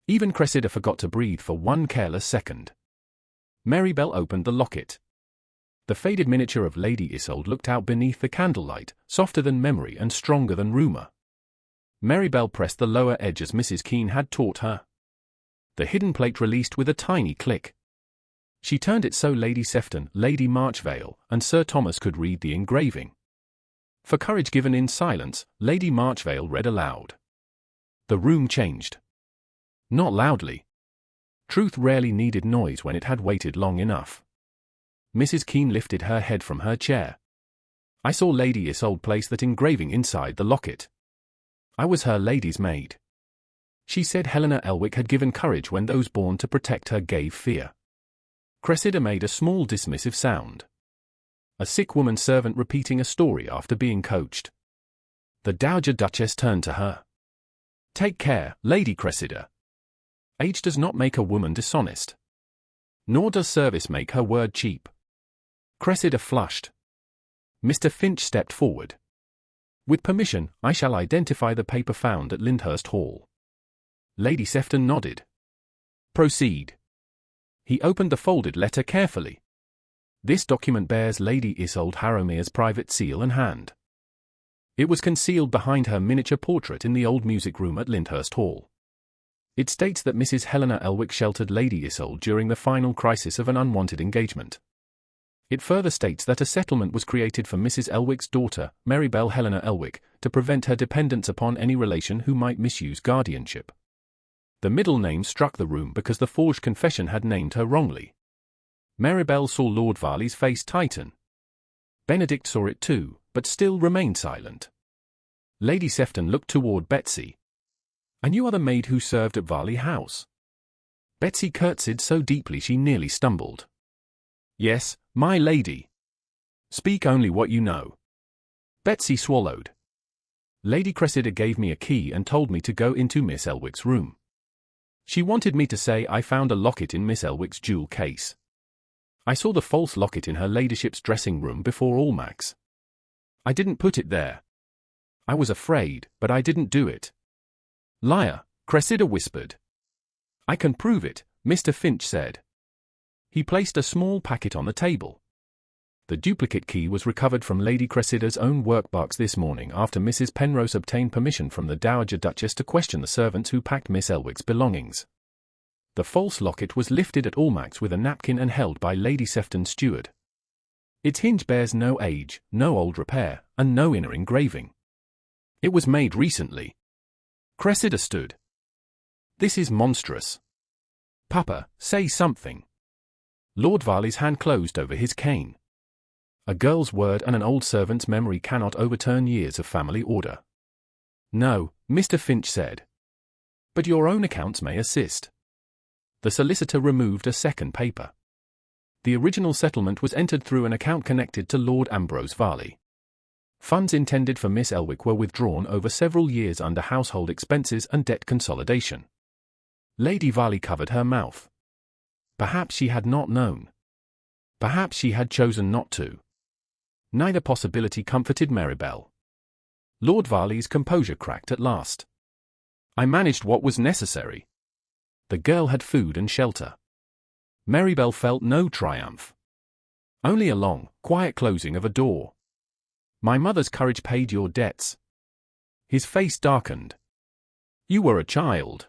Even Cressida forgot to breathe for one careless second. Maribel opened the locket. The faded miniature of Lady Isolde looked out beneath the candlelight, softer than memory and stronger than rumour. Maribel pressed the lower edge as Mrs. Keene had taught her. The hidden plate released with a tiny click. She turned it so Lady Sefton, Lady Marchvale, and Sir Thomas could read the engraving. For courage given in silence, Lady Marchvale read aloud. The room changed. Not loudly. Truth rarely needed noise when it had waited long enough. Mrs. Keene lifted her head from her chair. I saw Lady Isolde place that engraving inside the locket. I was her lady's maid. She said Helena Elwick had given courage when those born to protect her gave fear. Cressida made a small dismissive sound. A sick woman servant repeating a story after being coached. The Dowager Duchess turned to her. Take care, Lady Cressida. Age does not make a woman dishonest. Nor does service make her word cheap. Cressida flushed. Mr. Finch stepped forward. With permission, I shall identify the paper found at Lyndhurst Hall. Lady Sefton nodded. Proceed. He opened the folded letter carefully. This document bears Lady Isolde Harrowmere's private seal and hand. It was concealed behind her miniature portrait in the old music room at Lyndhurst Hall. It states that Mrs. Helena Elwick sheltered Lady Isolde during the final crisis of an unwanted engagement. It further states that a settlement was created for Mrs. Elwick's daughter, Maribel Helena Elwick, to prevent her dependence upon any relation who might misuse guardianship. The middle name struck the room because the forged confession had named her wrongly. Maribel saw Lord Varley's face tighten. Benedict saw it too, but still remained silent. Lady Sefton looked toward Betsy. And you are the maid who served at Varley House? Betsy curtsied so deeply she nearly stumbled. Yes, my lady. Speak only what you know. Betsy swallowed. Lady Cressida gave me a key and told me to go into Miss Elwick's room. She wanted me to say I found a locket in Miss Elwick's jewel case. I saw the false locket in her ladyship's dressing room before Almack's. I didn't put it there. I was afraid, but I didn't do it. Liar, Cressida whispered. I can prove it, Mr. Finch said. He placed a small packet on the table. The duplicate key was recovered from Lady Cressida's own workbox this morning after Mrs. Penrose obtained permission from the Dowager Duchess to question the servants who packed Miss Elwick's belongings. The false locket was lifted at Almack's with a napkin and held by Lady Sefton's steward. Its hinge bears no age, no old repair, and no inner engraving. It was made recently. Cressida stood. This is monstrous. Papa, say something. Lord Varley's hand closed over his cane. A girl's word and an old servant's memory cannot overturn years of family order. No, Mr. Finch said. But your own accounts may assist. The solicitor removed a second paper. The original settlement was entered through an account connected to Lord Ambrose Varley. Funds intended for Miss Elwick were withdrawn over several years under household expenses and debt consolidation. Lady Varley covered her mouth. Perhaps she had not known. Perhaps she had chosen not to. Neither possibility comforted Maribel. Lord Varley's composure cracked at last. I managed what was necessary. The girl had food and shelter. Maribel felt no triumph. Only a long, quiet closing of a door. My mother's courage paid your debts. His face darkened. You were a child.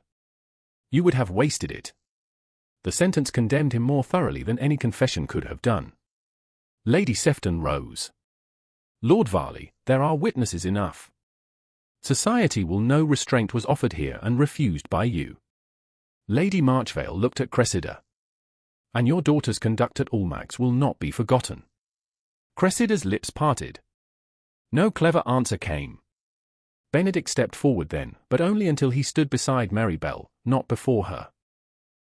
You would have wasted it. The sentence condemned him more thoroughly than any confession could have done. Lady Sefton rose. Lord Varley, there are witnesses enough. Society will know restraint was offered here and refused by you. Lady Marchvale looked at Cressida. And your daughter's conduct at Almack's will not be forgotten. Cressida's lips parted. No clever answer came. Benedict stepped forward then, but only until he stood beside Maribel, not before her.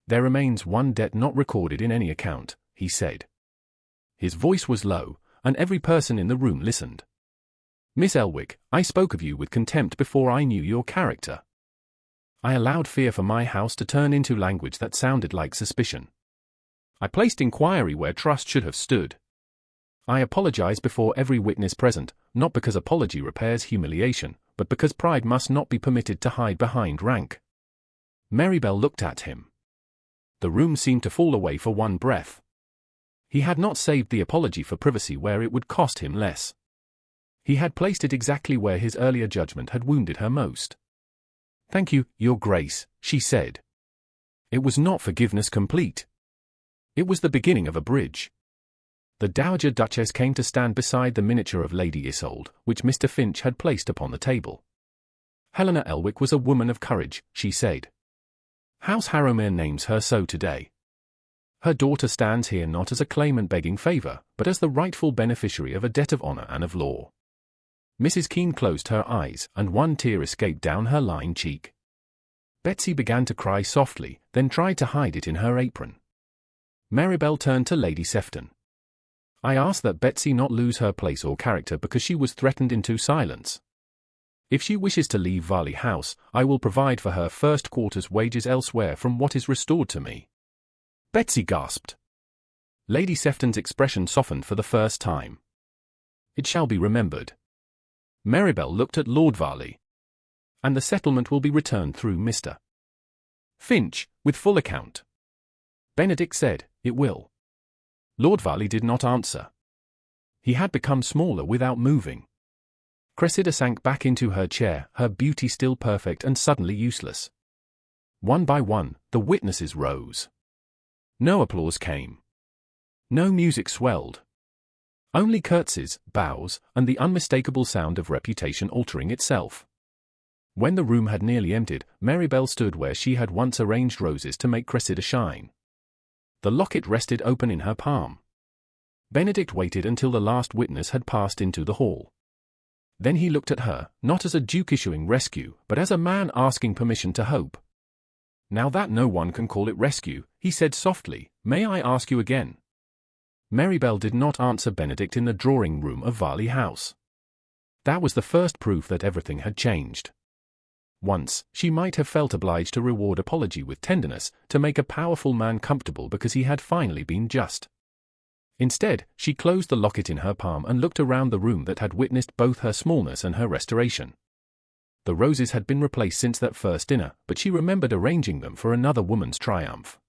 There remains one debt not recorded in any account, he said. His voice was low, and every person in the room listened. Miss Elwick, I spoke of you with contempt before I knew your character. I allowed fear for my house to turn into language that sounded like suspicion. I placed inquiry where trust should have stood. I apologize before every witness present, not because apology repairs humiliation, but because pride must not be permitted to hide behind rank. Maribel looked at him. The room seemed to fall away for one breath. He had not saved the apology for privacy where it would cost him less. He had placed it exactly where his earlier judgment had wounded her most. Thank you, Your Grace, she said. It was not forgiveness complete. It was the beginning of a bridge. The Dowager Duchess came to stand beside the miniature of Lady Isolde, which Mr. Finch had placed upon the table. Helena Elwick was a woman of courage, she said. House Harrowmere names her so today. Her daughter stands here not as a claimant begging favour, but as the rightful beneficiary of a debt of honour and of law. Mrs. Keene closed her eyes, and one tear escaped down her lined cheek. Betsy began to cry softly, then tried to hide it in her apron. Maribel turned to Lady Sefton. I ask that Betsy not lose her place or character because she was threatened into silence. If she wishes to leave Varley House, I will provide for her first quarter's wages elsewhere from what is restored to me. Betsy gasped. Lady Sefton's expression softened for the first time. It shall be remembered. Maribel looked at Lord Varley. And the settlement will be returned through Mr. Finch, with full account. Benedict said, it will. Lord Varley did not answer. He had become smaller without moving. Cressida sank back into her chair, her beauty still perfect and suddenly useless. One by one, the witnesses rose. No applause came. No music swelled. Only curtsies, bows, and the unmistakable sound of reputation altering itself. When the room had nearly emptied, Maribel stood where she had once arranged roses to make Cressida shine. The locket rested open in her palm. Benedict waited until the last witness had passed into the hall. Then he looked at her, not as a duke issuing rescue, but as a man asking permission to hope. Now that no one can call it rescue, he said softly, may I ask you again? Maribel did not answer Benedict in the drawing-room of Varley House. That was the first proof that everything had changed. Once, she might have felt obliged to reward apology with tenderness, to make a powerful man comfortable because he had finally been just. Instead, she closed the locket in her palm and looked around the room that had witnessed both her smallness and her restoration. The roses had been replaced since that first dinner, but she remembered arranging them for another woman's triumph.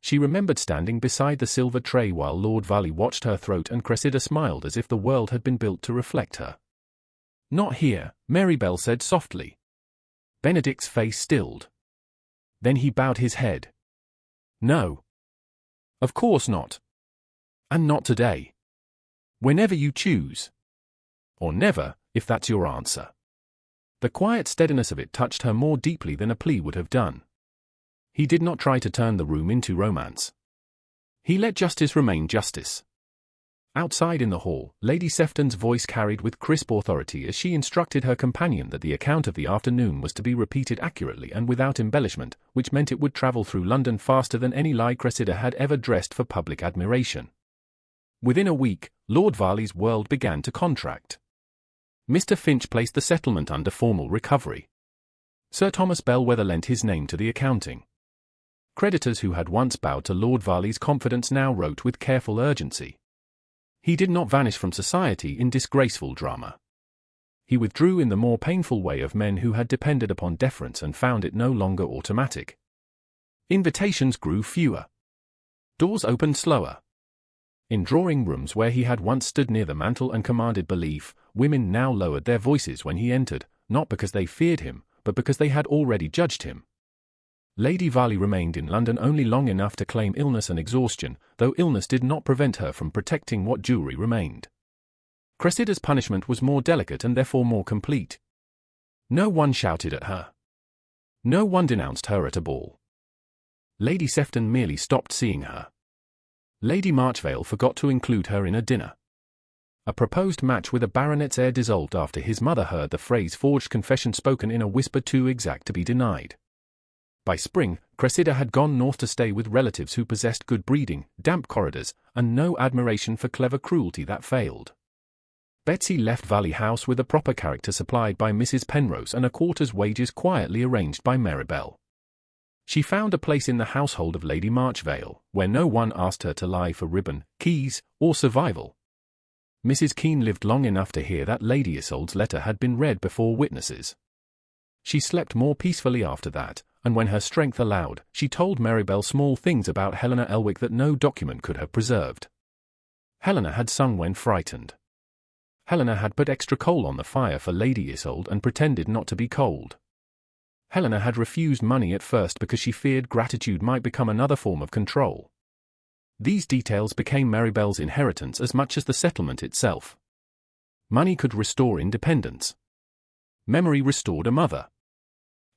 She remembered standing beside the silver tray while Lord Varley watched her throat and Cressida smiled as if the world had been built to reflect her. Not here, Maribel said softly. Benedict's face stilled. Then he bowed his head. No. Of course not. And not today. Whenever you choose. Or never, if that's your answer. The quiet steadiness of it touched her more deeply than a plea would have done. He did not try to turn the room into romance. He let justice remain justice. Outside in the hall, Lady Sefton's voice carried with crisp authority as she instructed her companion that the account of the afternoon was to be repeated accurately and without embellishment, which meant it would travel through London faster than any lie Cressida had ever dressed for public admiration. Within a week, Lord Varley's world began to contract. Mr. Finch placed the settlement under formal recovery. Sir Thomas Bellwether lent his name to the accounting. Creditors who had once bowed to Lord Varley's confidence now wrote with careful urgency. He did not vanish from society in disgraceful drama. He withdrew in the more painful way of men who had depended upon deference and found it no longer automatic. Invitations grew fewer. Doors opened slower. In drawing rooms where he had once stood near the mantel and commanded belief, women now lowered their voices when he entered, not because they feared him, but because they had already judged him. Lady Varley remained in London only long enough to claim illness and exhaustion, though illness did not prevent her from protecting what jewelry remained. Cressida's punishment was more delicate and therefore more complete. No one shouted at her. No one denounced her at a ball. Lady Sefton merely stopped seeing her. Lady Marchvale forgot to include her in a dinner. A proposed match with a baronet's heir dissolved after his mother heard the phrase forged confession spoken in a whisper too exact to be denied. By spring, Cressida had gone north to stay with relatives who possessed good breeding, damp corridors, and no admiration for clever cruelty that failed. Betsy left Varley House with a proper character supplied by Mrs. Penrose and a quarter's wages quietly arranged by Maribel. She found a place in the household of Lady Marchvale, where no one asked her to lie for ribbon, keys, or survival. Mrs. Keene lived long enough to hear that Lady Isolde's letter had been read before witnesses. She slept more peacefully after that, and when her strength allowed, she told Maribel small things about Helena Elwick that no document could have preserved. Helena had sung when frightened. Helena had put extra coal on the fire for Lady Isolde and pretended not to be cold. Helena had refused money at first because she feared gratitude might become another form of control. These details became Maribel's inheritance as much as the settlement itself. Money could restore independence. Memory restored a mother.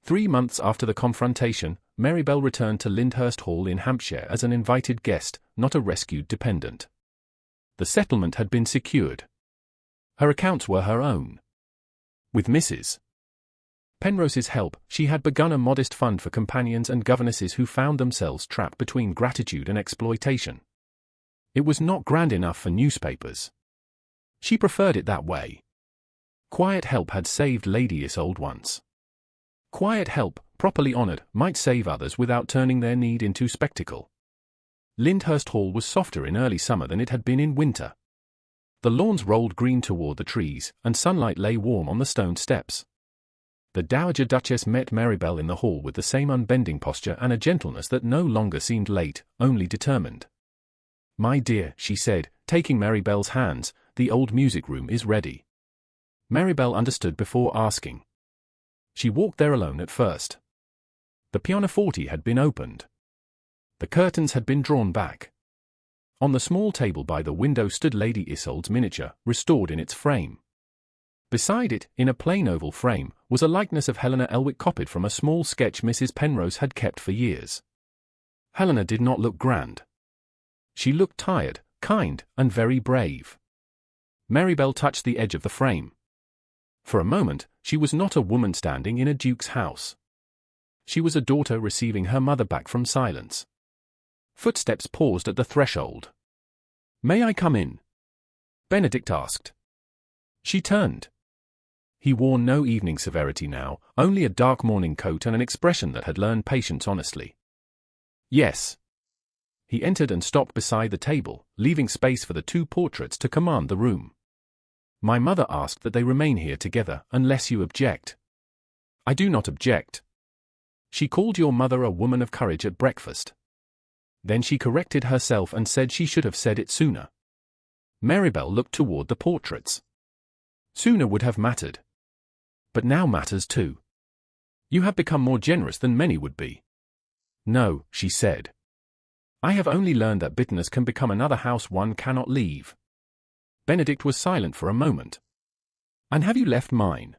3 months after the confrontation, Maribel returned to Lyndhurst Hall in Hampshire as an invited guest, not a rescued dependent. The settlement had been secured. Her accounts were her own. With Mrs. Penrose's help, she had begun a modest fund for companions and governesses who found themselves trapped between gratitude and exploitation. It was not grand enough for newspapers. She preferred it that way. Quiet help had saved Lady Isolde once. Quiet help, properly honoured, might save others without turning their need into spectacle. Lyndhurst Hall was softer in early summer than it had been in winter. The lawns rolled green toward the trees, and sunlight lay warm on the stone steps. The Dowager Duchess met Maribel in the hall with the same unbending posture and a gentleness that no longer seemed late, only determined. "My dear," she said, taking Maribel's hands, "the old music room is ready." Maribel understood before asking. She walked there alone at first. The pianoforte had been opened. The curtains had been drawn back. On the small table by the window stood Lady Isolde's miniature, restored in its frame. Beside it, in a plain oval frame, was a likeness of Helena Elwick copied from a small sketch Mrs. Penrose had kept for years. Helena did not look grand. She looked tired, kind, and very brave. Maribel touched the edge of the frame. For a moment, she was not a woman standing in a duke's house. She was a daughter receiving her mother back from silence. Footsteps paused at the threshold. "May I come in?" Benedict asked. She turned. He wore no evening severity now, only a dark morning coat and an expression that had learned patience honestly. "Yes." He entered and stopped beside the table, leaving space for the 2 portraits to command the room. "My mother asked that they remain here together, unless you object." "I do not object." "She called your mother a woman of courage at breakfast." Then she corrected herself and said she should have said it sooner. Maribel looked toward the portraits. "Sooner would have mattered. But now matters too. You have become more generous than many would be." "No," she said. "I have only learned that bitterness can become another house one cannot leave." Benedict was silent for a moment. "And have you left mine?"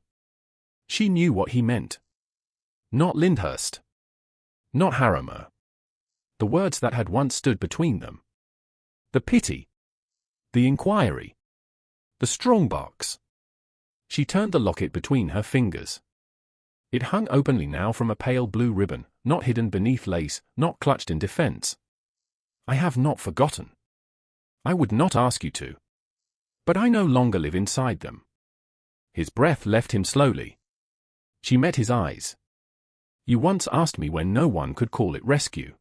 She knew what he meant. Not Lyndhurst. Not Harromer. The words that had once stood between them. The pity. The inquiry. The strongbox. She turned the locket between her fingers. It hung openly now from a pale blue ribbon, not hidden beneath lace, not clutched in defense. I have not forgotten. I would not ask you to. But I no longer live inside them. His breath left him slowly. She met his eyes. You once asked me when no one could call it rescue.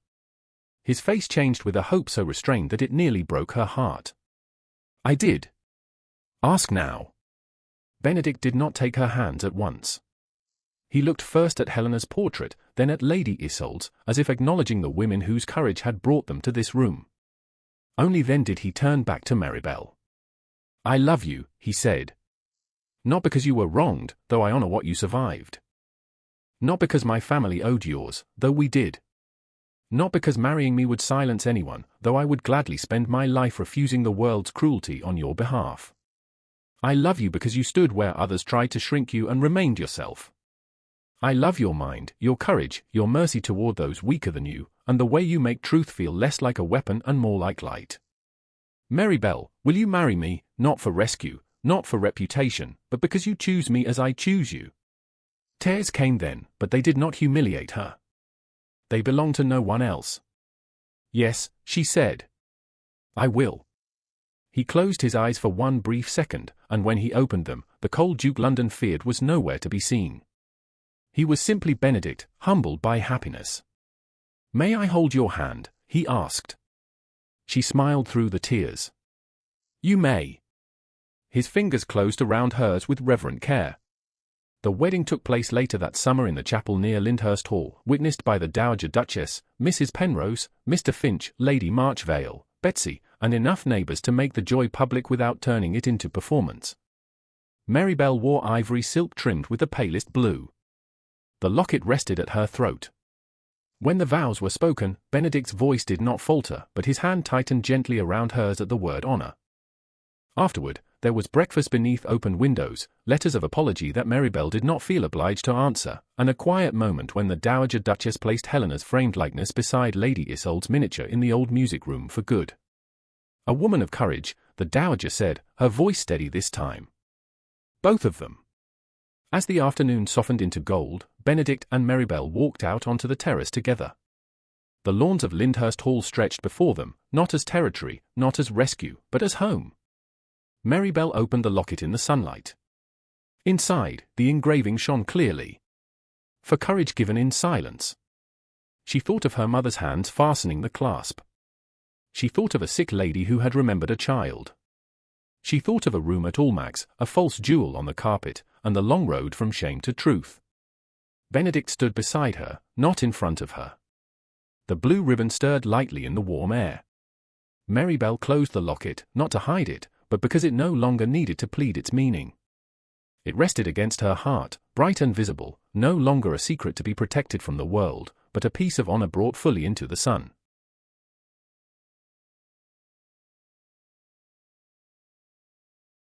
His face changed with a hope so restrained that it nearly broke her heart. I did. Ask now. Benedict did not take her hands at once. He looked first at Helena's portrait, then at Lady Isolde's, as if acknowledging the women whose courage had brought them to this room. Only then did he turn back to Maribel. I love you, he said. Not because you were wronged, though I honor what you survived. Not because my family owed yours, though we did. Not because marrying me would silence anyone, though I would gladly spend my life refusing the world's cruelty on your behalf. I love you because you stood where others tried to shrink you and remained yourself. I love your mind, your courage, your mercy toward those weaker than you, and the way you make truth feel less like a weapon and more like light. Maribel, will you marry me, not for rescue, not for reputation, but because you choose me as I choose you? Tears came then, but they did not humiliate her. They belonged to no one else. Yes, she said. I will. He closed his eyes for one brief second, and when he opened them, the cold Duke London feared was nowhere to be seen. He was simply Benedict, humbled by happiness. May I hold your hand? He asked. She smiled through the tears. You may. His fingers closed around hers with reverent care. The wedding took place later that summer in the chapel near Lyndhurst Hall, witnessed by the Dowager Duchess, Mrs. Penrose, Mr. Finch, Lady Marchvale, Betsy, and enough neighbours to make the joy public without turning it into performance. Maribel wore ivory silk trimmed with the palest blue. The locket rested at her throat. When the vows were spoken, Benedict's voice did not falter, but his hand tightened gently around hers at the word honor. Afterward, there was breakfast beneath open windows, letters of apology that Maribel did not feel obliged to answer, and a quiet moment when the Dowager Duchess placed Helena's framed likeness beside Lady Isolde's miniature in the old music room for good. A woman of courage, the Dowager said, her voice steady this time. Both of them. As the afternoon softened into gold, Benedict and Maribel walked out onto the terrace together. The lawns of Lyndhurst Hall stretched before them, not as territory, not as rescue, but as home. Maribel opened the locket in the sunlight. Inside, the engraving shone clearly. For courage given in silence. She thought of her mother's hands fastening the clasp. She thought of a sick lady who had remembered a child. She thought of a room at Almack's, a false jewel on the carpet, and the long road from shame to truth. Benedict stood beside her, not in front of her. The blue ribbon stirred lightly in the warm air. Maribel closed the locket, not to hide it, but because it no longer needed to plead its meaning. It rested against her heart, bright and visible, no longer a secret to be protected from the world, but a piece of honor brought fully into the sun.